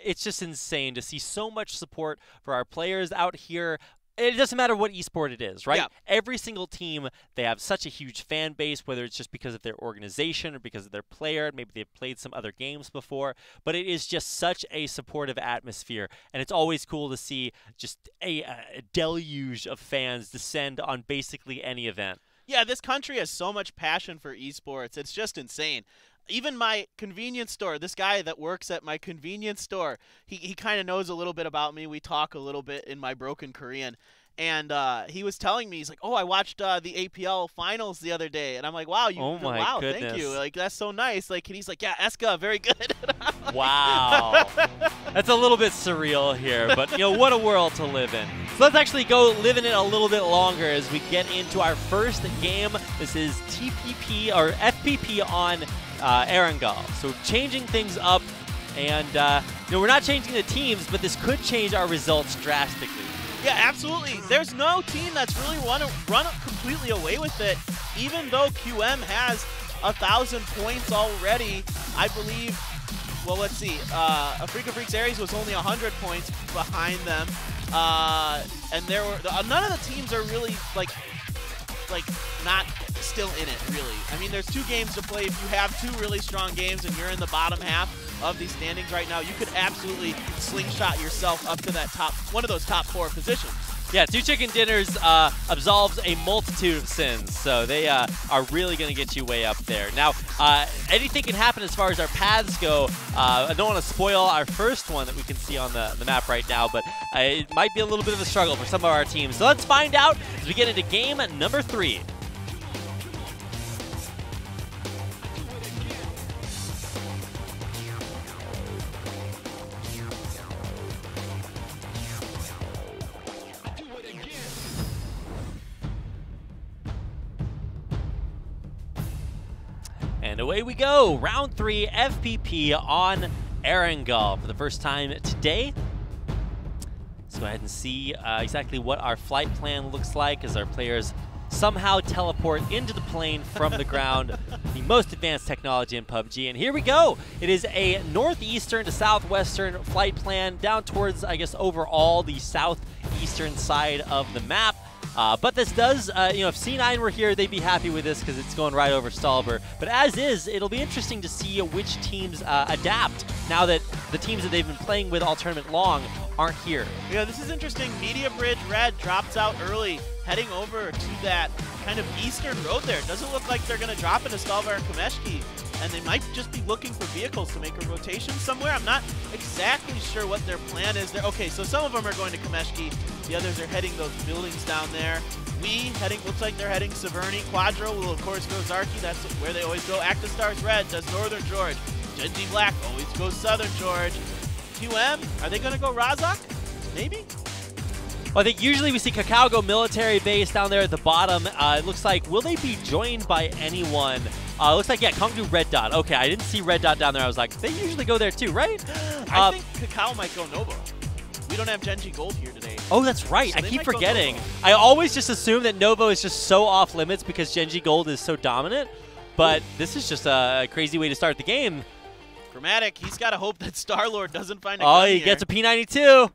It's just insane to see so much support for our players out here. It doesn't matter what esport it is, right? Yeah. Every single team, they have such a huge fan base, whether it's just because of their organization or because of their player. Maybe they've played some other games before. But it is just such a supportive atmosphere. And it's always cool to see just a deluge of fans descend on basically any event. Yeah, this country has so much passion for esports. It's just insane. Even my convenience store, this guy that works at my convenience store, he kind of knows a little bit about me. We talk a little bit in my broken Korean. And he was telling me, he's like, oh, I watched the APL finals the other day. And I'm like, wow, wow, goodness. Thank you. Like, that's so nice. Like, and he's like, yeah, ESCA, very good. Wow. That's a little bit surreal here, but what a world to live in. So let's actually go live in it a little bit longer as we get into our first game. This is TPP or FPP on Erangel. So changing things up, and we're not changing the teams, but this could change our results drastically. Yeah, absolutely. There's no team that's really run completely away with it. Even though QM has 1,000 points already, I believe. Well, let's see. AfreecaTV Aries was only 100 points behind them, and there were none of the teams are really like not still in it, really. I mean, there's 2 games to play. If you have 2 really strong games and you're in the bottom half of these standings right now, you could absolutely slingshot yourself up to that one of those top 4 positions. Yeah, 2 chicken dinners absolves a multitude of sins, so they are really going to get you way up there. Now, anything can happen as far as our paths go. I don't want to spoil our first one that we can see on the map right now, but it might be a little bit of a struggle for some of our teams. So let's find out as we get into game number 3. And away we go, round 3, FPP on Erangel for the first time today. Let's go ahead and see exactly what our flight plan looks like as our players somehow teleport into the plane from the ground. The most advanced technology in PUBG. And here we go. It is a northeastern to southwestern flight plan down towards, I guess, overall the southeastern side of the map. But this does, if C9 were here, they'd be happy with this because it's going right over Stalber. But as is, it'll be interesting to see which teams adapt now that the teams that they've been playing with all tournament long aren't here. Yeah, this is interesting. Media Bridge Red drops out early, heading over to that kind of eastern road there. It doesn't look like they're going to drop into Stalber or Kameshki, and they might just be looking for vehicles to make a rotation somewhere. I'm not exactly sure what their plan is there. Okay, so some of them are going to Kameshki. The others are heading those buildings down there. Looks like they're heading Severny. Quadro will, of course, go Zarky. That's where they always go. Actistars Red does Northern George. Genji Black always goes Southern George. QM, are they going to go Razak? Maybe? Well, I think usually we see Kakao go military base down there at the bottom. It looks like, will they be joined by anyone? Looks like, yeah, Kongdu Red Dot. Okay, I didn't see Red Dot down there. I was like, they usually go there too, right? I think Kakao might go Novo. We don't have Genji Gold here today. Oh, that's right. So I they keep might go forgetting. Novo. I always just assume that Novo is just so off limits because Genji Gold is so dominant. But this is just a crazy way to start the game. Chromatic, he's got to hope that Star-Lord doesn't find a Oh, gun he here. gets a P92.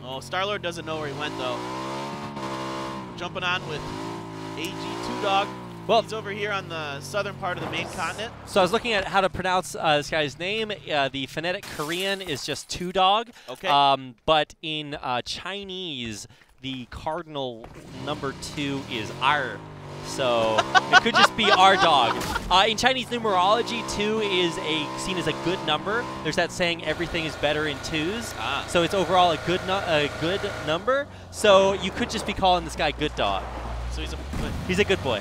Oh, Star-Lord doesn't know where he went, though. Jumping on with AG2 Dog. Well, he's over here on the southern part of the main continent. So I was looking at how to pronounce this guy's name. The phonetic Korean is just 2-dog. Okay. But in Chinese, the cardinal number 2 is R. So it could just be our dog. In Chinese numerology, 2 is seen as a good number. There's that saying, everything is better in 2s. So it's overall a good number. So you could just be calling this guy Good Dog. So he's a good boy. He's a good boy.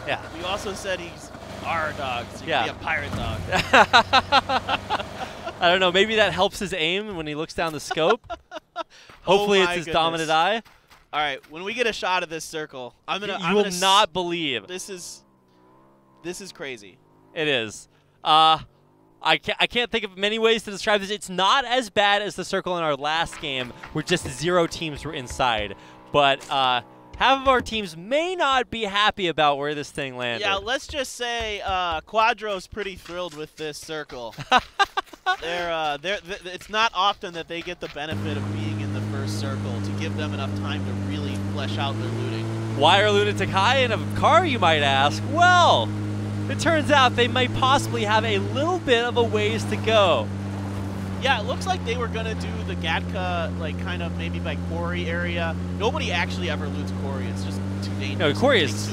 Yeah. You also said he's our dog, so he Yeah. could be a pirate dog. I don't know. Maybe that helps his aim when he looks down the scope. Hopefully it's his dominant eye. All right, when we get a shot of this circle, You will not believe. This is crazy. It is. I can't think of many ways to describe this. It's not as bad as the circle in our last game where just 0 teams were inside. But half of our teams may not be happy about where this thing landed. Yeah, let's just say Quadro's pretty thrilled with this circle. It's not often that they get the benefit of being in the first circle to give them enough time to really flesh out their looting. Why are Lunatic high in a car, you might ask? Well, it turns out they might possibly have a little bit of a ways to go. Yeah, it looks like they were going to do the Gatka, like, kind of maybe by quarry area. Nobody actually ever loots quarry. It's just too dangerous. No, quarry is,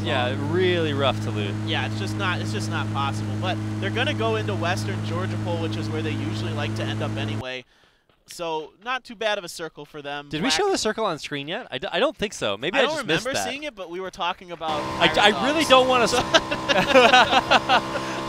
really rough to loot. Yeah, it's just not possible. But they're going to go into western Georgia Pole, which is where they usually like to end up anyway. So not too bad of a circle for them. Did we show the circle on screen yet? I don't think so. Maybe I just missed that. I don't remember seeing it, but we were talking about I really don't want to...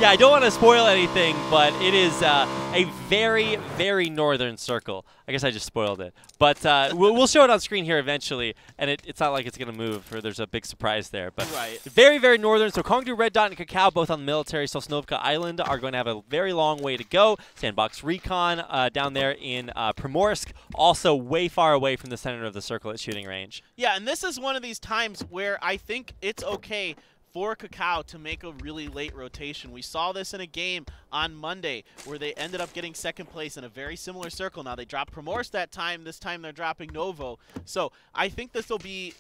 Yeah, I don't want to spoil anything, but it is a very, very northern circle. I guess I just spoiled it. But we'll show it on screen here eventually, and it's not like it's going to move, or there's a big surprise there. But very, very northern. So Kongdu, Red Dot, and Kakao, both on the military Sosnovka Island, are going to have a very long way to go. Sandbox Recon down there in Primorsk, also way far away from the center of the circle at shooting range. Yeah, and this is one of these times where I think it's okay for Kakao to make a really late rotation. We saw this in a game on Monday where they ended up getting second place in a very similar circle. Now, they dropped Primorsk that time. This time they're dropping Novo. So I think this will be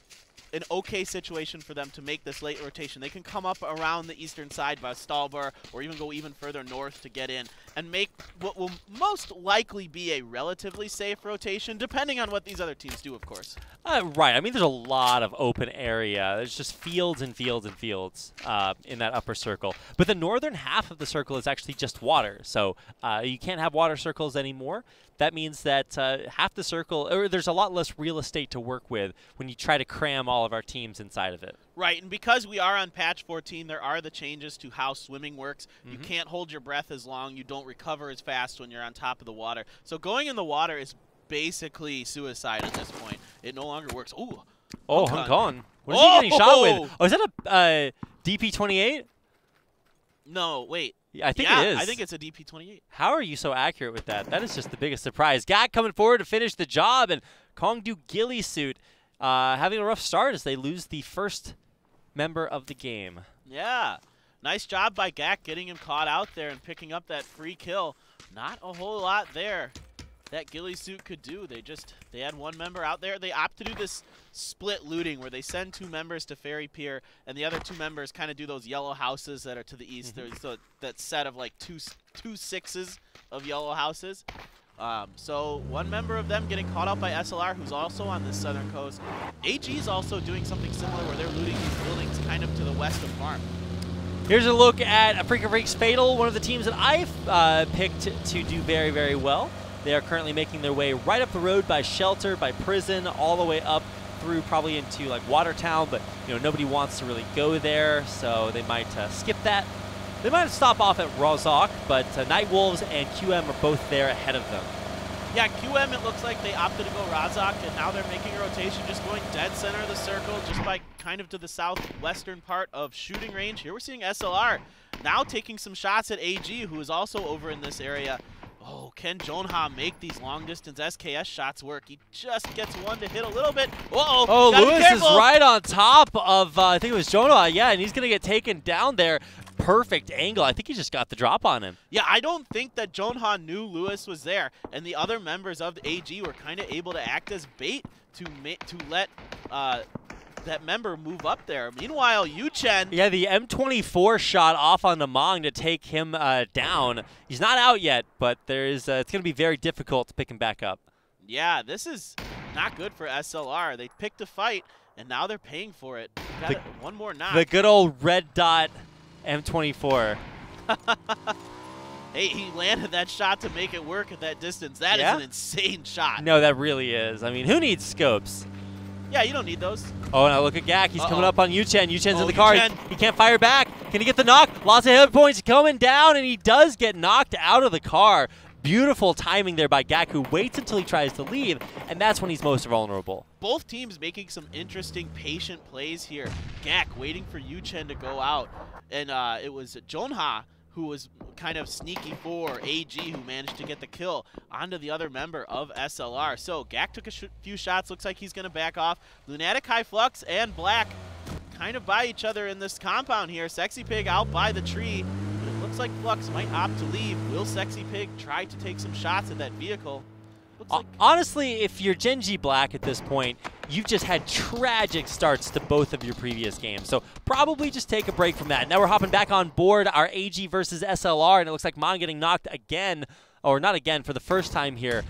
an okay situation for them to make this late rotation. They can come up around the eastern side by Stalbar or even go even further north to get in and make what will most likely be a relatively safe rotation, depending on what these other teams do, of course. Right. I mean, there's a lot of open area. There's just fields and fields and fields in that upper circle. But the northern half of the circle is actually just water. So you can't have water circles anymore. That means that half the circle, or there's a lot less real estate to work with when you try to cram all of our teams inside of it. Right, and because we are on patch 14, there are the changes to how swimming works. You can't hold your breath as long. You don't recover as fast when you're on top of the water. So going in the water is basically suicide at this point. It no longer works. Ooh. Oh, Hong Kong. What is he getting shot with? Oh, is that a DP-28? No, wait. Yeah, I think it is. I think it's a DP-28. How are you so accurate with that? That is just the biggest surprise. Gak coming forward to finish the job, and Kongdu Ghillie Suit having a rough start as they lose the first member of the game. Yeah. Nice job by Gak getting him caught out there and picking up that free kill. Not a whole lot there that Ghillie Suit could do. They had one member out there. They opt to do this split looting where they send 2 members to Ferry Pier and the other 2 members kind of do those yellow houses that are to the east. There's that set of like two sixes of yellow houses. So one member of them getting caught out by SLR, who's also on the southern coast. AG is also doing something similar where they're looting these buildings kind of to the west of Farm. Here's a look at Africa Freaks Fatal, one of the teams that I've picked to do very, very well. They are currently making their way right up the road by Shelter, by Prison, all the way up through probably into like Watertown, but nobody wants to really go there, so they might skip that. They might stop off at Rozhok, but Nightwolves and QM are both there ahead of them. Yeah, QM, it looks like they opted to go Rozhok, and now they're making a rotation, just going dead center of the circle, just by kind of to the southwestern part of shooting range. Here we're seeing SLR now taking some shots at AG, who is also over in this area. Oh, can Jonha make these long-distance SKS shots work? He just gets one to hit a little bit. Uh-oh, Oh, gotta be Lewis is careful. right on top of, I think it was Jonah. Yeah, and he's going to get taken down there. Perfect angle. I think he just got the drop on him. Yeah, I don't think that Jonha knew Lewis was there, and the other members of the AG were kind of able to act as bait to let that member move up there. Meanwhile, Yuchen. Yeah, the M24 shot off on the Mong to take him down. He's not out yet, but there's it's going to be very difficult to pick him back up. Yeah, this is not good for SLR. They picked a fight, and now they're paying for it. Got one more knock. The good old red dot M24. Hey, he landed that shot to make it work at that distance. That is an insane shot. No, that really is. I mean, who needs scopes? Yeah, you don't need those. Oh, now look at Gak. He's coming up on Yuchen. Yuchen's in the car. car. He can't fire back. Can he get the knock? Lots of hit points coming down, and he does get knocked out of the car. Beautiful timing there by Gak, who waits until he tries to leave, and that's when he's most vulnerable. Both teams making some interesting, patient plays here. Gak waiting for Yuchen to go out, and it was Jonha who was kind of sneaky for AG, who managed to get the kill onto the other member of SLR. So Gak took a few shots. Looks like he's going to back off. Lunatic, High Flux, and Black kind of by each other in this compound here. Sexy Pig out by the tree. But it looks like Flux might opt to leave. Will Sexy Pig try to take some shots at that vehicle? Honestly, if you're Genji Black at this point, you've just had tragic starts to both of your previous games. So probably just take a break from that. Now we're hopping back on board our AG versus SLR, and it looks like Mon getting knocked again, or not again, for the first time here.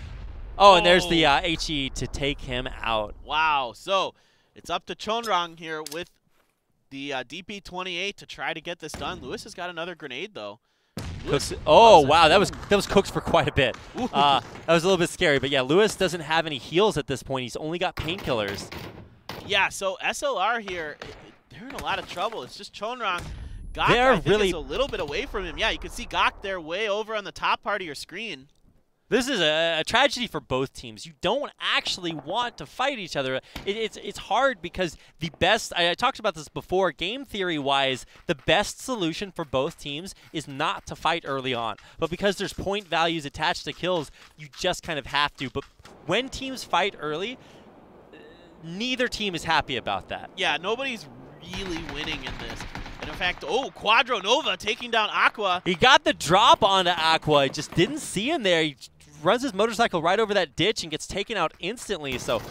Oh, and there's the HE to take him out. Wow. So it's up to Chonrang here with the DP-28 to try to get this done. Lewis has got another grenade, though. Cooks, oh, wow, that was cooked for quite a bit. That was a little bit scary, but yeah, Lewis doesn't have any heals at this point. He's only got painkillers. Yeah, so SLR here, they're in a lot of trouble. It's just Chonrang. Gak, They're I think, really is a little bit away from him. Yeah, you can see Gak there way over on the top part of your screen. This is a tragedy for both teams. You don't actually want to fight each other. It's hard because the best, I talked about this before, game theory-wise, the best solution for both teams is not to fight early on. But because there's point values attached to kills, you just kind of have to. But when teams fight early, neither team is happy about that. Yeah, nobody's really winning in this. And in fact, Quadro Nova taking down Aqua. He got the drop onto Aqua. Just didn't see him there. He runs his motorcycle right over that ditch and gets taken out instantly. So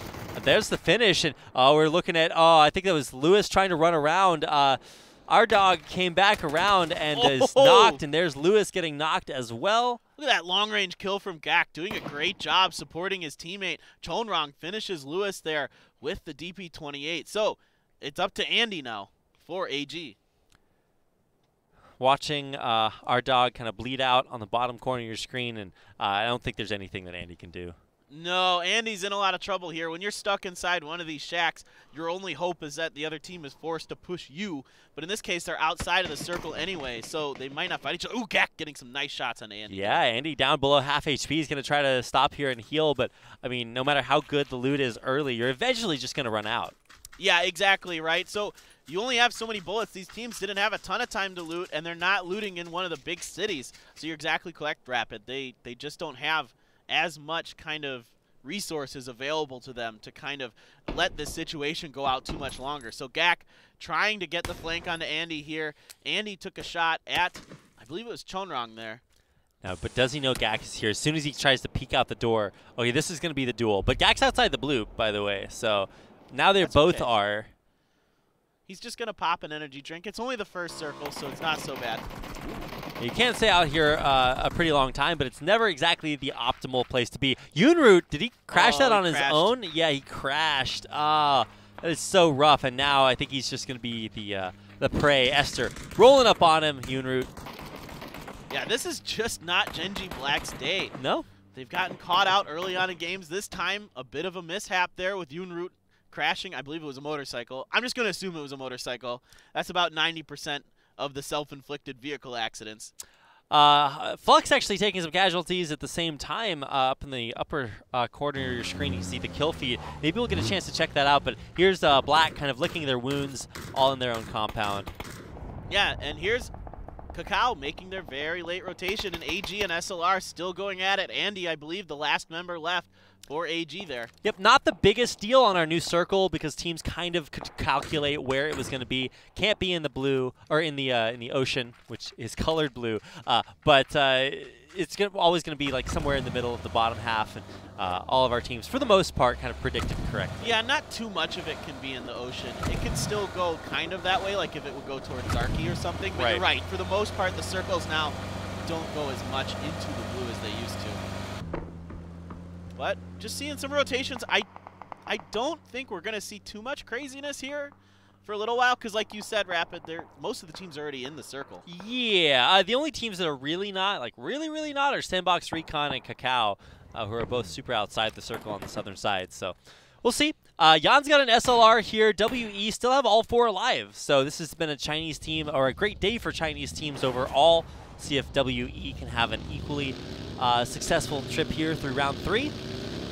there's the finish. And we're looking at, I think that was Lewis trying to run around. Our dog came back around and is knocked, and there's Lewis getting knocked as well. Look at that long-range kill from Gak, doing a great job supporting his teammate. Chonrang finishes Lewis there with the DP-28. So it's up to Andy now for AG. Watching our dog kind of bleed out on the bottom corner of your screen, and I don't think there's anything that Andy can do. No, Andy's in a lot of trouble here. When you're stuck inside one of these shacks, your only hope is that the other team is forced to push you. But in this case, they're outside of the circle anyway, so they might not fight each other. Ooh, Gak getting some nice shots on Andy. Yeah, Andy down below half HP. He's going to try to stop here and heal, but, I mean, no matter how good the loot is early, you're eventually just going to run out. Yeah, exactly, right? So you only have so many bullets. These teams didn't have a ton of time to loot, and they're not looting in one of the big cities. So you're exactly correct, Rapid. They just don't have as much kind of resources available to them to kind of let this situation go out too much longer. So Gak trying to get the flank onto Andy here. Andy took a shot at, I believe it was Chonrang there. No, but does he know Gak is here? As soon as he tries to peek out the door, okay, this is going to be the duel. But Gak's outside the blue, by the way, so now they both are. He's just going to pop an energy drink. It's only the first circle, so it's not so bad. You can't stay out here a pretty long time, but it's never exactly the optimal place to be. Yunroot, did he crash that on his own? Yeah, he crashed. That is so rough, and now I think he's just going to be the prey. Esther rolling up on him, Yunroot. Yeah, this is just not Genji Black's day. No. They've gotten caught out early on in games. This time, a bit of a mishap there with Yunroot crashing. I believe it was a motorcycle. I'm just going to assume it was a motorcycle. That's about 90% of the self-inflicted vehicle accidents. Flux actually taking some casualties at the same time. Up in the upper corner of your screen, you see the kill feed. Maybe we'll get a chance to check that out, but here's Black kind of licking their wounds all in their own compound. Yeah, and here's Kakao making their very late rotation, and AG and SLR still going at it. Andy, I believe, the last member left for AG there. Yep, not the biggest deal on our new circle because teams kind of could calculate where it was going to be. Can't be in the blue or in the ocean, which is colored blue, but it's always going to be like somewhere in the middle of the bottom half, and all of our teams, for the most part, kind of predicted correctly. Yeah, not too much of it can be in the ocean. It can still go kind of that way, like if it would go towards Zarky or something. But right. You're right. For the most part, the circles now don't go as much into the blue as they used to. But just seeing some rotations, I don't think we're going to see too much craziness here for a little while, because like you said, Rapid, most of the teams are already in the circle. Yeah, the only teams that are really not, like really not, are Sandbox, Recon, and Kakao, who are both super outside the circle on the southern side. So we'll see. Jan's got an SLR here. WE still have all 4 alive. So this has been a Chinese team, or a great day for Chinese teams overall. See if WE can have an equally successful trip here through round 3.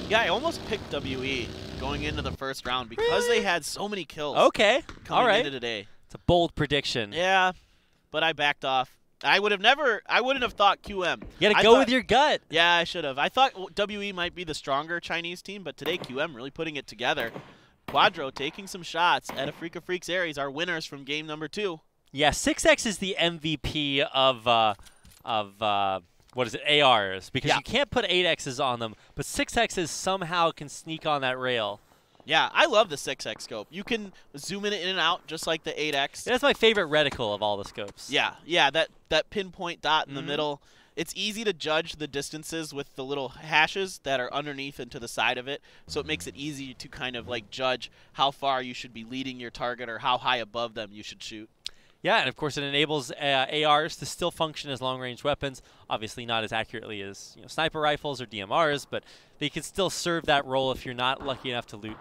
Yeah, I almost picked WE going into the first round because they had so many kills. Okay, coming all right. into today. It's a bold prediction. Yeah, but I backed off. I wouldn't have thought QM. You gotta go with your gut. Yeah, I should have. I thought WE might be the stronger Chinese team, but today QM really putting it together. Quadro taking some shots at AfreecaFreaks Aries, our winners from game number 2. Yeah, 6X is the MVP of what is it, ARs, because you can't put 8Xs on them, but 6Xs somehow can sneak on that rail. Yeah, I love the 6X scope. You can zoom in and out just like the 8X. That's my favorite reticle of all the scopes. Yeah, that pinpoint dot in the middle. It's easy to judge the distances with the little hashes that are underneath and to the side of it, so it makes it easy to kind of like judge how far you should be leading your target or how high above them you should shoot. Yeah, and of course it enables ARs to still function as long-range weapons. Obviously not as accurately as sniper rifles or DMRs, but they can still serve that role if you're not lucky enough to loot.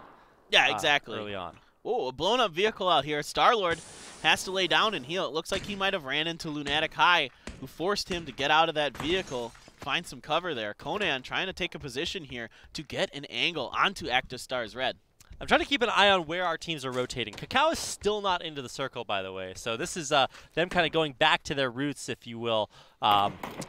Yeah, exactly. Early on. Oh, a blown-up vehicle out here. Star-Lord has to lay down and heal. It looks like he might have ran into Lunatic High, who forced him to get out of that vehicle, find some cover there. Conan trying to take a position here to get an angle onto Active Stars Red. I'm trying to keep an eye on where our teams are rotating. Kakao is still not into the circle, by the way. So this is them kind of going back to their roots, if you will,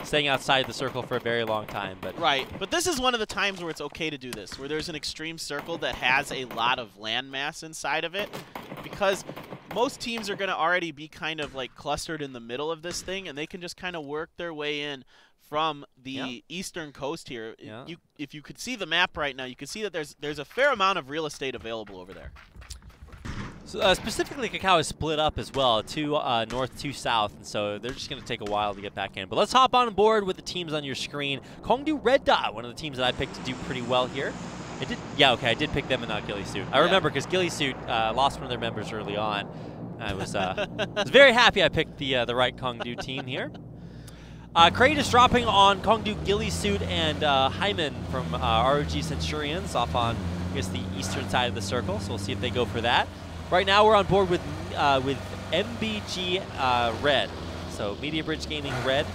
staying outside the circle for a very long time. But right, but this is one of the times where it's okay to do this, where there's an extreme circle that has a lot of landmass inside of it, because most teams are going to already be kind of like clustered in the middle of this thing, and they can just kind of work their way in from the eastern coast here. Yeah. If you could see the map right now, you can see that there's a fair amount of real estate available over there. So, specifically, Kakao is split up as well, 2 north, 2 south, and so they're just going to take a while to get back in. But let's hop on board with the teams on your screen. Kongdu Red Dot, one of the teams that I picked to do pretty well here. I did pick them and not Ghillie Suit. I remember because Ghillie Suit lost one of their members early on. I was very happy I picked the right Kongdu team here. Crate is dropping on Kongdu Ghillie Suit and Hyman from ROG Centurions off on, I guess, the eastern side of the circle. So we'll see if they go for that. Right now we're on board with MBG Red, so Media Bridge Gaming Red.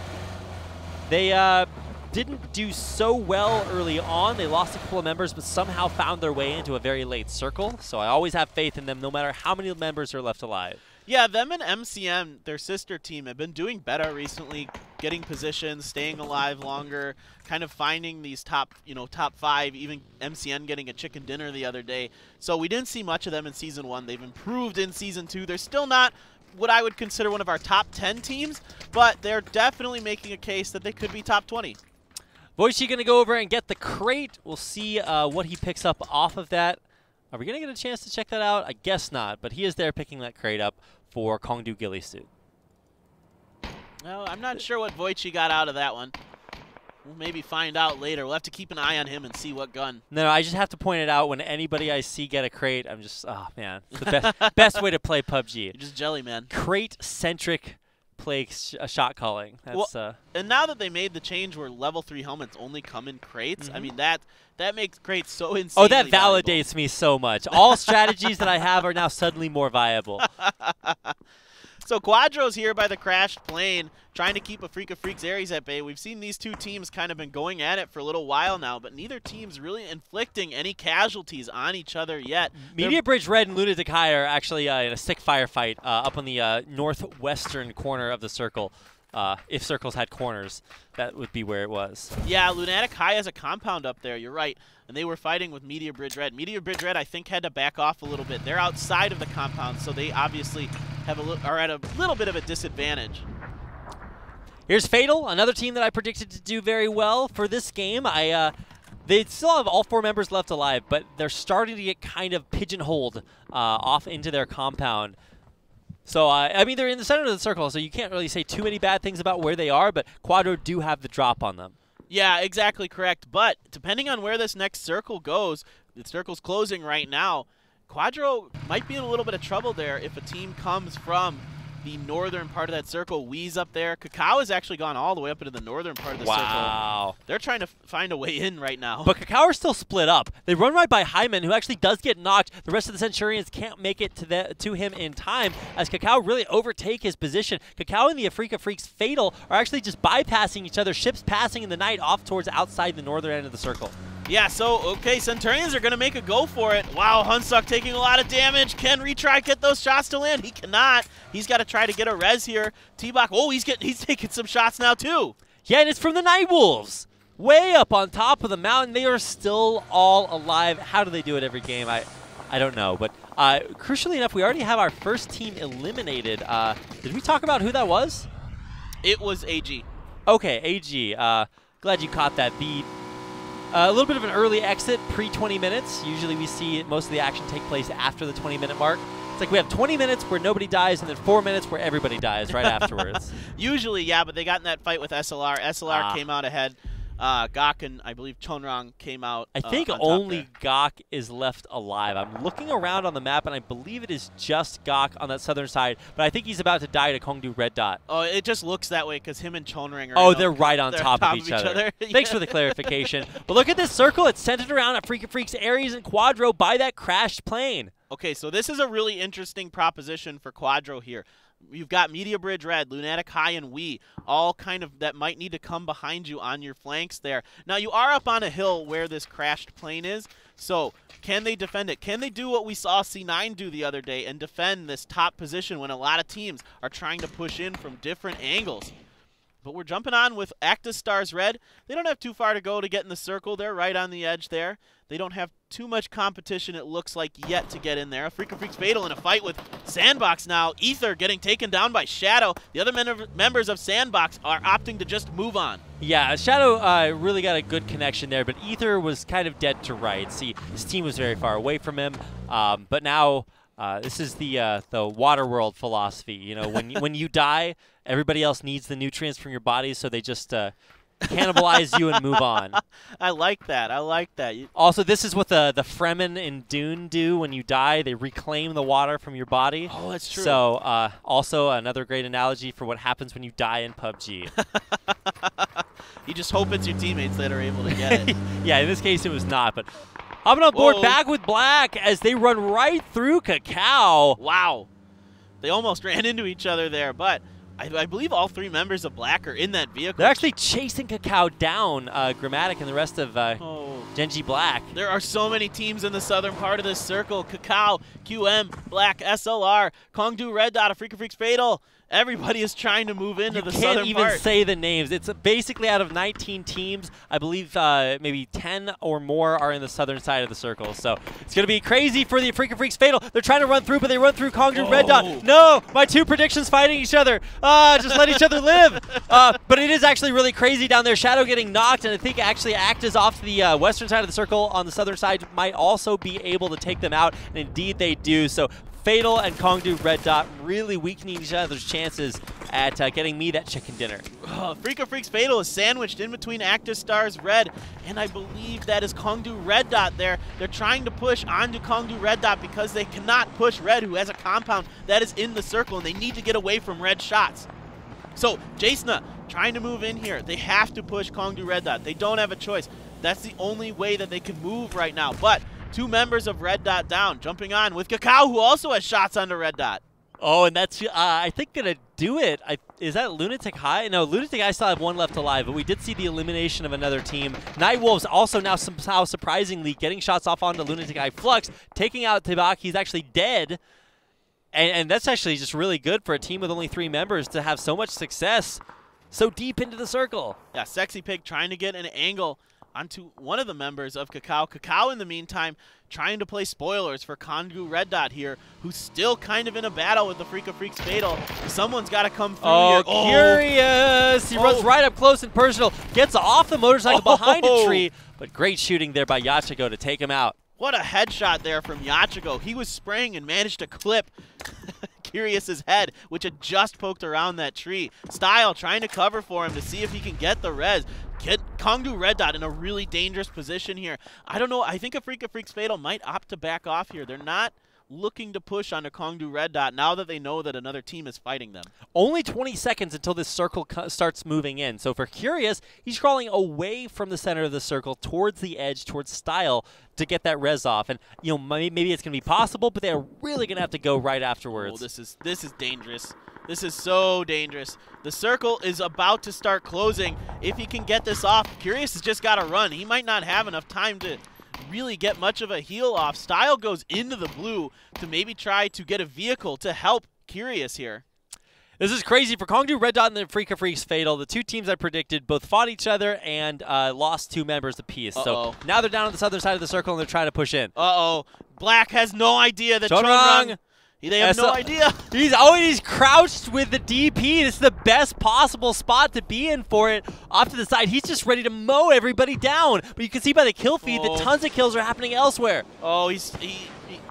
They didn't do so well early on. They lost a couple of members, but somehow found their way into a very late circle. So I always have faith in them, no matter how many members are left alive. Yeah, them and MCM, their sister team, have been doing better recently, getting positions, staying alive longer, kind of finding these top 5, even MCN getting a chicken dinner the other day. So we didn't see much of them in Season 1. They've improved in Season 2. They're still not what I would consider one of our top 10 teams, but they're definitely making a case that they could be top 20. Voici going to go over and get the crate. We'll see what he picks up off of that. Are we going to get a chance to check that out? I guess not, but he is there picking that crate up for Kongdu Ghillie Suit. Well, I'm not sure what Voici got out of that one. We'll maybe find out later. We'll have to keep an eye on him and see what gun. No, I just have to point it out when anybody I see get a crate. I'm just, oh, man. It's the best way to play PUBG. You're just jelly, man. Crate-centric play shot calling. That's, well, and now that they made the change where level 3 helmets only come in crates, I mean, that makes crates so insanely Oh, that validates valuable. me so much. All strategies that I have are now suddenly more viable. So Quadro's here by the crashed plane, trying to keep AfreecaFreaks Aries at bay. We've seen these two teams kind of been going at it for a little while now, but neither team's really inflicting any casualties on each other yet. Media Bridge Red and Lunatic High are actually in a sick firefight up on the northwestern corner of the circle. if circles had corners, that would be where it was. Yeah, Lunatic High has a compound up there, you're right. And they were fighting with Meteor Bridge Red. Meteor Bridge Red, I think, had to back off a little bit. They're outside of the compound, so they obviously are at a little bit of a disadvantage. Here's Fatal, another team that I predicted to do very well for this game. They still have all 4 members left alive, but they're starting to get kind of pigeonholed off into their compound. So, I mean, they're in the center of the circle, so you can't really say too many bad things about where they are, but Quadro do have the drop on them. Yeah, exactly correct. But depending on where this next circle goes, the circle's closing right now, Quadro might be in a little bit of trouble there if a team comes from the northern part of that circle. Wee's up there. Cacao has actually gone all the way up into the northern part of the circle. Wow. They're trying to find a way in right now. But Cacao are still split up. They run right by Hyman, who actually does get knocked. The rest of the Centurions can't make it to him in time as Cacao really overtake his position. Cacao and the Africa Freaks Fatal are actually just bypassing each other, ships passing in the night off towards outside the northern end of the circle. Yeah, so, okay, Centurions are going to make a go for it. Wow, Hunsuck taking a lot of damage. Can retry get those shots to land? He cannot. He's got to try to get a res here. T-Bach, oh, he's taking some shots now, too. Yeah, and it's from the Night Wolves. Way up on top of the mountain. They are still all alive. How do they do it every game? I don't know. But crucially enough, we already have our first team eliminated. Did we talk about who that was? It was AG. Okay, AG. Glad you caught that. A little bit of an early exit, pre-20 minutes. Usually we see most of the action take place after the 20-minute mark. It's like we have 20 minutes where nobody dies and then 4 minutes where everybody dies right afterwards. Usually, yeah, but they got in that fight with SLR. SLR came out ahead. Gok and I believe Chonrong came out. I think only Gok is left alive. I'm looking around on the map, and I believe it is just Gok on that southern side, but I think he's about to die to Kongdu Red Dot. Oh, it just looks that way because him and Chonrong are Oh, they're right on top of each other. Thanks for the clarification. But look at this circle. It's centered around Africa Freaks, Ares, and Quadro by that crashed plane. Okay, so this is a really interesting proposition for Quadro here. You've got Media Bridge Red, Lunatic High, and Wii, all kind of that might need to come behind you on your flanks there. Now, you are up on a hill where this crashed plane is, so can they defend it? Can they do what we saw C9 do the other day and defend this top position when a lot of teams are trying to push in from different angles? But we're jumping on with Actus Stars Red. They don't have too far to go to get in the circle. They're right on the edge there. They don't have too much competition, it looks like, yet to get in there. Africa Freaks Fatal in a fight with Sandbox now. Ether getting taken down by Shadow. The other members of Sandbox are opting to just move on. Yeah, Shadow really got a good connection there, but Ether was kind of dead to rights. See, his team was very far away from him, but now this is the Waterworld philosophy. You know, when you die, everybody else needs the nutrients from your body, so they just cannibalize you and move on. I like that. I like that. Also, this is what the Fremen in Dune do when you die. They reclaim the water from your body. Oh, that's true. So, also another great analogy for what happens when you die in PUBG. You just hope it's your teammates that are able to get it. Yeah, in this case, it was not, but hopping on board back with Black as they run right through Cacao. Wow. They almost ran into each other there, but I believe all 3 members of Black are in that vehicle. They're actually chasing Cacao down, Grammatic and the rest of Genji Black. There are so many teams in the southern part of this circle. Cacao, QM, Black, SLR, Kongdu Red Dot, Africa Freaks Fatal. Everybody is trying to move into the southern part. You can't even say the names. It's basically out of 19 teams, I believe maybe 10 or more are in the southern side of the circle. So it's going to be crazy for the Africa Freaks Fatal. They're trying to run through, but they run through Kongdu Red Dot. No, my 2 predictions fighting each other. Just let each other live. But it is actually really crazy down there. Shadow getting knocked, and I think actually Actus off to the western side of the circle on the southern side might also be able to take them out, and indeed they do. So Fatal and Kongdu Red Dot really weakening each other's chances at getting me that chicken dinner. Africa Freaks Fatal is sandwiched in between Actus Stars Red, and I believe that is Kongdu Red Dot there. They're trying to push onto Kongdu Red Dot because they cannot push Red, who has a compound that is in the circle, and they need to get away from Red shots. So Jasna trying to move in here. They have to push Kongdu Red Dot. They don't have a choice. That's the only way that they can move right now. But 2 members of Red Dot down, jumping on with Cacao, who also has shots onto Red Dot. Oh, and that's, I think, going to do it. Is that Lunatic High? No, Lunatic High still have 1 left alive, but we did see the elimination of another team. Night Wolves also now somehow surprisingly getting shots off onto Lunatic High. Flux taking out Tibak. He's actually dead. And that's actually just really good for a team with only 3 members to have so much success. so deep into the circle. Yeah, Sexy Pig trying to get an angle onto one of the members of Kakao. Kakao, in the meantime, trying to play spoilers for Kongu Red Dot here, who's still kind of in a battle with the Freaks Fatal. Someone's got to come through here. Curious! He runs right up close and personal, gets off the motorcycle behind a tree, but great shooting there by Yachigo to take him out. What a headshot there from Yachigo. He was spraying and managed to clip Curious's head, which had just poked around that tree. Style trying to cover for him to see if he can get the res. Get Kongu Red Dot in a really dangerous position here. I don't know. I think Freaks Fatal might opt to back off here. They're not looking to push onto Kongu Red Dot now that they know that another team is fighting them. Only 20 seconds until this circle starts moving in. So for Curious, he's crawling away from the center of the circle towards the edge, towards Style, to get that res off. And you know, maybe it's going to be possible, but they're really going to have to go right afterwards. Oh, this is dangerous. This is so dangerous. The circle is about to start closing. If he can get this off, Curious has just got to run. He might not have enough time to really get much of a heal off. Style goes into the blue to maybe try to get a vehicle to help Curious here. This is crazy for Kongu Red Dot and the Freaks Fatal. The two teams I predicted both fought each other and lost 2 members apiece. So now they're down on this other side of the circle and they're trying to push in. Black has no idea that Chonrang, they have no idea. He's crouched with the DP. This is the best possible spot to be in for it. Off to the side, he's just ready to mow everybody down. But you can see by the kill feed that tons of kills are happening elsewhere.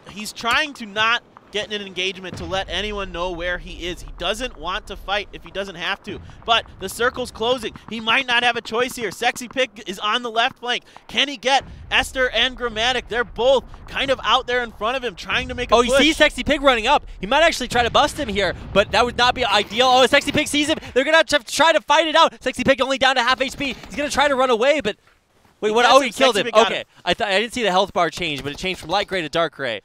He's trying to not get in an engagement to let anyone know where he is. He doesn't want to fight if he doesn't have to. But the circle's closing. He might not have a choice here. Sexy Pig is on the left flank. Can he get Esther and Grammatic? They're both kind of out there in front of him trying to make a push. You see Sexy Pig running up. He might actually try to bust him here, but that would not be ideal. Sexy Pig sees him. They're going to try to fight it out. Sexy Pig only down to half HP. He's going to try to run away, but wait, what? He killed him. Okay, I didn't see the health bar change, but it changed from light gray to dark gray.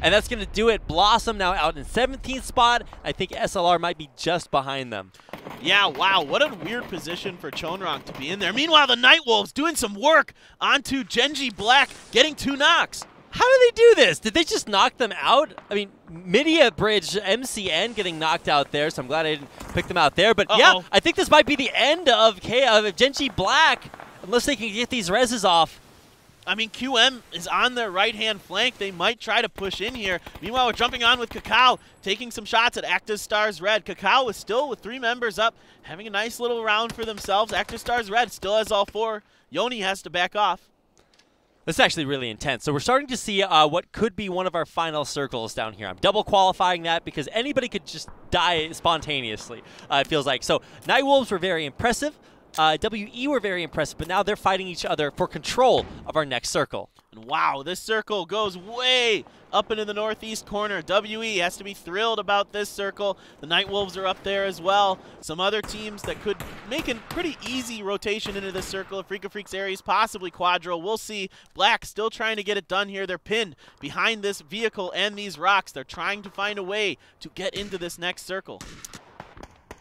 And that's going to do it. Blossom now out in 17th spot. I think SLR might be just behind them. Yeah, wow, what a weird position for Chonrang to be in there. Meanwhile, the Nightwolves doing some work onto Genji Black, getting 2 knocks. How do they do this? Did they just knock them out? I mean, Media Bridge, MCN getting knocked out there, so I'm glad I didn't pick them out there. But yeah, I think this might be the end of Genji Black, unless they can get these reses off. I mean, QM is on their right-hand flank. They might try to push in here. Meanwhile, we're jumping on with Kakao, taking some shots at Active Stars Red. Kakao is still with 3 members up, having a nice little round for themselves. Active Stars Red still has all 4. Yoni has to back off. This is actually really intense. So we're starting to see what could be one of our final circles down here. I'm double qualifying that because anybody could just die spontaneously, it feels like. So Nightwolves were very impressive. WE were very impressive, but now they're fighting each other for control of our next circle. And wow, this circle goes way up into the northeast corner. WE has to be thrilled about this circle. The Nightwolves are up there as well. Some other teams that could make a pretty easy rotation into this circle. Freaks Aries, possibly Quadro. We'll see. Black still trying to get it done here. They're pinned behind this vehicle and these rocks. They're trying to find a way to get into this next circle.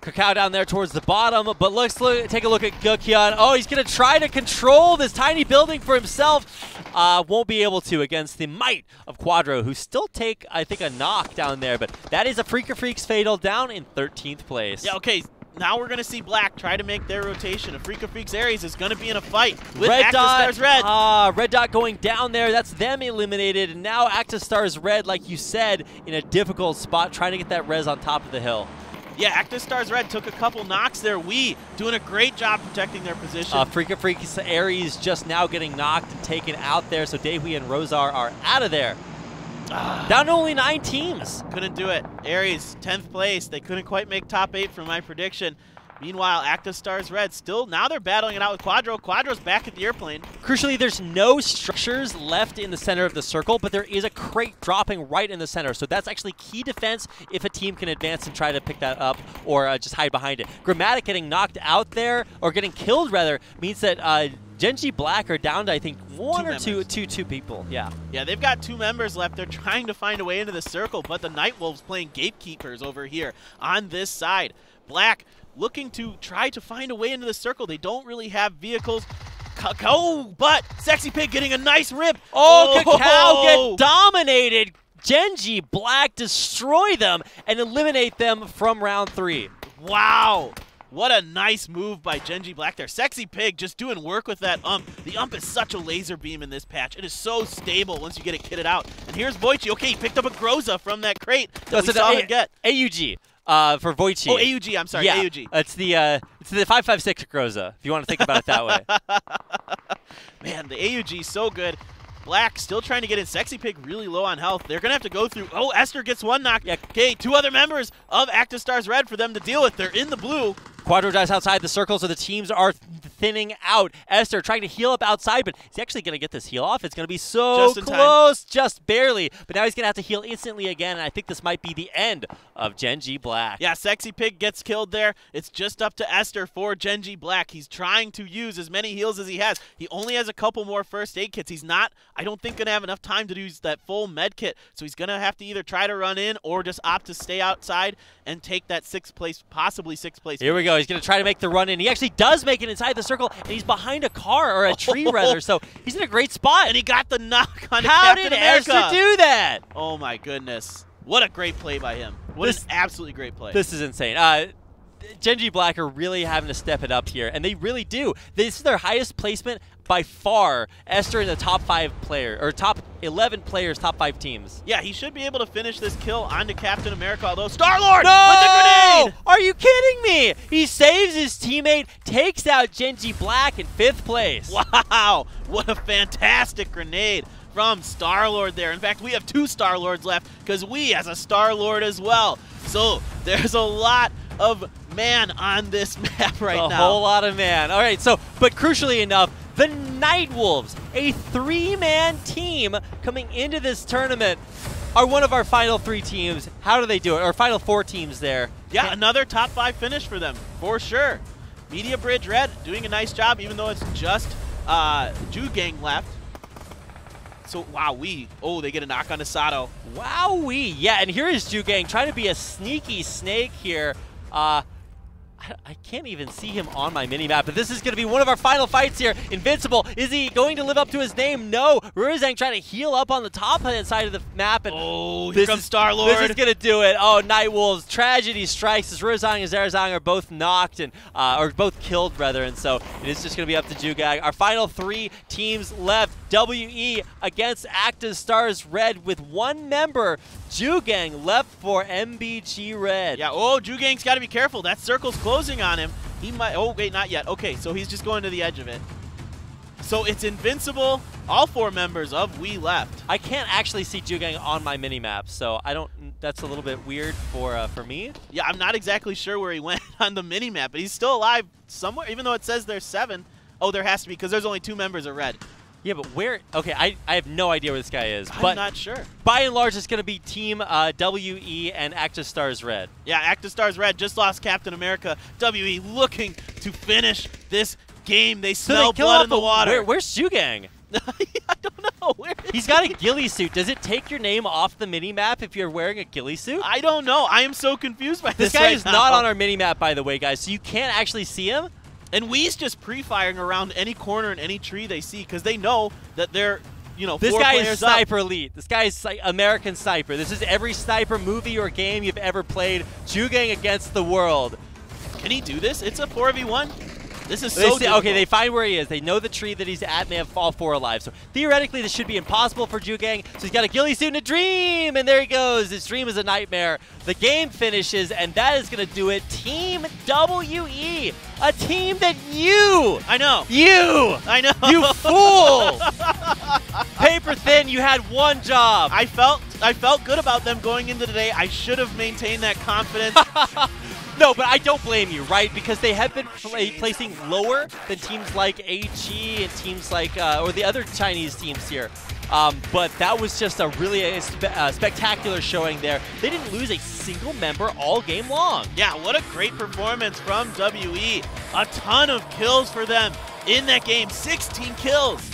Kakao down there towards the bottom, but let's take a look at Gukyeon. Oh, he's going to try to control this tiny building for himself. Won't be able to against the might of Quadro, who still take, I think, a knock down there. But that is a Freaks Fatal down in 13th place. Yeah, okay. Now we're going to see Black try to make their rotation. Freaks Aries is going to be in a fight with Active Stars Red. Red Dot going down there. That's them eliminated. And now Active Stars Red, like you said, in a difficult spot, trying to get that res on top of the hill. Yeah, Active Stars Red took a couple knocks there. Doing a great job protecting their position. Freaks Aries just now getting knocked and taken out there, so Day1 and Rosar are out of there. Down to only 9 teams. Couldn't do it. Aries, 10th place. They couldn't quite make top 8 for my prediction. Meanwhile, Active Stars Red still, now they're battling it out with Quadro. Quadro's back at the airplane. Crucially, there's no structures left in the center of the circle, but there is a crate dropping right in the center. So that's actually key defense if a team can advance and try to pick that up or just hide behind it. Grammatic getting knocked out there, or getting killed rather, means that Genji Black are down to, I think, two people. Yeah, they've got 2 members left. They're trying to find a way into the circle, but the Nightwolves playing gatekeepers over here on this side. Black looking to try to find a way into the circle. They don't really have vehicles. But Sexy Pig getting a nice rip. Kakao get dominated. Genji Black destroy them and eliminate them from round 3. Wow. What a nice move by Genji Black there. Sexy Pig just doing work with that ump. The ump is such a laser beam in this patch. It is so stable once you get it kitted out. And here's Voichi. Okay, he picked up a Groza from that crate that we saw him get. AUG for Voichi. Oh, AUG. I'm sorry, yeah, AUG. It's the 5.56 Groza, if you want to think about it that way. Man, the AUG is so good. Black still trying to get in. Sexy Pig really low on health. They're going to have to go through. Oh, Esther gets one knock. Yeah. Okay, 2 other members of Active Stars Red for them to deal with. They're in the blue. Quadro dies outside the circle, so the teams are thinning out. Esther trying to heal up outside, but he's actually going to get this heal off. It's going to be so close, just barely. But now he's going to have to heal instantly again, and I think this might be the end of Genji Black. Yeah, Sexy Pig gets killed there. It's just up to Esther for Genji Black. He's trying to use as many heals as he has. He only has a couple more first aid kits. He's not, I don't think, going to have enough time to use that full med kit, so he's going to have to either try to run in or just opt to stay outside and take that 6th place, possibly 6th place. Here we go. He's going to try to make the run in. He actually does make it inside the circle, and he's behind a car, or a tree rather, so he's in a great spot. And he got the knock on How Captain did America. Esther do that? Oh my goodness. What a great play by him. What an absolutely great play. This is insane. Genji Black are really having to step it up here, and they really do. This is their highest placement by far. Esther in the top 5 player, or top 11 players, top 5 teams. Yeah, he should be able to finish this kill onto Captain America, although Star-Lord no! with the grenade! Are you kidding me? He saves his teammate, takes out Genji Black in 5th place. Wow, what a fantastic grenade from Star-Lord there. In fact, we have 2 Star-Lords left because we has a Star-Lord as well. So there's a lot of man on this map right now. A whole lot of man. All right, so, but crucially enough, the Night Wolves, a 3-man team coming into this tournament, are one of our final 3 teams. How do they do it? Or final 4 teams there. Yeah, another top 5 finish for them, for sure. Media Bridge Red doing a nice job, even though it's just Jugang left. So, wowee. Oh, they get a knock on Sato. Wowee. Yeah, and here is Jugang trying to be a sneaky snake here. I can't even see him on my mini-map, but this is going to be one of our final fights here. Invincible, is he going to live up to his name? No. Ruzang trying to heal up on the top-hand side of the map. And oh, here comes Star-Lord. This is going to do it. Oh, Night Wolves, tragedy strikes as Ruzang and Zarazang are both knocked, and or both killed, rather, and so it is just going to be up to Jugang. Our final 3 teams left. WE against Active Stars Red with 1 member. Jugang left for MBG Red. Yeah, oh, Jugang's got to be careful. That circle's closing on him. He might, oh, wait, not yet. Okay, so he's just going to the edge of it. So it's Invincible, all 4 members of We left. I can't actually see Jugang on my mini-map, so I don't, that's a little bit weird for me. Yeah, I'm not exactly sure where he went on the mini-map, but he's still alive somewhere, even though it says there's 7. Oh, there has to be, because there's only 2 members of Red. Yeah, but where? Okay, I have no idea where this guy is. I'm not sure. By and large, it's going to be Team WE and Active Stars Red. Yeah, Active Stars Red just lost Captain America. WE looking to finish this game. They smell blood in the water. Where's Jugang? I don't know. Where is He's got a ghillie suit. Does it take your name off the mini-map if you're wearing a ghillie suit? I don't know. I am so confused by this guy right is now. not on our mini-map, by the way, guys, so you can't actually see him. And Wee's just pre-firing around any corner and any tree they see because they know that they're, you know, this 4 guy players is Sniper Elite. This guy is American Sniper. This is every sniper movie or game you've ever played. Jugang against the world. Can he do this? It's a 4v1. This is so difficult. Okay, they find where he is. They know the tree that he's at, and they have all 4 alive. So theoretically, this should be impossible for Jugang. So he's got a ghillie suit and a dream, and there he goes. His dream is a nightmare. The game finishes, and that is going to do it. Team WE, a team that you, I know, you fool. Paper thin. You had 1 job. I felt good about them going into today. I should have maintained that confidence. No, but I don't blame you, right? Because they have been placing lower than teams like AG and teams like, or the other Chinese teams here. But that was just a really spectacular showing there. They didn't lose a single member all game long. Yeah, what a great performance from WE. A ton of kills for them in that game, 16 kills.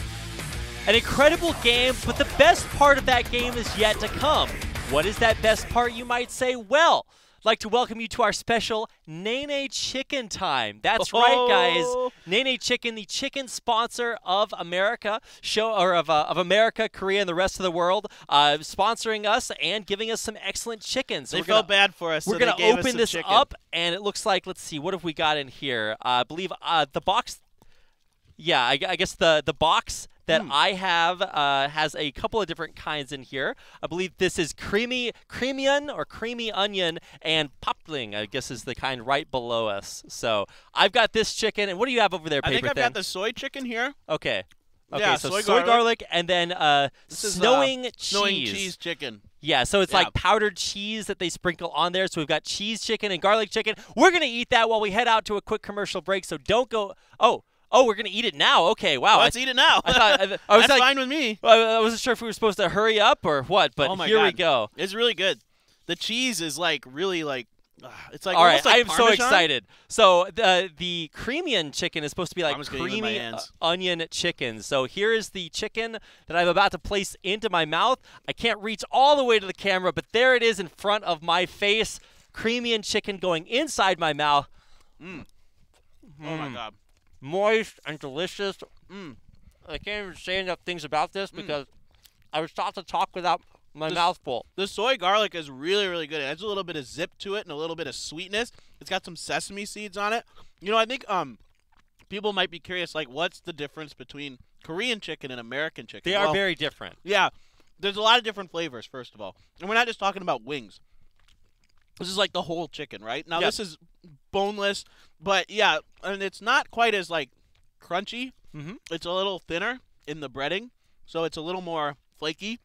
An incredible game, but the best part of that game is yet to come. What is that best part, you might say? Well, like to welcome you to our special Nene Chicken time. That's right, guys. Nene Chicken, the chicken sponsor of America, of America, Korea, and the rest of the world, sponsoring us and giving us some excellent chickens. So they felt bad for us. We're going to open this up, and it looks like, let's see, what have we got in here? I believe the box. Yeah, I guess the box that I have has a couple of different kinds in here. I believe this is creamy onion, and popling, I guess, is the kind right below us. So I've got this chicken, and what do you have over there, Paper I think I've Thin? got the soy chicken here. Okay. Okay, yeah, so soy garlic, and then snowing cheese chicken. Yeah, so it's like powdered cheese that they sprinkle on there. So we've got cheese chicken and garlic chicken. We're going to eat that while we head out to a quick commercial break, so don't go. Oh, we're going to eat it now. Okay, wow. Let's eat it now. I was That's fine with me. I wasn't sure if we were supposed to hurry up or what, but here we go. It's really good. The cheese is like really like it's like all right. like I am Parmesan. So excited. So the creamy chicken is supposed to be like creamy onion chicken. So here is the chicken that I'm about to place into my mouth. I can't reach all the way to the camera, but there it is in front of my face. Creamy chicken going inside my mouth. Oh my God. Moist and delicious. I can't even say enough things about this because I was taught to talk without my mouth full. The soy garlic is really, really good. It has a little bit of zip to it and a little bit of sweetness. It's got some sesame seeds on it. You know, I think people might be curious, like, what's the difference between Korean chicken and American chicken? They are very different. Yeah. There's a lot of different flavors, first of all. And we're not just talking about wings. This is like the whole chicken, right? Now, this is boneless, but, yeah, and it's not quite as, like, crunchy. It's a little thinner in the breading, so it's a little more flaky.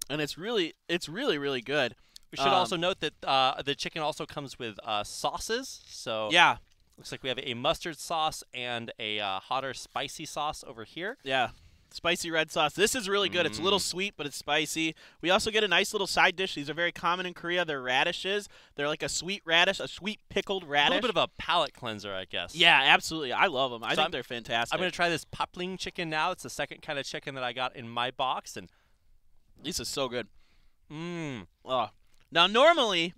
And it's really, really good. We should also note that the chicken also comes with sauces. So yeah, looks like we have a mustard sauce and a hotter spicy sauce over here. Yeah, spicy red sauce. This is really good. It's a little sweet, but it's spicy. We also get a nice little side dish. These are very common in Korea. They're radishes. They're like a sweet radish, a sweet pickled radish. A little bit of a palate cleanser, I guess. Yeah, absolutely. I love them. I think they're fantastic. I'm going to try this popling chicken now. It's the second kind of chicken that I got in my box, and this is so good. Now, normally,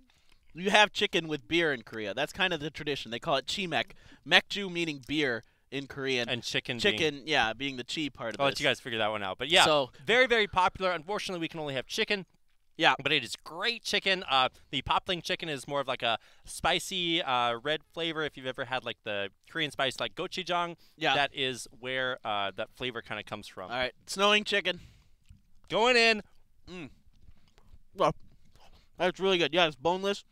you have chicken with beer in Korea. That's kind of the tradition. They call it chimek. Mekju meaning beer in Korean. And chicken being the chi part of I'll this. let you guys figure that one out. But yeah, so very, very popular. Unfortunately, we can only have chicken. Yeah. But it is great chicken. The popling chicken is more of like a spicy red flavor. If you've ever had like the Korean spice like gochujang, that is where that flavor kind of comes from. All right, snowing chicken. Going in. Well, that's really good. Yeah, it's boneless.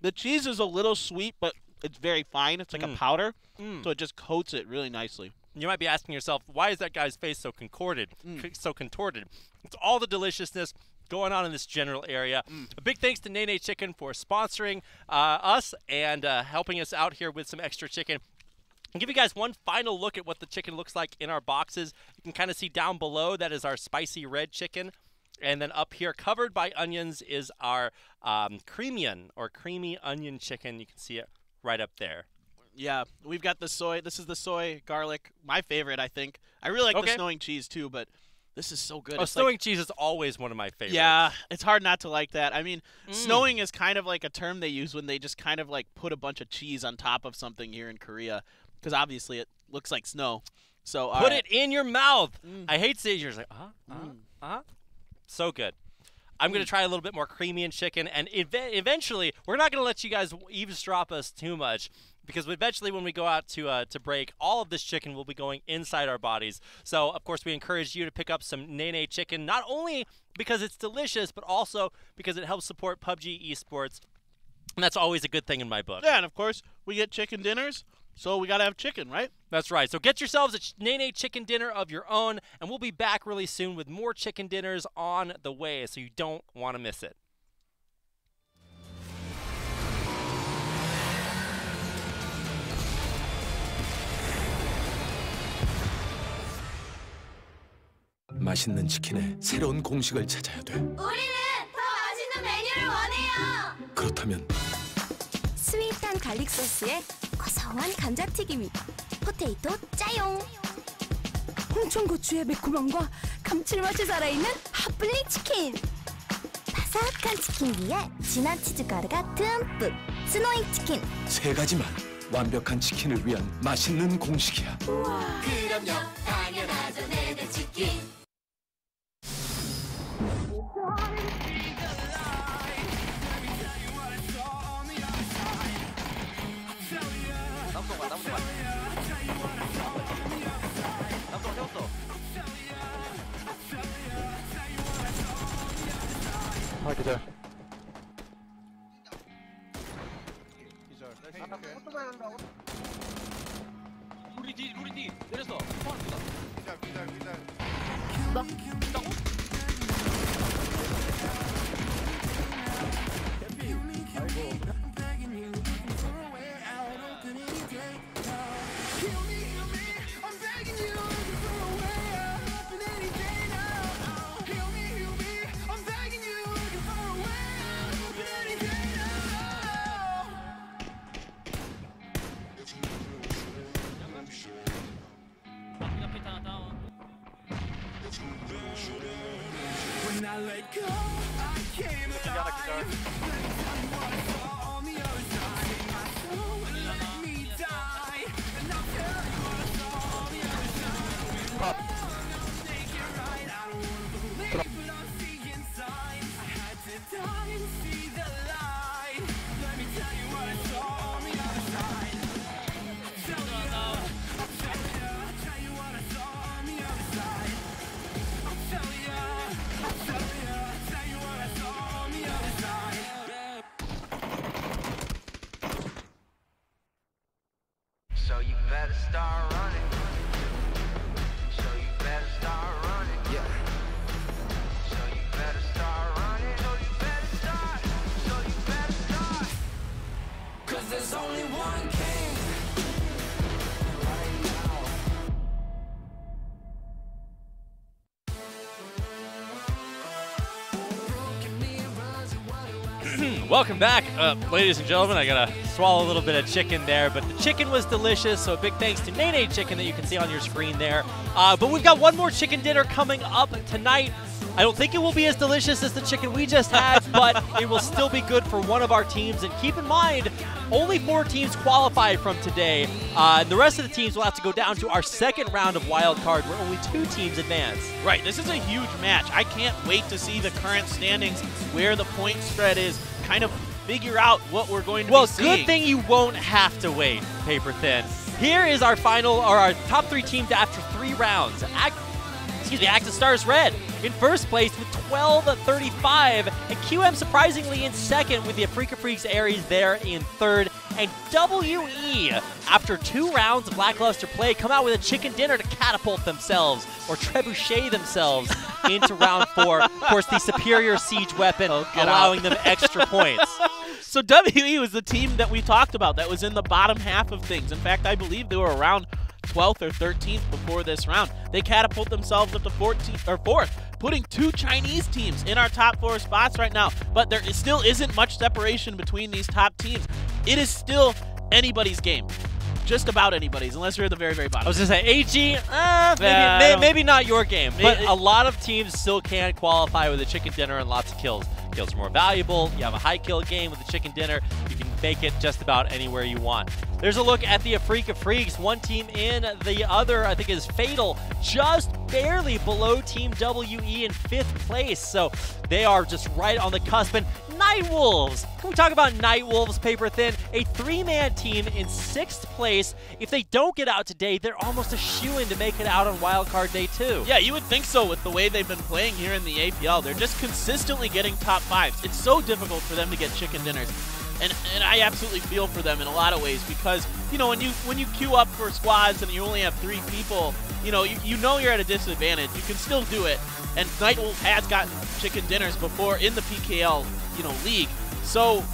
The cheese is a little sweet, but it's very fine. It's like a powder, so it just coats it really nicely. You might be asking yourself, why is that guy's face so contorted? It's all the deliciousness going on in this general area. A big thanks to Nene Chicken for sponsoring us and helping us out here with some extra chicken. I'll give you guys one final look at what the chicken looks like in our boxes. You can kind of see down below, that is our spicy red chicken. And then up here, covered by onions, is our creamy onion chicken. You can see it right up there. Yeah, we've got the soy. This is the soy garlic, my favorite, I think. I really like the snowing cheese, too, but this is so good. Snowing cheese is always one of my favorites. Yeah, it's hard not to like that. I mean, snowing is kind of like a term they use when they just kind of like put a bunch of cheese on top of something here in Korea. Because obviously it looks like snow. So put it in your mouth. I hate saying you're like, so good. I'm going to try a little bit more creamy and chicken, and eventually we're not going to let you guys eavesdrop us too much, because eventually when we go out to break, all of this chicken will be going inside our bodies. So of course we encourage you to pick up some Nene Chicken, not only because it's delicious, but also because it helps support PUBG esports, and that's always a good thing in my book. Yeah, and of course we get chicken dinners. So we got to have chicken, right? That's right. So get yourselves a Nene chicken dinner of your own, and we'll be back really soon with more chicken dinners on the way, so you don't want to miss it. 맛있는 치킨의 새로운 공식을 찾아야 돼. 우리는 더 맛있는 메뉴를 원해요. 그렇다면 스윗한 갈릭 소스에 고소한 감자튀김이 포테이토 짜용. 홍천고추의 매콤함과 감칠맛이 살아있는 핫블리 치킨. 아삭한 치킨 위에 진한 치즈 가루가 듬뿍. 스노이 치킨. 3가지만 완벽한 치킨을 위한 맛있는 공식이야. 그럼요, 당연하죠, 내내 치킨. 루리 내렸어. So you better start running. So you better start running. Yeah. So you better start running. So you better start. So you better start. 'Cause there's only one king. Welcome back, ladies and gentlemen. I gotta swallow a little bit of chicken there, but the chicken was delicious, so a big thanks to Nene Chicken that you can see on your screen there. But we've got one more chicken dinner coming up tonight. I don't think it will be as delicious as the chicken we just had, but it will still be good for one of our teams. And keep in mind, only 4 teams qualify from today, and the rest of the teams will have to go down to our second round of Wild Card, where only 2 teams advance. Right, this is a huge match. I can't wait to see the current standings, where the point spread is, kind of figure out what we're going to be seeing. Well, good thing you won't have to wait, Paper Thin. Here is our final, or our top 3 teams after 3 rounds. Active Stars Red in first place with 12-35, and QM surprisingly in second with the Africa Freaks Aries there in third. And WE, after 2 rounds of lackluster play, come out with a chicken dinner to catapult themselves, or trebuchet themselves, into round 4. Of course, the superior siege weapon, allowing them extra points. So WE was the team that we talked about that was in the bottom half of things. In fact, I believe they were around 12th or 13th before this round. They catapult themselves up to 14th or 4th, putting 2 Chinese teams in our top 4 spots right now. But there still isn't much separation between these top teams. It is still anybody's game. Just about anybody's, unless you're at the very, very bottom. I was going to say, AG, maybe not your game, but a lot of teams still can qualify with a chicken dinner and lots of kills. Kills are more valuable. You have a high kill game with a chicken dinner. You can make it just about anywhere you want. There's a look at the Africa Freaks. One team in, the other, I think, is Fatal, just barely below Team WE in 5th place. So they are just right on the cusp. And Night Wolves, can we talk about Night Wolves, Paper Thin? A 3-man team in 6th place. If they don't get out today, they're almost a shoo-in to make it out on Wildcard Day 2. Yeah, you would think so with the way they've been playing here in the APL. They're just consistently getting top 5s. It's so difficult for them to get chicken dinners. And I absolutely feel for them in a lot of ways, because, you know, when you queue up for squads and you only have 3 people, you know you're at a disadvantage. You can still do it. And Night Wolf has gotten chicken dinners before in the PKL, league. So,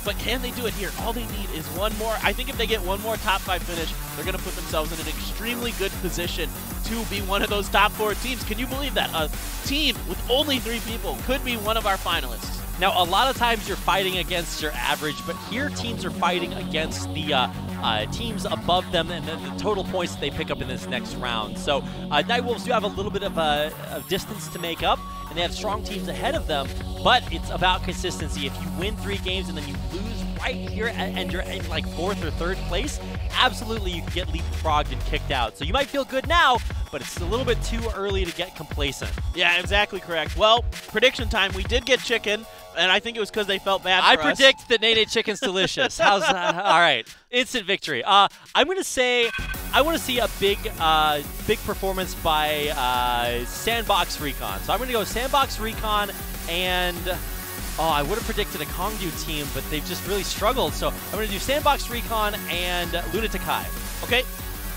but can they do it here? All they need is one more. I think if they get one more top 5 finish, they're going to put themselves in an extremely good position to be one of those top 4 teams. Can you believe that? A team with only 3 people could be one of our finalists. Now, a lot of times you're fighting against your average, but here teams are fighting against the teams above them and then the total points that they pick up in this next round. So Nightwolves do have a little bit of a distance to make up, and they have strong teams ahead of them, but it's about consistency. If you win 3 games and then you lose right here and you're in like 4th or 3rd place, absolutely you can get leapfrogged and kicked out. So you might feel good now, but it's a little bit too early to get complacent. Yeah, exactly correct. Well, prediction time. We did get chicken, and I think it was because they felt bad for us. I predict that Nene Chicken's delicious. How's that? All right. Instant victory. I'm going to say I want to see a big performance by Sandbox Recon. So I'm going to go Sandbox Recon and... Oh, I would have predicted a Kongdu team, but they've just really struggled. So I'm going to do Sandbox Recon and Lunatic Hive. Okay.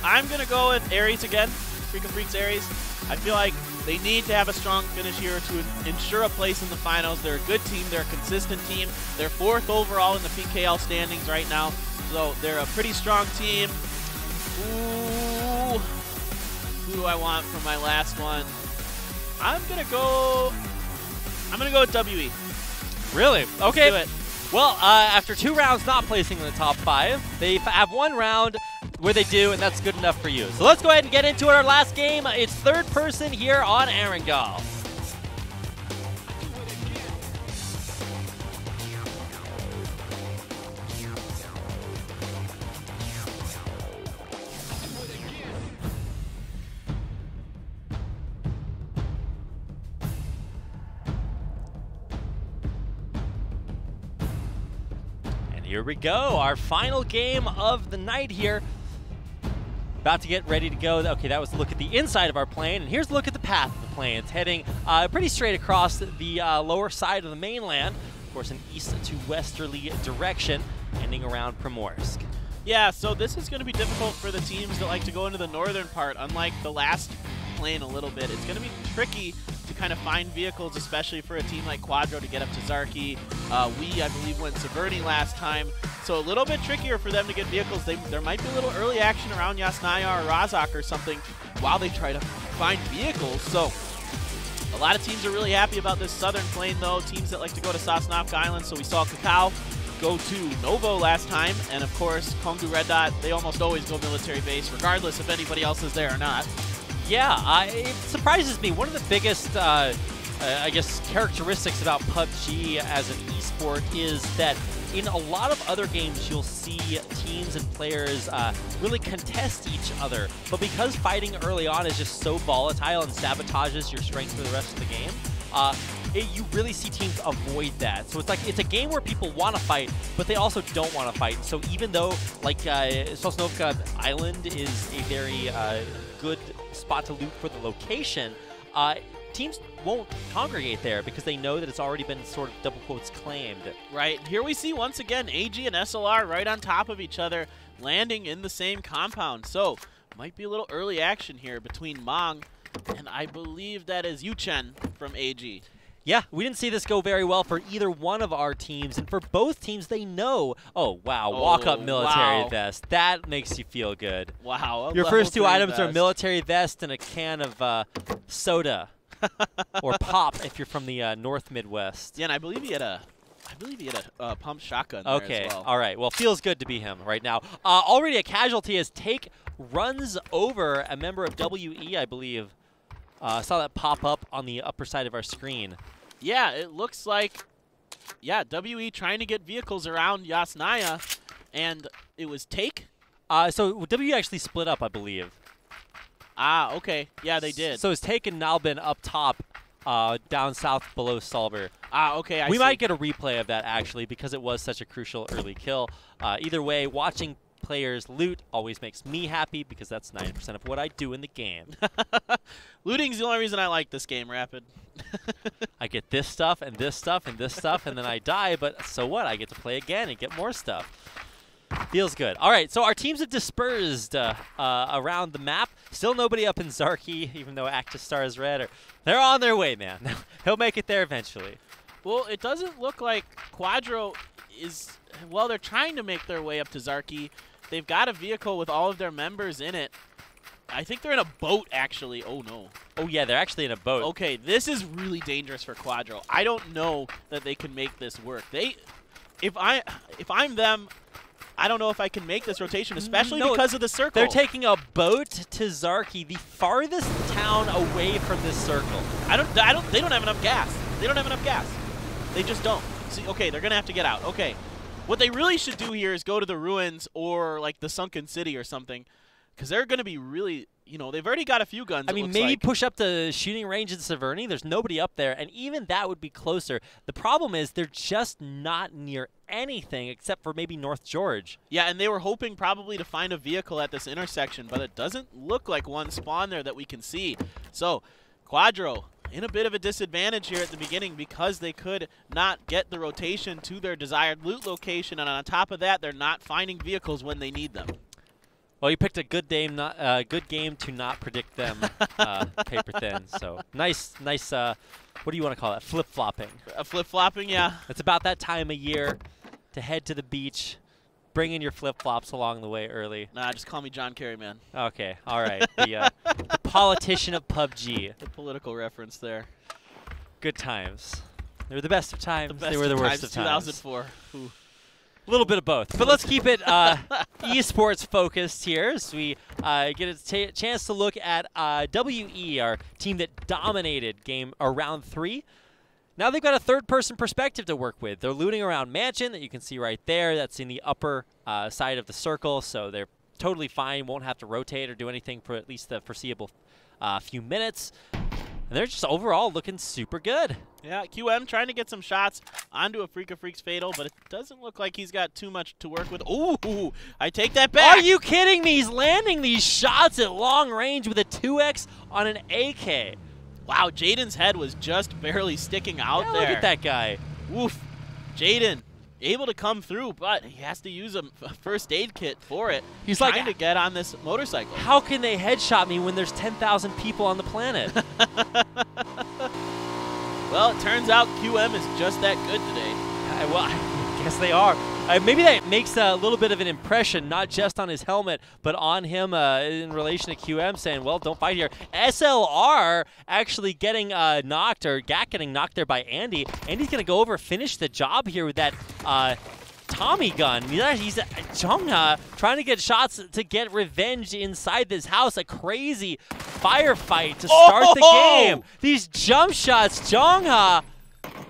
I'm going to go with Ares again. Freakin' Freaks Ares. I feel like they need to have a strong finish here to ensure a place in the finals. They're a good team. They're a consistent team. They're 4th overall in the PKL standings right now. So they're a pretty strong team. Ooh. Who do I want for my last one? I'm going to go with WE. Really? Okay. Do it. Well, after 2 rounds not placing in the top 5, they have 1 round where they do, and that's good enough for you. So let's go ahead and get into our last game. It's 3rd person here on Erangel. Here we go, our final game of the night here. About to get ready to go. Okay, that was a look at the inside of our plane, and here's a look at the path of the plane. It's heading pretty straight across the lower side of the mainland, of course, an east to westerly direction, ending around Primorsk. Yeah, so this is going to be difficult for the teams that like to go into the northern part, unlike the last plane a little bit. It's going to be tricky to kind of find vehicles, especially for a team like Quadro to get up to Zarki. We, I believe, went Severny last time, so a little bit trickier for them to get vehicles. There might be a little early action around Yasnaya or Razak or something while they try to find vehicles. So a lot of teams are really happy about this southern plane, though. Teams that like to go to Sosnovka Island, so we saw Kakao go to Novo last time, and of course, Kongdu Red Dot, they almost always go military base, regardless if anybody else is there or not. Yeah, it surprises me. One of the biggest, I guess, characteristics about PUBG as an esport is that in a lot of other games, you'll see teams and players really contest each other. But because fighting early on is just so volatile and sabotages your strength for the rest of the game, you really see teams avoid that. So it's like it's a game where people want to fight, but they also don't want to fight. So even though like Sosnovka Island is a very good spot to loot for the location, teams won't congregate there because they know that it's already been sort of double quotes claimed. Right. Here we see once again AG and SLR right on top of each other, landing in the same compound. So might be a little early action here between Mong and I believe that is Yuchen from AG. Yeah, we didn't see this go very well for either one of our teams, and for both teams, they know. Oh, wow, walk-up military vest. That makes you feel good. Wow. Your first 2 items are a military vest and a can of soda, or pop if you're from the North Midwest. Yeah, and I believe he had a pump shotgun there as well. All right. Well, feels good to be him right now. Already a casualty as Take runs over a member of WE, I believe. Saw that pop up on the upper side of our screen. Yeah, it looks like, yeah, WE trying to get vehicles around Yasnaya, and it was Take? So WE actually split up, I believe. Ah, okay. Yeah, they did. So it's Take and Nalbin up top, down south below Solver. Ah, okay, I see. We might get a replay of that, actually, because it was such a crucial early kill. Either way, watching players loot always makes me happy because that's 90% of what I do in the game. Looting's the only reason I like this game, Rapid. I get this stuff and this stuff and this stuff, and then I die, but so what? I get to play again and get more stuff. Feels good. All right, so our teams have dispersed around the map. Still nobody up in Zarki, even though Actus Star is red. They're on their way, man. He'll make it there eventually. Well, it doesn't look like Quadro is... Well, they're trying to make their way up to Zarki. They've got a vehicle with all of their members in it. I think they're in a boat, actually. Oh, no. Oh, yeah, they're actually in a boat. Okay, this is really dangerous for Quadro. I don't know that they can make this work. If I'm them, I don't know if I can make this rotation, especially because of the circle. They're taking a boat to Zarki, the farthest town away from this circle. They don't have enough gas. They don't have enough gas. They just don't. See, okay, they're gonna have to get out. Okay, what they really should do here is go to the ruins or like the sunken city or something, because they're gonna be really, you know, they've already got a few guns. I mean, maybe push up to shooting range in Severny. There's nobody up there, and even that would be closer. The problem is they're just not near anything except for maybe North George. Yeah, and they were hoping probably to find a vehicle at this intersection, but it doesn't look like one spawn there that we can see. So, Quadro in a bit of a disadvantage here at the beginning because they could not get the rotation to their desired loot location, and on top of that, they're not finding vehicles when they need them. Well, you picked a good game, good game to not predict them, paper thin. So nice. What do you want to call that? Flip flopping. Flip flopping, yeah. It's about that time of year to head to the beach, bring in your flip flops along the way early. Nah, just call me John Kerry, man. Okay, all right. The politician of PUBG. The political reference there. Good times. They were the best of times. They were the worst of times. 2004. Ooh. A little bit of both. But let's keep it esports focused here as we get a chance to look at WE, our team that dominated round 3. Now they've got a third-person perspective to work with. They're looting around Mansion that you can see right there. That's in the upper side of the circle, so they're totally fine. Won't have to rotate or do anything for at least the foreseeable few minutes. And they're just overall looking super good. Yeah, QM trying to get some shots onto AfreecaTV's Fatal, but it doesn't look like he's got too much to work with. Ooh, I take that back. Are you kidding me? He's landing these shots at long range with a 2x on an AK. Wow, Jaden's head was just barely sticking out there. Look at that guy. Oof. Jaden able to come through, but he has to use a first aid kit for it. He's trying like, to get on this motorcycle. How can they headshot me when there's 10,000 people on the planet? Well, it turns out QM is just that good today. Well, I guess they are. Maybe that makes a little bit of an impression, not just on his helmet, but on him in relation to QM saying, well, don't fight here. SLR actually getting knocked, or Gak getting knocked there by Andy. Andy's going to go over, finish the job here with that Tommy gun. He's Jongha trying to get shots to get revenge inside this house. A crazy firefight to start the game. These jump shots, Jongha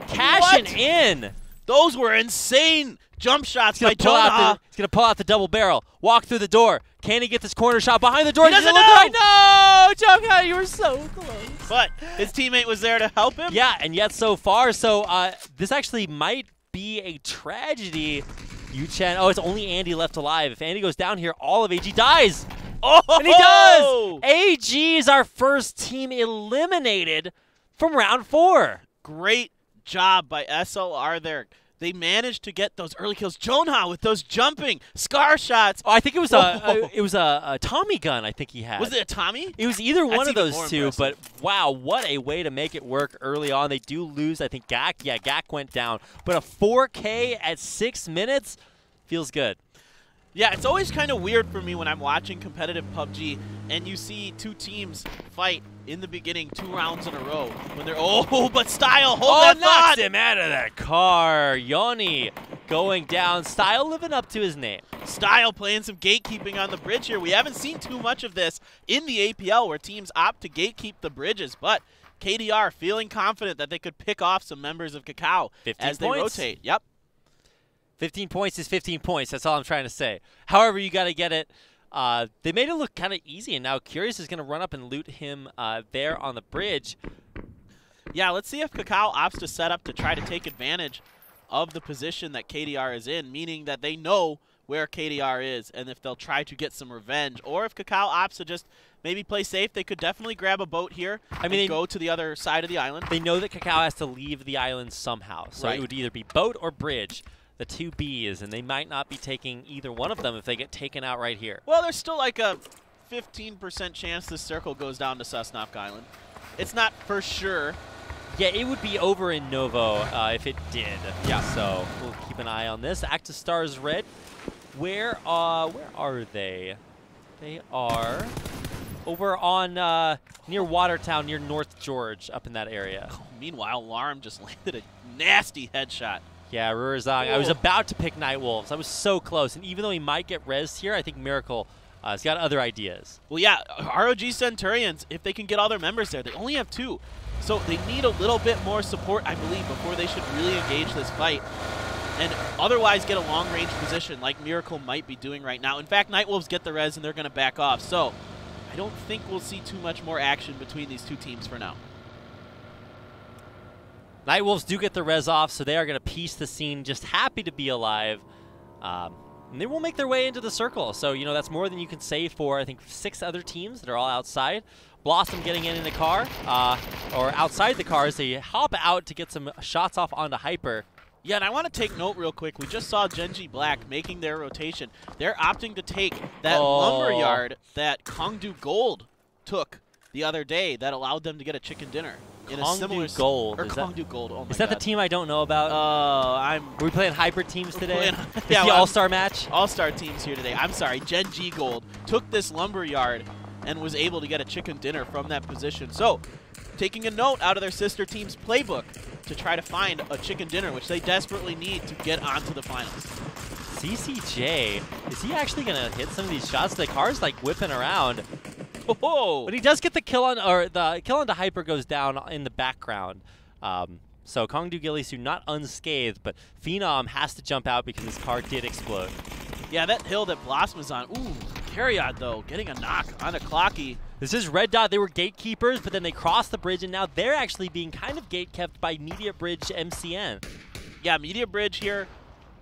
cashing in. Those were insane jump shots by Jongha. He's going to pull out the double barrel, walk through the door. Can he get this corner shot behind the door? He doesn't look know. right. No, Jongha, you were so close. But his teammate was there to help him. Yeah, and yet so far, this actually might be a tragedy. Yu-Chen, it's only Andy left alive. If Andy goes down here, all of AG dies. Oh, and he does! AG is our first team eliminated from round 4. Great job by SLR there. They managed to get those early kills. Jongha with those jumping scar shots. Oh, I think it was a Tommy gun. I think he had. Was it a Tommy? It was either one of those two. Impressive. But wow, what a way to make it work early on. They do lose. I think Gak. Yeah, Gak went down. But a 4K at 6 minutes feels good. Yeah, it's always kind of weird for me when I'm watching competitive PUBG and you see two teams fight in the beginning 2 rounds in a row when they're but Style hold that thought. Knocks him out of that car. Yoni going down. Style living up to his name. Style playing some gatekeeping on the bridge here. We haven't seen too much of this in the APL where teams opt to gatekeep the bridges, but KDR feeling confident that they could pick off some members of Kakao as they rotate. Yep. 15 points is 15 points. That's all I'm trying to say. However, you got to get it. They made it look kind of easy, and now Curious is going to run up and loot him there on the bridge. Yeah, let's see if Kakao opts to set up to try to take advantage of the position that KDR is in, meaning that they know where KDR is and if they'll try to get some revenge. Or if Kakao opts to just maybe play safe, they could definitely grab a boat here and go to the other side of the island. They know that Kakao has to leave the island somehow, so it would either be boat or bridge. The 2 Bs, and they might not be taking either one of them if they get taken out right here. Well, there's still like a 15% chance this circle goes down to Sosnovka Island. It's not for sure. Yeah, it would be over in Novo if it did. Yeah, so we'll keep an eye on this. Active Stars Red. Where are they? They are over on near Watertown, near North George, up in that area. Oh, meanwhile, Larm just landed a nasty headshot. Yeah, Rurizang. I was about to pick Nightwolves. I was so close. And even though he might get rezzed here, I think Miracle has got other ideas. Well, yeah, ROG Centurions, if they can get all their members there, they only have 2. So they need a little bit more support, I believe, before they should really engage this fight. And otherwise get a long-range position like Miracle might be doing right now. In fact, Nightwolves get the res and they're going to back off. So I don't think we'll see too much more action between these two teams for now. Nightwolves do get the res off, so they are going to piece the scene, just happy to be alive. And they will make their way into the circle. So, you know, that's more than you can say for, I think, 6 other teams that are all outside. Blossom getting in the car, or outside the car as they hop out to get some shots off onto Hyper. Yeah, and I want to take note real quick. We just saw Genji Black making their rotation. They're opting to take that lumberyard that Kongdu Gold took the other day that allowed them to get a chicken dinner. In a similar Gold. Or Kongdu Gold. Oh my Is that God. the team I don't know about? Are we playing Hyper teams today? Yeah, the All-Star match? All-Star teams here today. I'm sorry. Genji Gold took this lumberyard and was able to get a chicken dinner from that position. So, taking a note out of their sister team's playbook to try to find a chicken dinner, which they desperately need to get onto the finals. CCJ, is he actually going to hit some of these shots? The car's like whipping around. Oh! But he does get the kill on, or the kill onto Hyper goes down in the background. So Kongdu Gillisu not unscathed, but Phenom has to jump out because his car did explode. Yeah, that hill that Blossom was on. Ooh, Carriot though, getting a knock on a Clocky. This is Red Dot. They were gatekeepers, but then they crossed the bridge, and now they're actually being kind of gatekept by Media Bridge MCN. Yeah, Media Bridge here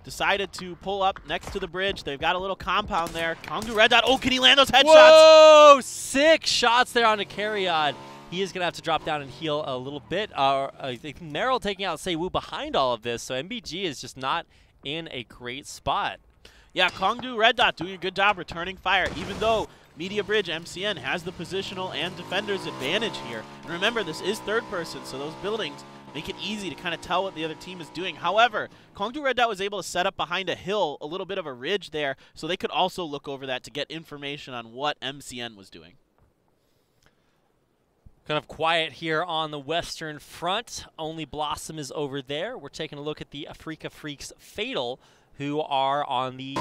decided to pull up next to the bridge. They've got a little compound there. Kongdu Red Dot. Oh, can he land those headshots? Whoa! 6 shots there onto Carriot. He is going to have to drop down and heal a little bit. I think Merrill taking out Seiwu behind all of this, so MBG is just not in a great spot. Yeah, Kongdu Red Dot doing a good job returning fire, even though Media Bridge MCN has the positional and defender's advantage here. And remember, this is third person, so those buildings make it easy to kind of tell what the other team is doing. However, Kongdu Red Dot was able to set up behind a hill, a little bit of a ridge there, so they could also look over that to get information on what MCN was doing. Kind of quiet here on the Western Front. Only Blossom is over there. We're taking a look at the Africa Freaks Fatal, who are on the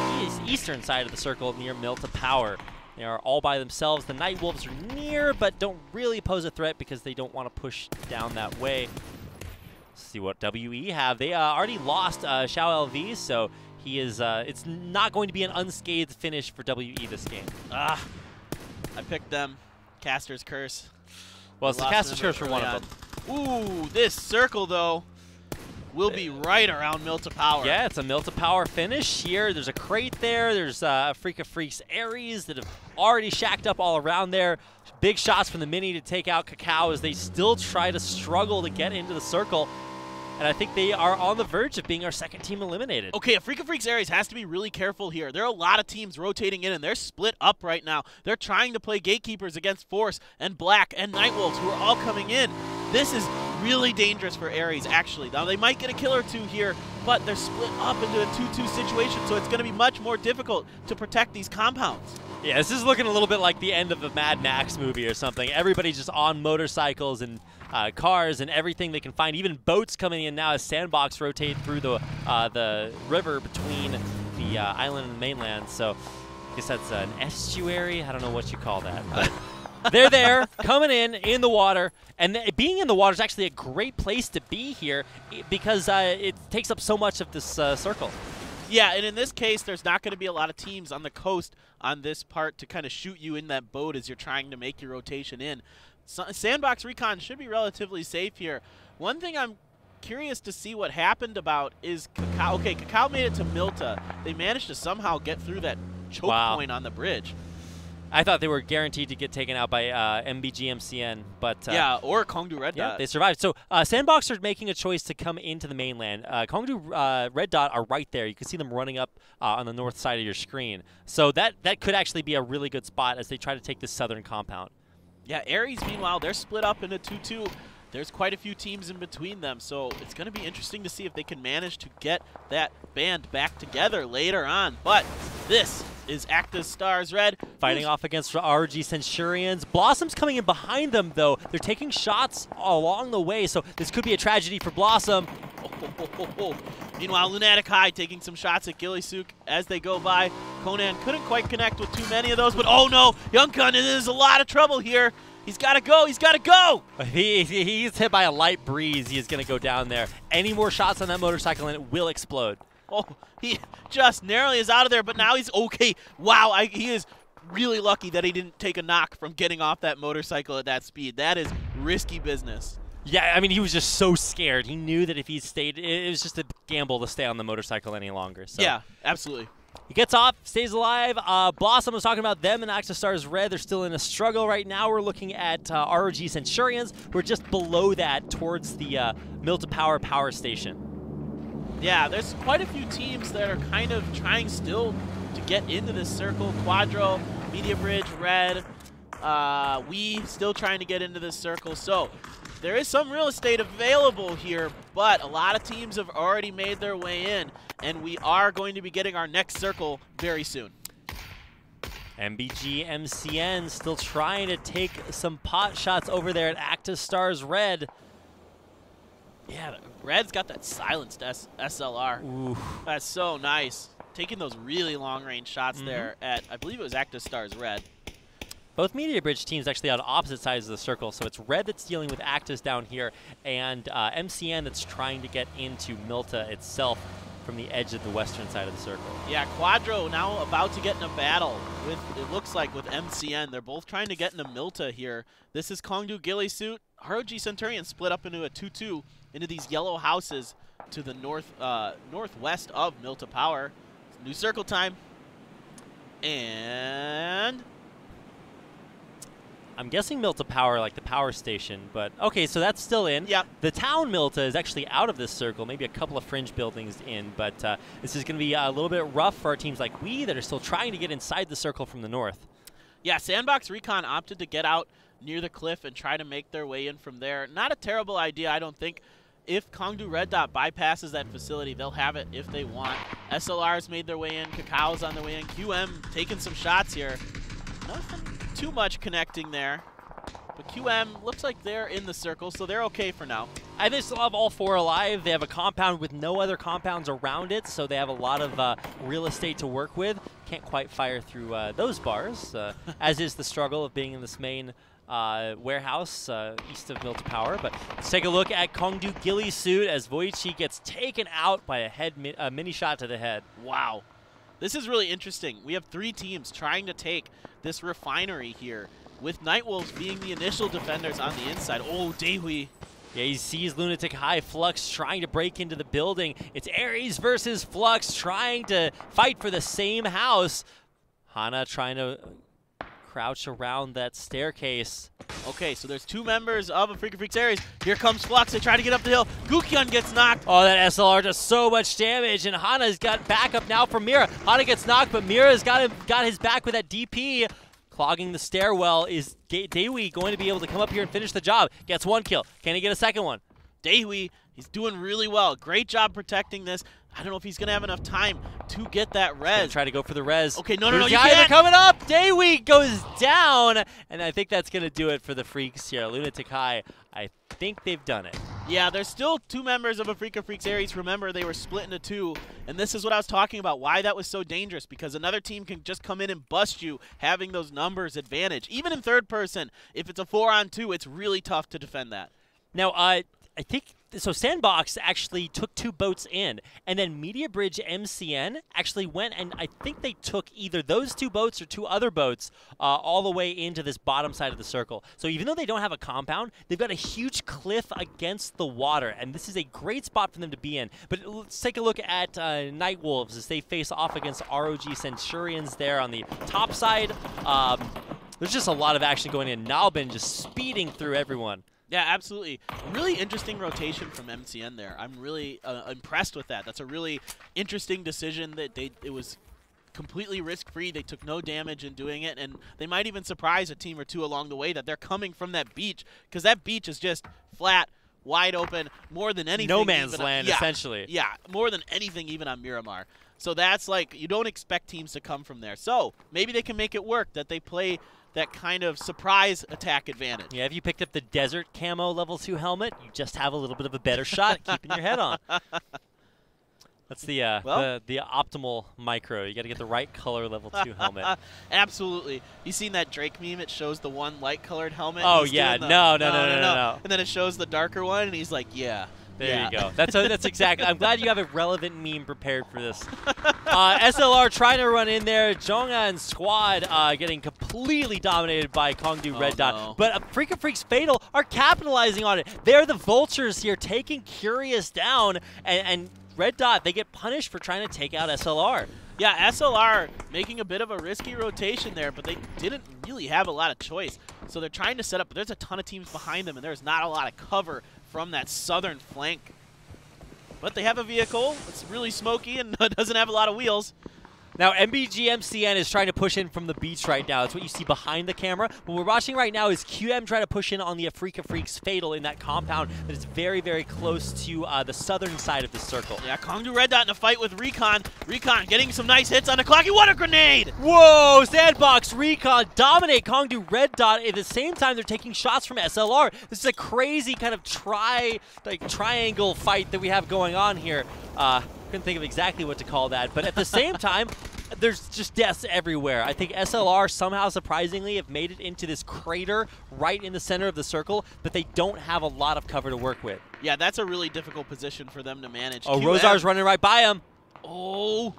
eastern side of the circle near Milta Power. They are all by themselves. The Nightwolves are near, but don't really pose a threat because they don't want to push down that way. Let's see what WE have. They already lost Xiao LV, so he is. It's not going to be an unscathed finish for WE this game. I picked them. Caster's Curse. Well, it's the Caster's Curse for one of them. Ooh, this circle, though, will be right around Milta Power. Yeah, it's a Milta Power finish here. There's a crate there. There's Africa Freaks Aries that have already shacked up all around there. Big shots from the Mini to take out Cacao as they still try to struggle to get into the circle. And I think they are on the verge of being our second team eliminated. Okay, Africa Freaks Aries has to be really careful here. There are a lot of teams rotating in, and they're split up right now. They're trying to play gatekeepers against Force and Black and Nightwolves, who are all coming in. This is really dangerous for Aries, actually. Now, they might get a kill or two here, but they're split up into a 2-2 situation, so it's going to be much more difficult to protect these compounds. Yeah, this is looking a little bit like the end of a Mad Max movie or something. Everybody's just on motorcycles and cars and everything they can find. Even boats coming in now as Sandbox rotate through the river between the island and the mainland. So I guess that's an estuary. I don't know what you call that. But they're there, coming in the water. And being in the water is actually a great place to be here because it takes up so much of this circle. Yeah, and in this case, there's not going to be a lot of teams on the coast on this part to kind of shoot you in that boat as you're trying to make your rotation in. So, Sandbox Recon should be relatively safe here. One thing I'm curious to see what happened about is Cacao. Okay, Cacao made it to Milta. They managed to somehow get through that choke point on the bridge. I thought they were guaranteed to get taken out by MBG MCN, but yeah, or Kongdu Red Dot. Yeah, they survived. So Sandbox are making a choice to come into the mainland. Kongdu Red Dot are right there. You can see them running up on the north side of your screen. So that could actually be a really good spot as they try to take this southern compound. Yeah, Aries, meanwhile, they're split up into 2-2. There's quite a few teams in between them, so it's going to be interesting to see if they can manage to get that band back together later on. But this is Actus Stars Red. Fighting off against RG Centurions. Blossom's coming in behind them, though. They're taking shots along the way, so this could be a tragedy for Blossom. Meanwhile, Lunatic High taking some shots at Gilisuk as they go by. Conan couldn't quite connect with too many of those, but oh no, Youngkun is in a lot of trouble here. He's got to go. He's got to go. He's hit by a light breeze. He is going to go down there. Any more shots on that motorcycle and it will explode. Oh, he just narrowly is out of there, but now he's okay. Wow, he is really lucky that he didn't take a knock from getting off that motorcycle at that speed. That is risky business. Yeah, I mean, he was just so scared. He knew that if he stayed, it was just a gamble to stay on the motorcycle any longer. So. Yeah, absolutely. He gets off, stays alive. Blossom was talking about them and Actus Stars Red. They're still in a struggle right now. We're looking at ROG Centurions, who are just below that towards the Milta Power Station. Yeah, there's quite a few teams that are kind of trying still to get into this circle. Quadro, Media Bridge, Red, we still trying to get into this circle. So there is some real estate available here, but a lot of teams have already made their way in, and we are going to be getting our next circle very soon. MBG MCN still trying to take some pot shots over there at Actus Stars Red. Yeah, Red's got that silenced SLR. Ooh. That's so nice. Taking those really long-range shots there at, I believe it was Actus Stars Red. Both Media Bridge teams actually on opposite sides of the circle, so it's Red that's dealing with Actus down here, and MCN that's trying to get into Milta itself from the edge of the western side of the circle. Yeah, Quadro now about to get in a battle with, it looks like, with MCN. They're both trying to get into Milta here. This is Kongdu Gilisuk. ROG Centurion split up into a 2-2 into these yellow houses to the northwest of Milta Power. New circle time. And I'm guessing Milta Power, like the power station, but okay, so that's still in. Yep. The town Milta is actually out of this circle, maybe a couple of fringe buildings in, but this is going to be a little bit rough for our teams like we that are still trying to get inside the circle from the north. Yeah, Sandbox Recon opted to get out near the cliff and try to make their way in from there. Not a terrible idea, I don't think. If Kongdu Red Dot bypasses that facility, they'll have it if they want. SLR's made their way in. Cacao on their way in. QM taking some shots here. Nothing too much connecting there. But QM looks like they're in the circle, so they're okay for now. And they still have all four alive. They have a compound with no other compounds around it, so they have a lot of real estate to work with. Can't quite fire through those bars, as is the struggle of being in this main warehouse east of Milta Power. But let's take a look at Kongdu Gilisuk as Voichi gets taken out by a mini shot to the head. Wow. This is really interesting. We have three teams trying to take this refinery here, with Nightwolves being the initial defenders on the inside. Oh, Daehui. Yeah, he sees Lunatic High, Flux trying to break into the building. It's Ares versus Flux trying to fight for the same house. Hana trying to crouch around that staircase. Okay, so there's two members of AfreecaTV Ares. Here comes Flux. They try to get up the hill. Gukyeon gets knocked. Oh, that SLR does so much damage, and Hana's got backup now from Mira. Hana gets knocked, but Mira's got his back with that DP. Clogging the stairwell. Is Daehui going to be able to come up here and finish the job? Gets one kill. Can he get a second one? Daehui, he's doing really well. Great job protecting this. I don't know if he's going to have enough time to get that res. Try to go for the res. Okay, no, you guys can't. are coming up. Daehui goes down, and I think that's going to do it for the Freaks here. Lunatic High, I think they've done it. Yeah, there's still two members of AfreecaTV Ares. Remember, they were split into two, and this is what I was talking about, why that was so dangerous, because another team can just come in and bust you, having those numbers advantage. Even in third person, if it's a 4-on-2, it's really tough to defend that. Now, I think, so Sandbox actually took two boats in, and then Media Bridge MCN actually went, and I think they took either those two boats or two other boats all the way into this bottom side of the circle. So even though they don't have a compound, they've got a huge cliff against the water, and this is a great spot for them to be in. But let's take a look at Nightwolves as they face off against ROG Centurions there on the top side. There's just a lot of action going in. Nalbin just speeding through everyone. Yeah, absolutely. Really interesting rotation from MCN there. I'm really impressed with that. That's a really interesting decision that it was completely risk-free. They took no damage in doing it, and they might even surprise a team or two along the way that they're coming from that beach, because that beach is just flat wide open more than anything. No man's even land, yeah, essentially. Yeah, more than anything even on Miramar. So that's like, you don't expect teams to come from there. So maybe they can make it work, that they play that kind of surprise attack advantage. Yeah, if you picked up the Desert Camo level 2 helmet, you just have a little bit of a better shot at keeping your head on. That's the optimal micro. You got to get the right color level 2 helmet. Absolutely. You seen that Drake meme? It shows the one light-colored helmet. Oh, He's yeah. doing No. And then it shows the darker one, and he's like, yeah. There you go. That's exactly. I'm glad you have a relevant meme prepared for this. SLR trying to run in there. Jonga and Squad getting completely dominated by Kongdu Red Dot. No. But Freaka's Fatal are capitalizing on it. They're the vultures here, taking Curious down, and Red Dot, they get punished for trying to take out SLR. Yeah, SLR making a bit of a risky rotation there, but they didn't really have a lot of choice. So they're trying to set up, but there's a ton of teams behind them, and there's not a lot of cover from that southern flank. But they have a vehicle. It's really smoky and doesn't have a lot of wheels. Now, MBGMCN is trying to push in from the beach right now. That's what you see behind the camera. What we're watching right now is QM trying to push in on the AfreecaTV's Fatal in that compound that is very, very close to the southern side of the circle. Yeah, Kongdu Red Dot in a fight with Recon. Recon getting some nice hits on the clock. What a grenade! Whoa! Sandbox Recon dominate Kongdu Red Dot. At the same time, they're taking shots from SLR. This is a crazy kind of triangle fight that we have going on here. Couldn't think of exactly what to call that, but at the same time, there's just deaths everywhere. I think SLR somehow surprisingly have made it into this crater right in the center of the circle, but they don't have a lot of cover to work with. Yeah, that's a really difficult position for them to manage. Oh, Rosar's running right by him. Oh.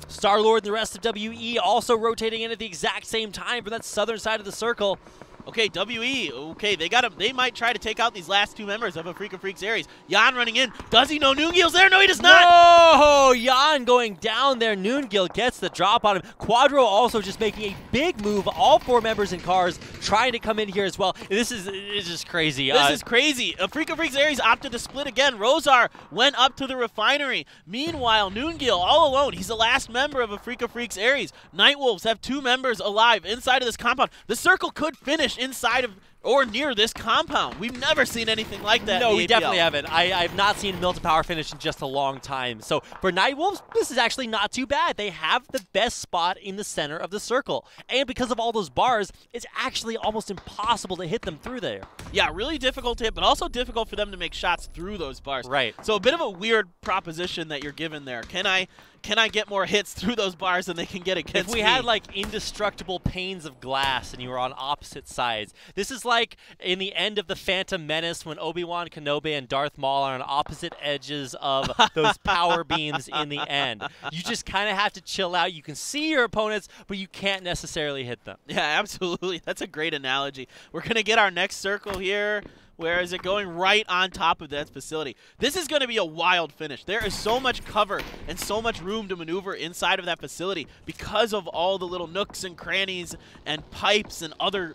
Star-Lord and the rest of WE also rotating in at the exact same time from that southern side of the circle. Okay, WE, okay, they got him. They might try to take out these last two members of AfreecaTV's Aries. Jan running in. Does he know Noongil's there? No, he does not. No! Jan going down there. Noongil gets the drop on him. Quadro also just making a big move. All 4 members in cars trying to come in here as well. It's just crazy. This is crazy. AfreecaTV's Aries opted to split again. Rosar went up to the refinery. Meanwhile, Noongil all alone. He's the last member of AfreecaTV's Aries. Nightwolves have 2 members alive inside of this compound. The circle could finish inside of or near this compound. We've never seen anything like that. No, in we APL. definitely haven't. I've not seen Milton Power finish in just a long time. So for Nightwolves, this is actually not too bad. They have the best spot in the center of the circle. And because of all those bars, it's actually almost impossible to hit them through there. Yeah, really difficult to hit, but also difficult for them to make shots through those bars. Right. So a bit of a weird proposition that you're given there. Can I get more hits through those bars than they can get against If we me? had like indestructible panes of glass and you were on opposite sides, this is like in the end of the Phantom Menace when Obi-Wan Kenobi and Darth Maul are on opposite edges of those power beams in the end. You just kind of have to chill out. You can see your opponents, but you can't necessarily hit them. Yeah, absolutely. That's a great analogy. We're going to get our next circle here. Where is it going? Right on top of that facility. This is going to be a wild finish. There is so much cover and so much room to maneuver inside of that facility because of all the little nooks and crannies and pipes and other,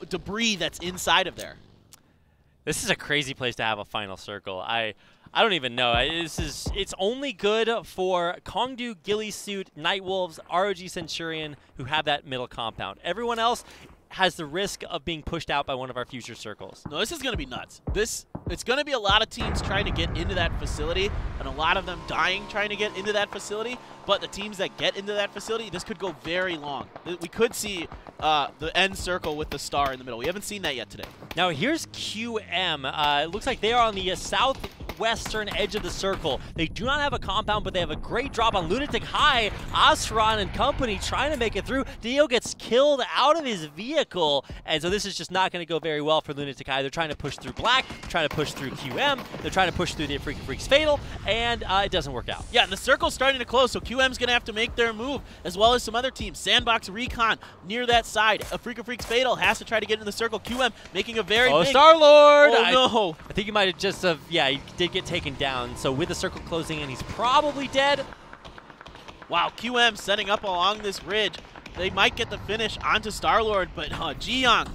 debris that's inside of there. This is a crazy place to have a final circle. I don't even know. It's only good for Kongdu, Ghillie Suit, Nightwolves, ROG Centurion who have that middle compound. Everyone else has the risk of being pushed out by one of our future circles. No, this is going to be nuts. It's going to be a lot of teams trying to get into that facility, and a lot of them dying trying to get into that facility. But the teams that get into that facility, this could go very long. We could see the end circle with the star in the middle. We haven't seen that yet today. Now here's QM. It looks like they are on the southwestern edge of the circle. They do not have a compound, but they have a great drop on Lunatic High. Asran and company trying to make it through. Dio gets killed out of his vehicle, and so this is just not going to go very well for Lunatic High. They're trying to push through Black, trying to push through QM, they're trying to push through the AfreecaTV's Fatal, and it doesn't work out. Yeah, the circle's starting to close, so QM's going to have to make their move, as well as some other teams. Sandbox Recon near that side. AfreecaTV's Fatal has to try to get into the circle. QM making a very big... Star-Lord! Oh, no. I think he might have just he did get taken down, so with the circle closing in, he's probably dead. Wow, QM setting up along this ridge. They might get the finish onto Star-Lord, but Jiyoung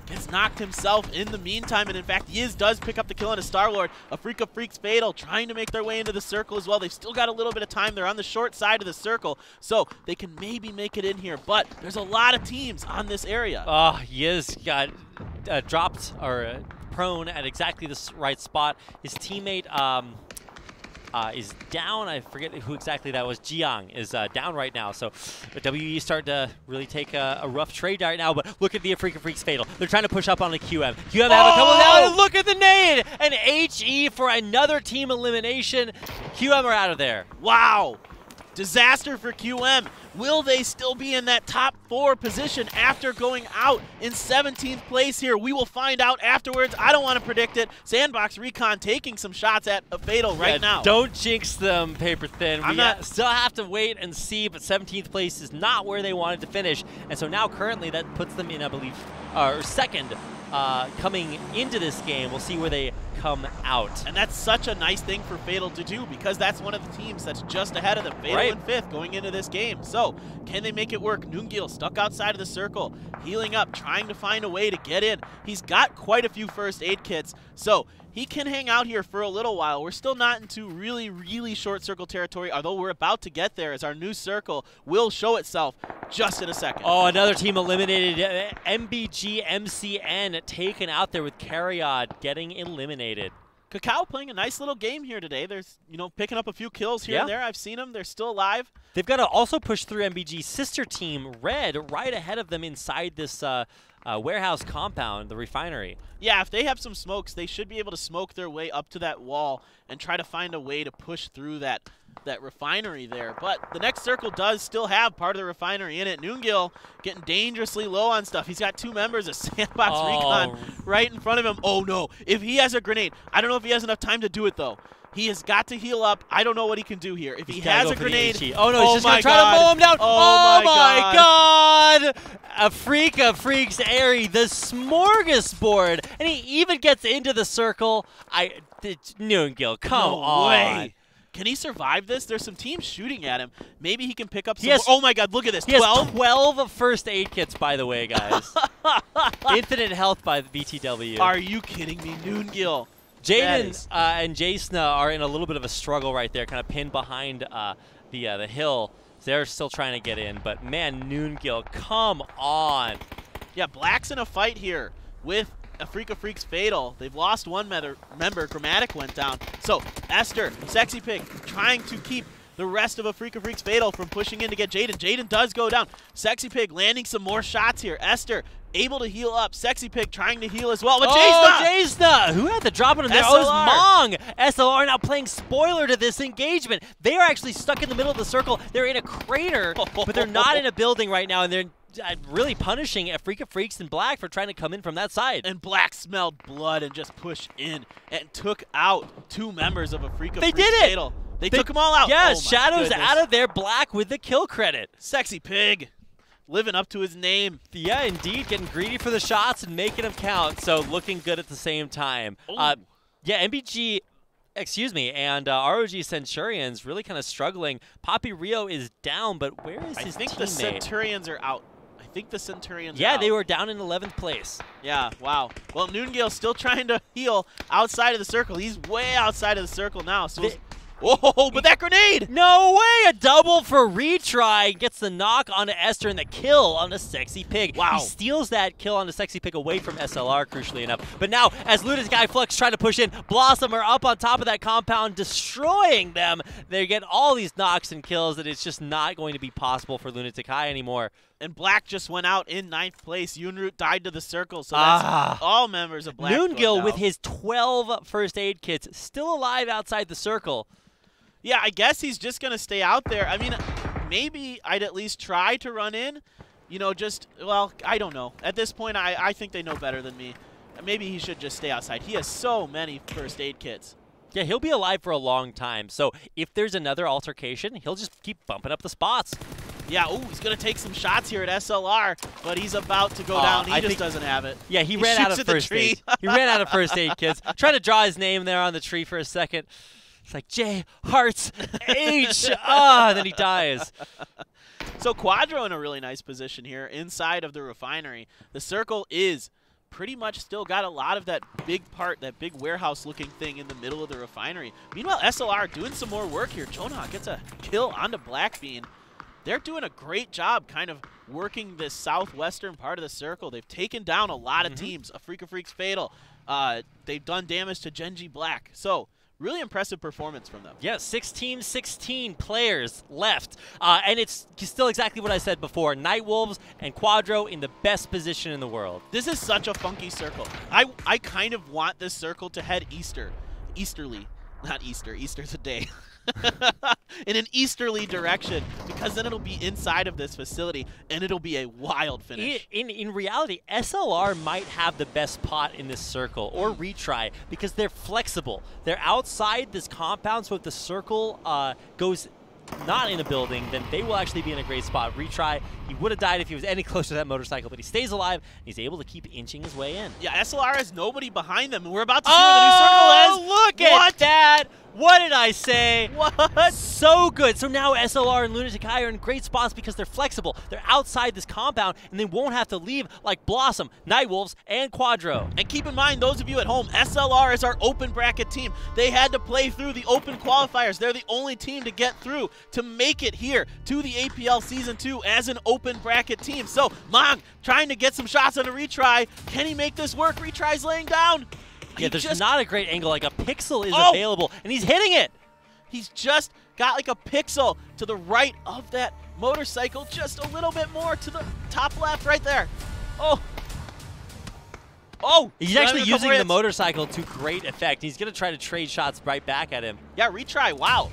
has knocked himself in the meantime, and in fact, Yiz does pick up the kill on a Star-Lord. AfreecaTV's Fatal trying to make their way into the circle as well. They've still got a little bit of time. They're on the short side of the circle, so they can maybe make it in here, but there's a lot of teams on this area. Yiz got dropped or prone at exactly the right spot. His teammate is down. I forget who exactly that was. Jiang is down right now. So WE starting to really take a rough trade right now. But look at the AfreecaFreeks Fatal. They're trying to push up on the QM. QM have a couple down. And look at the nade! And HE for another team elimination. QM are out of there. Wow. Disaster for QM. Will they still be in that top 4 position after going out in 17th place here? We will find out afterwards. I don't want to predict it. Sandbox Recon taking some shots at a Fatal right now. Don't jinx them, Paper Thin. We still have to wait and see, but 17th place is not where they wanted to finish. And so now currently that puts them in, I believe, second coming into this game. We'll see where they come out. And that's such a nice thing for Fatal to do because that's one of the teams that's just ahead of them. Fatal in 5th going into this game. So can they make it work? Noongil stuck outside of the circle, healing up, trying to find a way to get in. He's got quite a few first aid kits, so he can hang out here for a little while. We're still not into really, really short circle territory, although we're about to get there as our new circle will show itself just in a second. Oh, another team eliminated. MBG MCN taken out there with Cariad getting eliminated. Cacao playing a nice little game here today. There's, picking up a few kills here and there. I've seen them. They're still alive. They've got to also push through MBG's sister team, Red, right ahead of them inside this warehouse compound, the refinery. Yeah, if they have some smokes, they should be able to smoke their way up to that wall and try to find a way to push through that refinery there. But the next circle does still have part of the refinery in it. Noongil getting dangerously low on stuff. He's got 2 members of Sandbox Recon right in front of him. Oh no, if he has a grenade, I don't know if he has enough time to do it though. He has got to heal up. I don't know what he can do here. If he has a grenade. Oh no, he's just going to try to mow him down. Oh my god. AfreecaFreeks Airy, the smorgasbord. And he even gets into the circle. Noongil, come on. Way. Can he survive this? There's some teams shooting at him. Maybe he can pick up some more. Oh my god, look at this. 12? He has 12 first aid kits, by the way, guys. Infinite health by the BTW. Are you kidding me? Noongil. Jaden and Jasna are in a little bit of a struggle right there, kind of pinned behind the hill. They're still trying to get in, but man, Noongil, come on. Yeah, Black's in a fight here with AfreecaFreeks Fatal. They've lost one member. Grammatic went down. So Esther, Sexy Pig, trying to keep the rest of AfreecaFreeks Fatal from pushing in to get Jaden. Jaden does go down. Sexy Pig landing some more shots here. Esther able to heal up. Sexy Pig trying to heal as well. But Jasna! Who had the drop on him there? Oh, it was Mong! SLR now playing spoiler to this engagement. They are actually stuck in the middle of the circle. They're in a crater, but they're not in a building right now, and they're really punishing AfreecaFreeks and Black for trying to come in from that side. And Black smelled blood and just pushed in and took out 2 members of AfreecaFreeks They did it! Fatal. They took them all out. Yeah, oh Shadow's out of there. Black with the kill credit. Sexy Pig living up to his name. Yeah, indeed, getting greedy for the shots and making them count, so looking good at the same time. Yeah, MBG, and ROG Centurions really kind of struggling. Poppy Rio is down, but where is his teammate? I think the Centurions are out. I think the Centurions are out. Yeah, they were down in 11th place. Yeah, wow. Well, Noongil still trying to heal outside of the circle. He's way outside of the circle now. So whoa, but that grenade! No way! A double for retry. Gets the knock onto Esther and the kill on the Sexy Pig. Wow. He steals that kill on the Sexy Pig away from SLR, crucially enough. But now, as Lunatic Flux trying to push in, Blossom are up on top of that compound, destroying them. They get all these knocks and kills that it's just not going to be possible for Lunatic High anymore. And Black just went out in 9th place. Yunroot died to the circle, so that's all members of Black. Noongil with his 12 first aid kits, still alive outside the circle. Yeah, I guess he's just going to stay out there. I mean, maybe I'd at least try to run in. Well, I don't know. At this point, I think they know better than me. Maybe he should just stay outside. He has so many first aid kits. Yeah, he'll be alive for a long time. So if there's another altercation, he'll just keep bumping up the spots. Yeah, ooh, he's going to take some shots here at SLR, but he's about to go down. He just doesn't have it. Yeah, he ran out of first aid. He ran out of first aid kits. Trying to draw his name there on the tree for a second. It's like J, Hearts, H, then he dies. So Quadro in a really nice position here inside of the refinery. The circle is pretty much still got a lot of that big part, that big warehouse-looking thing in the middle of the refinery. Meanwhile, SLR doing some more work here. Jonah gets a kill onto Blackbean. they're doing a great job kind of working this southwestern part of the circle. They've taken down a lot of teams. AfreecaTV's Fatal. They've done damage to Genji Black. So really impressive performance from them. Yeah, 16 players left. And it's still exactly what I said before. Nightwolves and Quadro in the best position in the world. This is such a funky circle. I kind of want this circle to head easterly. Not Easter. Easter's a day. In an easterly direction, because then it'll be inside of this facility and it'll be a wild finish. In reality, SLR might have the best pot in this circle, or retry, because they're flexible. They're outside this compound, so if the circle goes not in a building, then they will actually be in a great spot. Retry, he would have died if he was any closer to that motorcycle, but he stays alive, and he's able to keep inching his way in. Yeah, SLR has nobody behind them, and we're about to see where the new circle is. Look at that! What did I say? What? So good. So now SLR and Lunatic Eye are in great spots because they're flexible. They're outside this compound, and they won't have to leave like Blossom, Nightwolves, and Quadro. And keep in mind, those of you at home, SLR is our open bracket team. They had to play through the open qualifiers. They're the only team to get through to make it here to the APL Season 2 as an open bracket team. So, Mong trying to get some shots on a retry. Can he make this work? Retry's laying down. Yeah, there's not a great angle. Like a pixel is available, and he's hitting it. He's just got like a pixel to the right of that motorcycle, just a little bit more to the top left right there. He's actually using the motorcycle to great effect. He's going to try to trade shots right back at him. Yeah, retry, wow.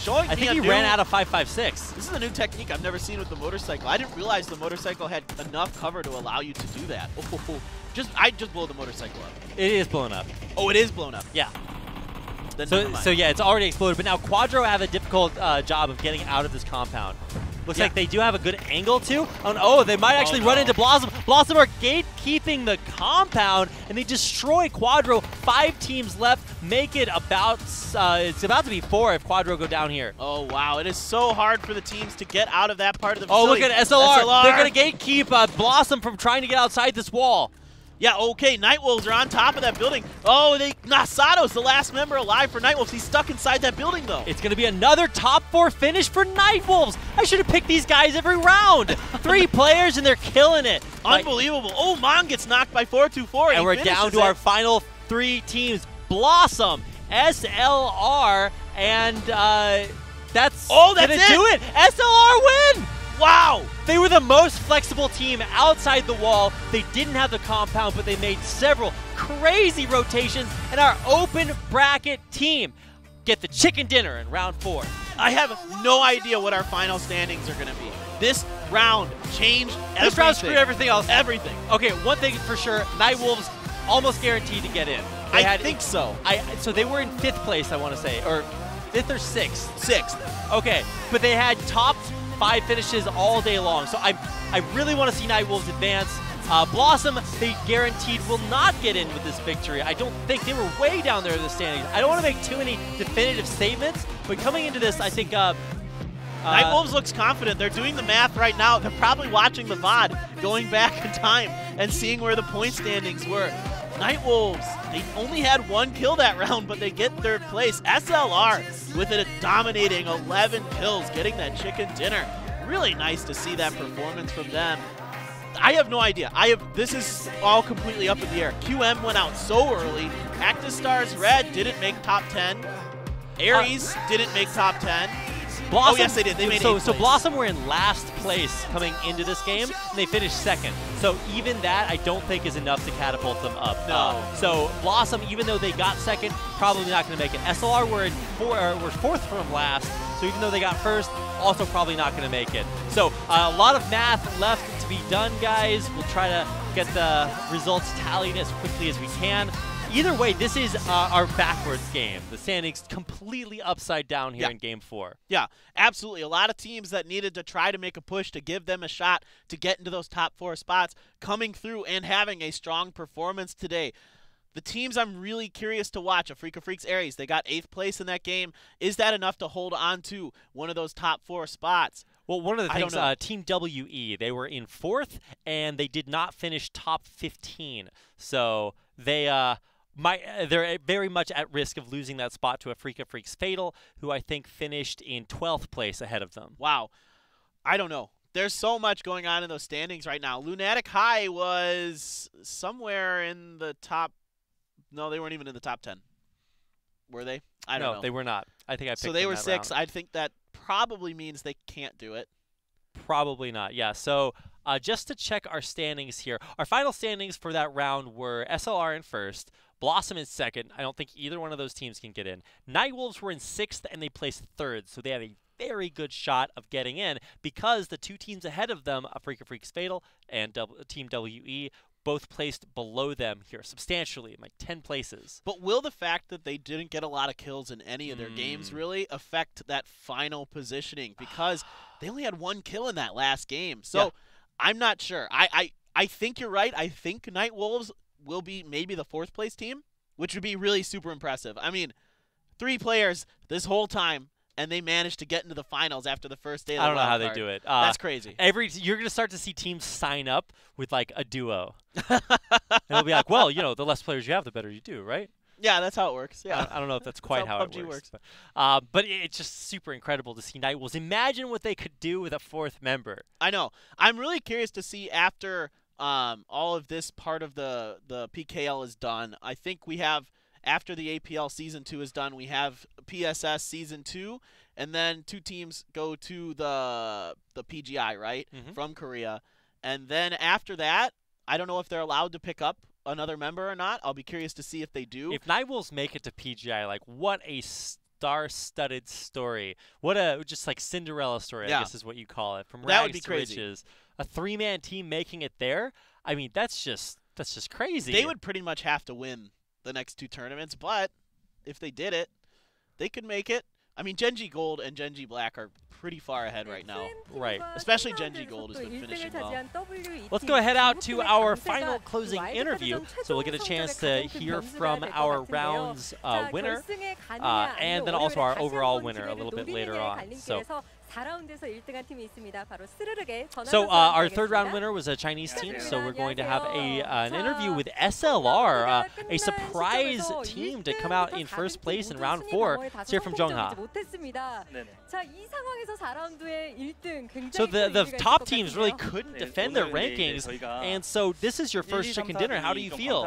I think he ran out of 5.56. This is a new technique I've never seen with the motorcycle. I didn't realize the motorcycle had enough cover to allow you to do that. I just blow the motorcycle up. It is blown up. Oh, it is blown up. Yeah. Then so yeah, it's already exploded. But now Quadro have a difficult job of getting out of this compound. Looks like they do have a good angle too. Oh, they might actually run into Blossom. Blossom are gatekeeping the compound, and they destroy Quadro. 5 teams left. Make it about, it's about to be 4 if Quadro go down here. Oh, wow. It is so hard for the teams to get out of that part of the facility. Oh, look at SLR. They're going to gatekeep Blossom from trying to get outside this wall. Yeah, okay, Nightwolves are on top of that building. Nasato's the last member alive for Nightwolves. He's stuck inside that building, though. It's going to be another top 4 finish for Nightwolves. I should have picked these guys every round. 3 players, and they're killing it. Unbelievable. Mon gets knoknocked by 424. And we're down to our final 3 teams. Blossom, SLR, and that's going to do it. SLR win! Wow! They were the most flexible team outside the wall. They didn't have the compound, but they made several crazy rotations, and our open bracket team get the chicken dinner in round 4. I have no idea what our final standings are going to be. This round changed everything. This round screwed everything else. Everything. Okay, one thing for sure, Nightwolves almost guaranteed to get in. I think so. So they were in 5th place, I want to say, or 5th or 6th? 6th. Okay, but they had top 5 finishes all day long. So I really want to see Nightwolves advance. Blossom, they guaranteed will not get in with this victory. I don't think they were way down there in the standings. I don't want to make too many definitive statements, but coming into this, I think Nightwolves looks confident. They're doing the math right now. They're probably watching the VOD, going back in time and seeing where the point standings were. Nightwolves, they only had 1 kill that round, but they get 3rd place. SLR with a dominating 11 kills, getting that chicken dinner. Really nice to see that performance from them. I have no idea. This is all completely up in the air. QM went out so early. Actus Stars Red didn't make top 10. Aries didn't make top 10. Blossom, oh, yes, they did. They made so Blossom were in last place coming into this game, and they finished 2nd. So even that, I don't think is enough to catapult them up. No. So Blossom, even though they got 2nd, probably not going to make it. SLR were were 4th from last, so even though they got 1st, also probably not going to make it. So a lot of math left to be done, guys. We'll try to get the results tallied as quickly as we can. Either way, this is our backwards game. The standings completely upside down here in Game 4. Yeah, absolutely. A lot of teams that needed to try to make a push to give them a shot to get into those top 4 spots coming through and having a strong performance today. The teams I'm really curious to watch, AfreecaTV's Aries, they got 8th place in that game. Is that enough to hold on to one of those top 4 spots? Well, one of the things, Team WE, they were in 4th, and they did not finish top 15. So they're very much at risk of losing that spot to AfreecaTV's Fatal, who I think finished in 12th place ahead of them. Wow. I don't know. There's so much going on in those standings right now. Lunatic High was somewhere in the top. No, they weren't even in the top 10. Were they? I don't know. No, they were not. I think I picked So they them were that 6. round. I think that probably means they can't do it. Probably not. Yeah. So just to check our standings here, our final standings for that round were SLR in first, Blossom in second. I don't think either one of those teams can get in. Nightwolves were in sixth, and they placed third. So they have a very good shot of getting in because the 2 teams ahead of them, AfreecaFreaks Fatal and Team WE, both placed below them here substantially, like 10 places. But will the fact that they didn't get a lot of kills in any of their games really affect that final positioning? Because they only had 1 kill in that last game. So Yeah. I'm not sure. I think you're right. I think Nightwolves will be maybe the 4th place team, which would be really super impressive. I mean, 3 players this whole time, and they managed to get into the finals after the first day of the I don't know how wild they card. do it. That's crazy. You're going to start to see teams sign up with like a duo. And it'll be like, well, the less players you have, the better you do, right? Yeah, that's how it works. Yeah. I don't know if that's quite how how it PUBG works. But it's just super incredible to see Nightwolves. Imagine what they could do with a 4th member. I know. I'm really curious to see after all of this part of the PKL is done. I think we have, after the APL Season 2 is done, we have PSS Season 2, and then 2 teams go to the PGI, right, from Korea. And then after that, I don't know if they're allowed to pick up another member or not. I'll be curious to see if they do. If Nightwolves make it to PGI, like, what a star-studded story. What a, just like Cinderella story, I guess is what you call it. From That would rags be to crazy. riches. A 3-man team making it there, I mean, that's just crazy. They would pretty much have to win the next 2 tournaments, but if they did it, they could make it. I mean, Genji Gold and Genji Black are pretty far ahead right now. Right. Especially Genji Gold has been finishing well. Let's go ahead out to our final closing interview, so we'll get a chance to hear from our round's winner, and then also our overall winner a little bit later on. So our 3rd round winner was a Chinese team, so we're going to have an interview with SLR, a surprise team to come out in first place in round 4. Let's hear from Jungha. So the top teams really couldn't defend their rankings, and so this is your first chicken dinner. How do you feel?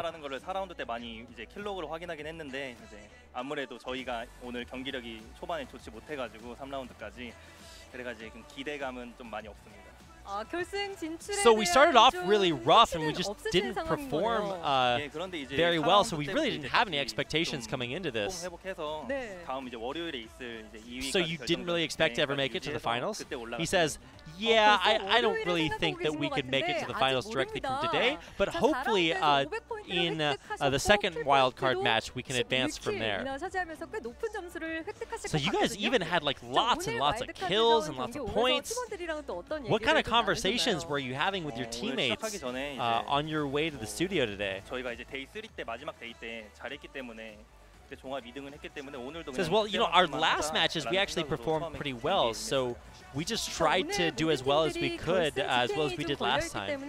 아무래도 저희가 오늘 경기력이 초반에 좋지 못해가지고 3라운드까지 그래가지고 지금 기대감은 좀 많이 없습니다. So we started off really rough and we just didn't perform very well, so we really didn't have any expectations coming into this. So you didn't really expect to ever make it to the finals? He says, yeah, I don't really think that we could make it to the finals directly from today, but hopefully in the second wildcard match we can advance from there. So you guys even had like lots and lots of kills and lots of points. What kind of conversations were you having with your teammates on your way to the studio today? 저희가 이제 데이 3 때 마지막 데이 때 잘했기 때문에 종합 2등을 했기 때문에 오늘도 says, well, our last matches we actually performed pretty well, so we just tried to do as well as we could, as well as we did last time.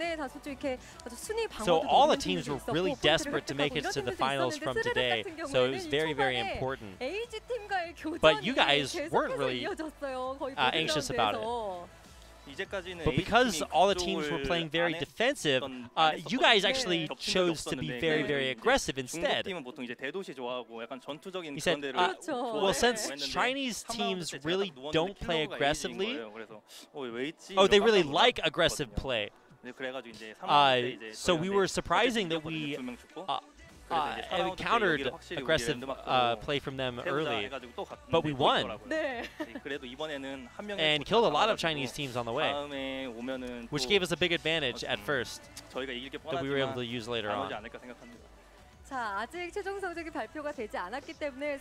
So all the teams were really desperate to make it to the finals from today, so it was very, very important. But you guys weren't really anxious about it. But because all the teams were playing very defensive, you guys actually chose to be very, very aggressive instead. He said, well, since Chinese teams really don't play aggressively, they really like aggressive play. So we were surprising that we encountered aggressive play from them early, but we won and killed a lot of Chinese teams on the way, which gave us a big advantage at first that we were able to use later on.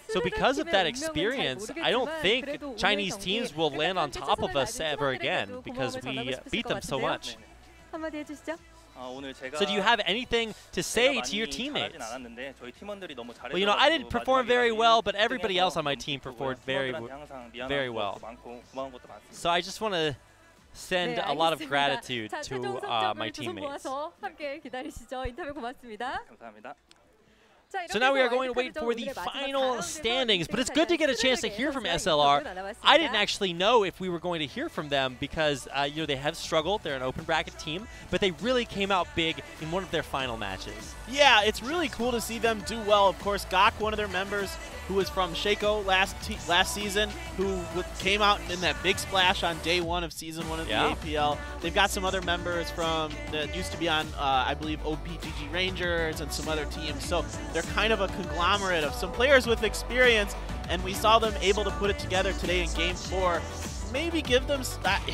So because of that experience, I don't think Chinese teams will land on top of us ever again because we beat them so much. So do you have anything to say to your teammates? Well, I didn't perform very well, but everybody else on my team performed very, very well. So I just want to send a lot of gratitude to my teammates. So now we are going to wait for the final standings, but it's good to get a chance to hear from SLR. I didn't actually know if we were going to hear from them because you know, they have struggled. They're an open bracket team, but they really came out big in one of their final matches. Yeah, it's really cool to see them do well. Of course, Gok, one of their members, who was from Shaco last season, who came out in that big splash on day one of season 1 of the APL. They've got some other members from that used to be on, I believe, OPGG Rangers and some other teams. So they're kind of a conglomerate of some players with experience, and we saw them able to put it together today in Game 4. Maybe give them,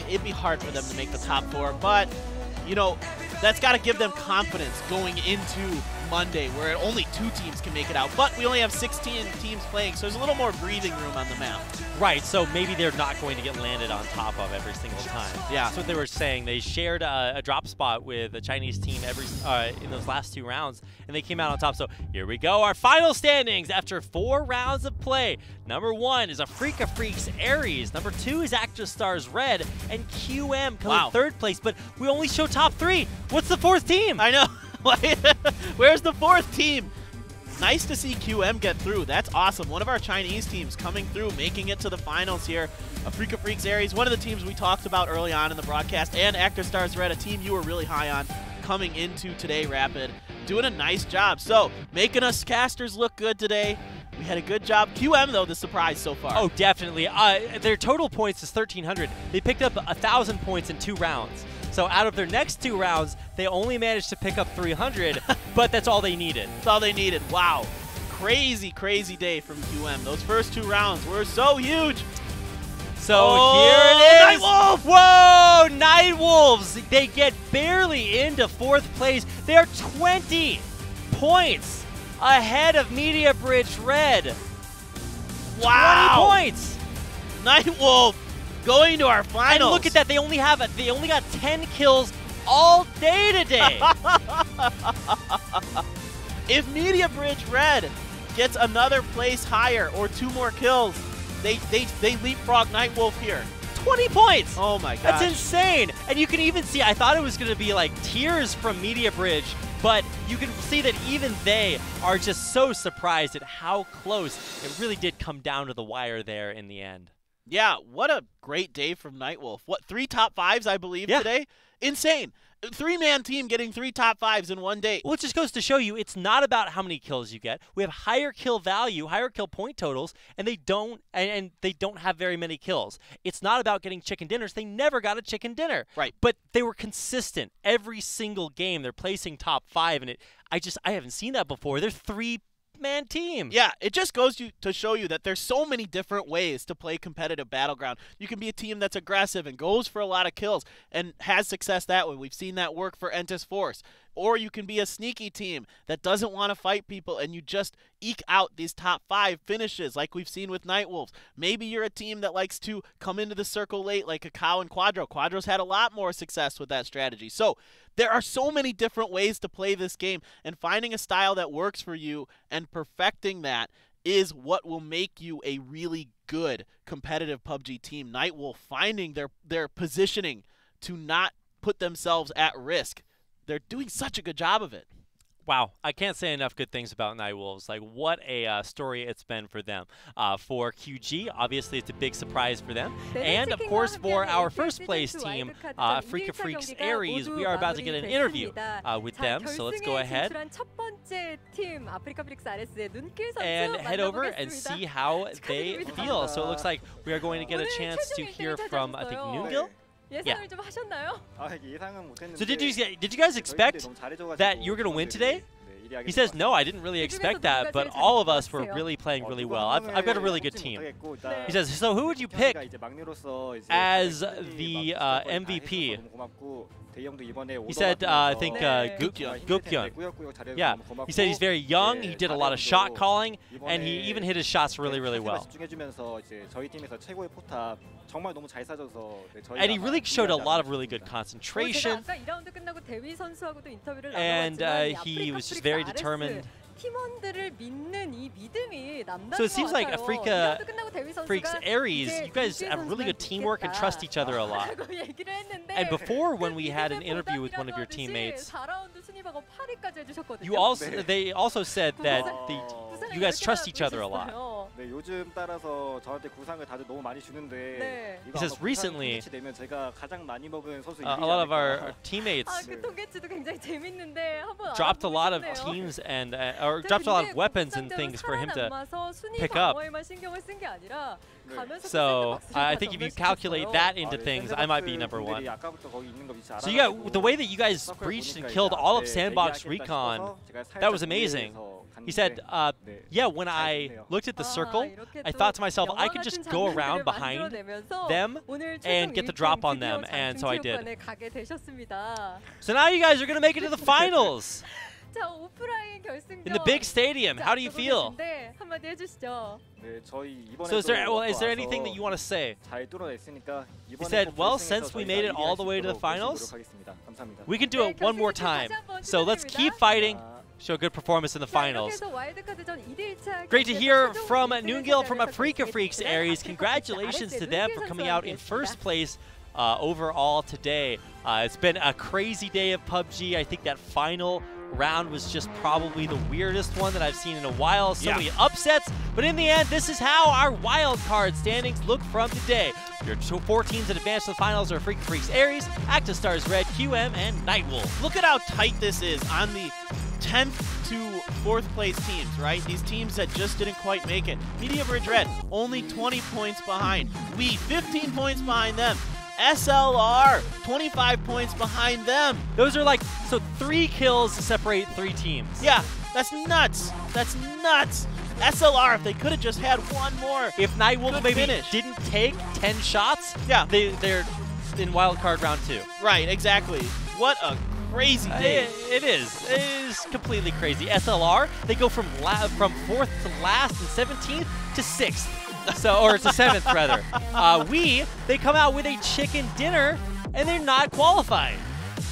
it'd be hard for them to make the top 4, but, you know, that's got to give them confidence going into Monday, where only 2 teams can make it out. But we only have 16 teams playing, so there's a little more breathing room on the map. Right, so maybe they're not going to get landed on top of every single time. Yeah. That's what they were saying. They shared a drop spot with a Chinese team in those last 2 rounds, and they came out on top. So here we go, our final standings after 4 rounds of play. Number 1 is AfreecaFreaks Aries. Number 2 is ActorStars Red, and QM coming in 3rd place. But we only show top 3. What's the 4th team? I know. Where's the 4th team? Nice to see QM get through. That's awesome. One of our Chinese teams coming through, making it to the finals here. AfreecaFreaks Aries, one of the teams we talked about early on in the broadcast, and ActorStars Red, a team you were really high on coming into today, Rapid. Doing a nice job. So, making us casters look good today. We had a good job. QM, though, the surprise so far. Oh, definitely. Their total points is 1,300. They picked up 1,000 points in 2 rounds. So out of their next 2 rounds, they only managed to pick up 300, but that's all they needed. That's all they needed. Wow. Crazy, crazy day from QM. Those first 2 rounds were so huge. So here it is. Nightwolf! Whoa, Nightwolves. They get barely into 4th place. They're 20 points ahead of Media Bridge Red. Wow. 20 points. Nightwolf going to our finals. And look at that. They only got 10 kills all day today. If Media Bridge Red gets another place higher or 2 more kills, they leapfrog Nightwolf here. 20 points. Oh my gosh. That's insane. And you can even see, I thought it was going to be like tears from Media Bridge, but you can see that even they are just so surprised at how close it really did come down to the wire there in the end. Yeah, what a great day from Nightwolf. What, 3 top 5s, I believe, today? Insane. 3-man team getting 3 top 5s in one day. Well, it just goes to show you it's not about how many kills you get. We have higher kill value, higher kill point totals, and they don't have very many kills. It's not about getting chicken dinners. They never got a chicken dinner. Right. But they were consistent every single game. They're placing top 5, and I haven't seen that before. They're 3-man team. Yeah, it just goes to show you that there's so many different ways to play competitive Battleground. You can be a team that's aggressive and goes for a lot of kills and has success that way. We've seen that work for Entis Force. Or you can be a sneaky team that doesn't want to fight people and you just eke out these top 5 finishes like we've seen with Nightwolves. Maybe you're a team that likes to come into the circle late like Kakao and Quadro. Quadro's had a lot more success with that strategy. So there are so many different ways to play this game, and finding a style that works for you and perfecting that is what will make you a really good competitive PUBG team. Nightwolf finding their positioning to not put themselves at risk. They're doing such a good job of it. Wow, I can't say enough good things about Nightwolves. Like, what a story it's been for them. For QG, obviously it's a big surprise for them. And, of course, for our first place team, AfreecaFreaks Aries, we are about to get an interview with them. So let's go ahead and head over and see how they feel. So it looks like we are going to get a chance to hear from, I think, Noongil? Yeah. So did you guys expect that you were going to win today? He says, no, I didn't really expect that, but all of us were really playing really well. I've got a really good team. He says, so who would you pick as the MVP? He said, I think, Gukyeon. Yeah, he said he's very young, he did a lot of shot calling, and he even hit his shots really, really well. And he really showed a lot of really good concentration, and he was just very determined. So it seems like AfreecaFreaks Aries, you guys have really good teamwork and trust each other a lot. And before, when we had an interview with one of your teammates, 상대방은 8위까지 해주셨거든요. You also 네. they also said that 구상을 you guys 10개나 trust each other a lot. 보내셨어요. 네, 요즘 따라서 저한테 구상을 다들 너무 많이 주는데 네. 이거 He says 아마 구상 recently, 통계치 내면 제가 가장 많이 먹은 선수 a 1위지 lot of our 않을까. teammates 아, 그 통계치도 굉장히 재밌는데 한번 dropped a lot of 알아보고 싶네요. teams and or dropped a lot of weapons and things for him to pick up. 방어에만 신경을 쓴 게 아니라 네. 가면서 So I think if you calculate that into things, I might be number one. 아까부터 거기 있는 거 미치 So you got the way that you guys breached and killed all of Sandbox Recon. That was amazing. He said, yeah, when I looked at the circle, I thought to myself, I could just go around behind them and get the drop on them, and so I did. So now you guys are going to make it to the finals in the big stadium. How do you feel? 한마디 해주시죠. 네, 저희 이번에 So is there anything that you want to say? 잘 뚫어냈으니까 He said, well, since we made it all the way to the finals, we can do it one more time. So let's keep fighting, show a good performance in the finals. Great to hear from Noongill from AfreecaTV Aries. Congratulations to them for coming out in first place overall today. It's been a crazy day of PUBG. I think that final round was just probably the weirdest one that I've seen in a while. So many upsets, but in the end, this is how our wildcard standings look from today. Your 4 teams that advance to the finals are AfreecaTV Aries, Active Stars Red, QM, and Nightwolf. Look at how tight this is on the 10th to 4th place teams, right? These teams that just didn't quite make it. Media Bridge Red, only 20 points behind. We, 15 points behind them. SLR, 25 points behind them. Those are like, so 3 kills to separate 3 teams. Yeah, that's nuts. That's nuts. SLR, if they could have just had one more. If Nightwolf maybe finish. didn't take 10 shots, yeah, they're in wildcard round 2. Right, exactly. What a crazy day. It is. It is completely crazy. SLR, they go from 4th to last and 17th to 6th. So, or to 7th rather. They come out with a chicken dinner and they're not qualified.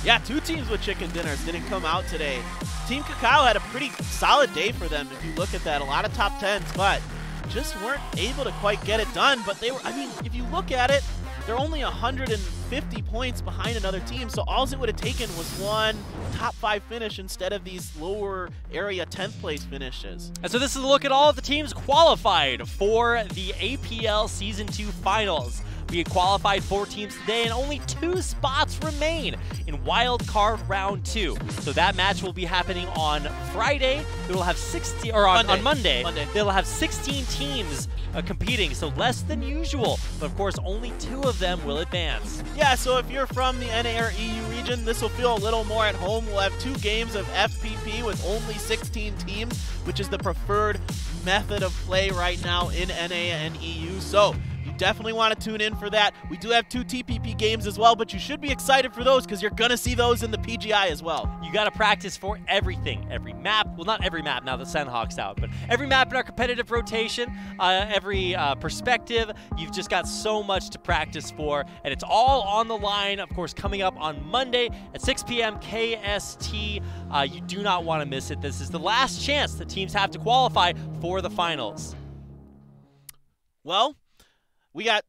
Yeah, 2 teams with chicken dinners didn't come out today. Team Kakao had a pretty solid day for them if you look at that. A lot of top 10s, but just weren't able to quite get it done. But they were, I mean, if you look at it, they're only 150 points behind another team, so all it would have taken was one top 5 finish instead of these lower area 10th place finishes. And so this is a look at all of the teams qualified for the APL Season 2 Finals. We had qualified 4 teams today, and only 2 spots remain in Wildcard Round 2. So that match will be happening on Friday. They will have 16, or on Monday. They'll have 16 teams competing, so less than usual. But of course, only 2 of them will advance. Yeah, so if you're from the NA or EU region, this will feel a little more at home. We'll have 2 games of FPP with only 16 teams, which is the preferred method of play right now in NA and EU. So you definitely want to tune in for that. We do have 2 TPP games as well, but you should be excited for those because you're going to see those in the PGI as well. You got to practice for everything, every map. Well, not every map now that Sandhawk's out, but every map in our competitive rotation, every perspective. You've just got so much to practice for, and it's all on the line, of course, coming up on Monday at 6 p.m. KST. You do not want to miss it. This is the last chance that teams have to qualify for the finals. Well, we got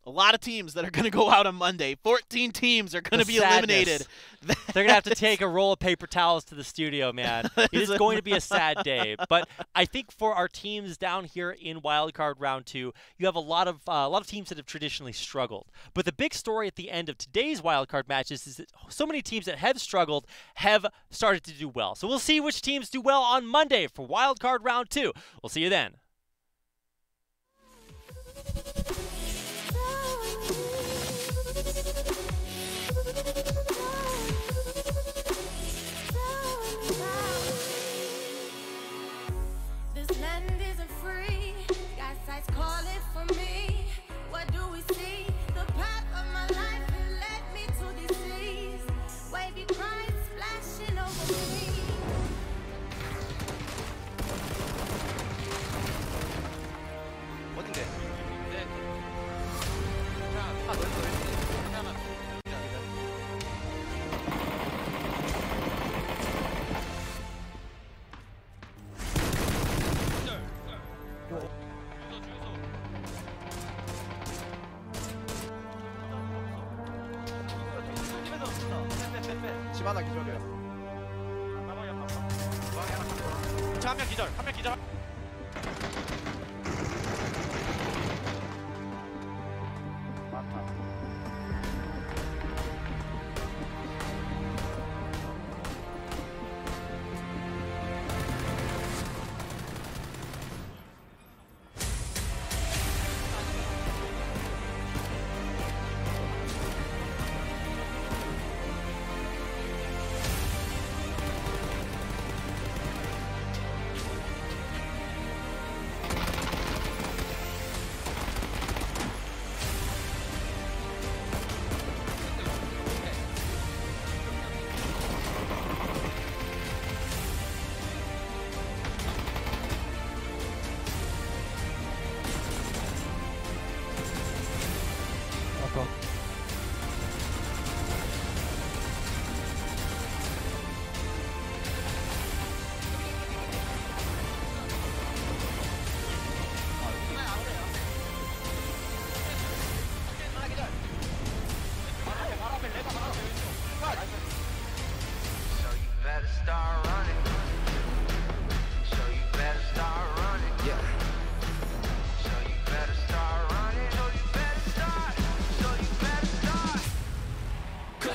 a lot of teams that are going to go out on Monday. 14 teams are going to be eliminated. They're going to have to take a roll of paper towels to the studio, man. It is going to be a sad day. But I think for our teams down here in Wildcard Round 2, you have a lot of teams that have traditionally struggled. But the big story at the end of today's Wildcard matches is that so many teams that have struggled have started to do well. So we'll see which teams do well on Monday for Wildcard Round 2. We'll see you then. This land isn't free. Got sights calling for me. What do we see? The path of my life has led me to these seas. Wavy cries splashing over me. 어딘데? 네. 자, 다 넓어. 하나만. 집 하나 기절해요. 한 명 기절. 한 명 기절.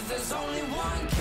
There's only one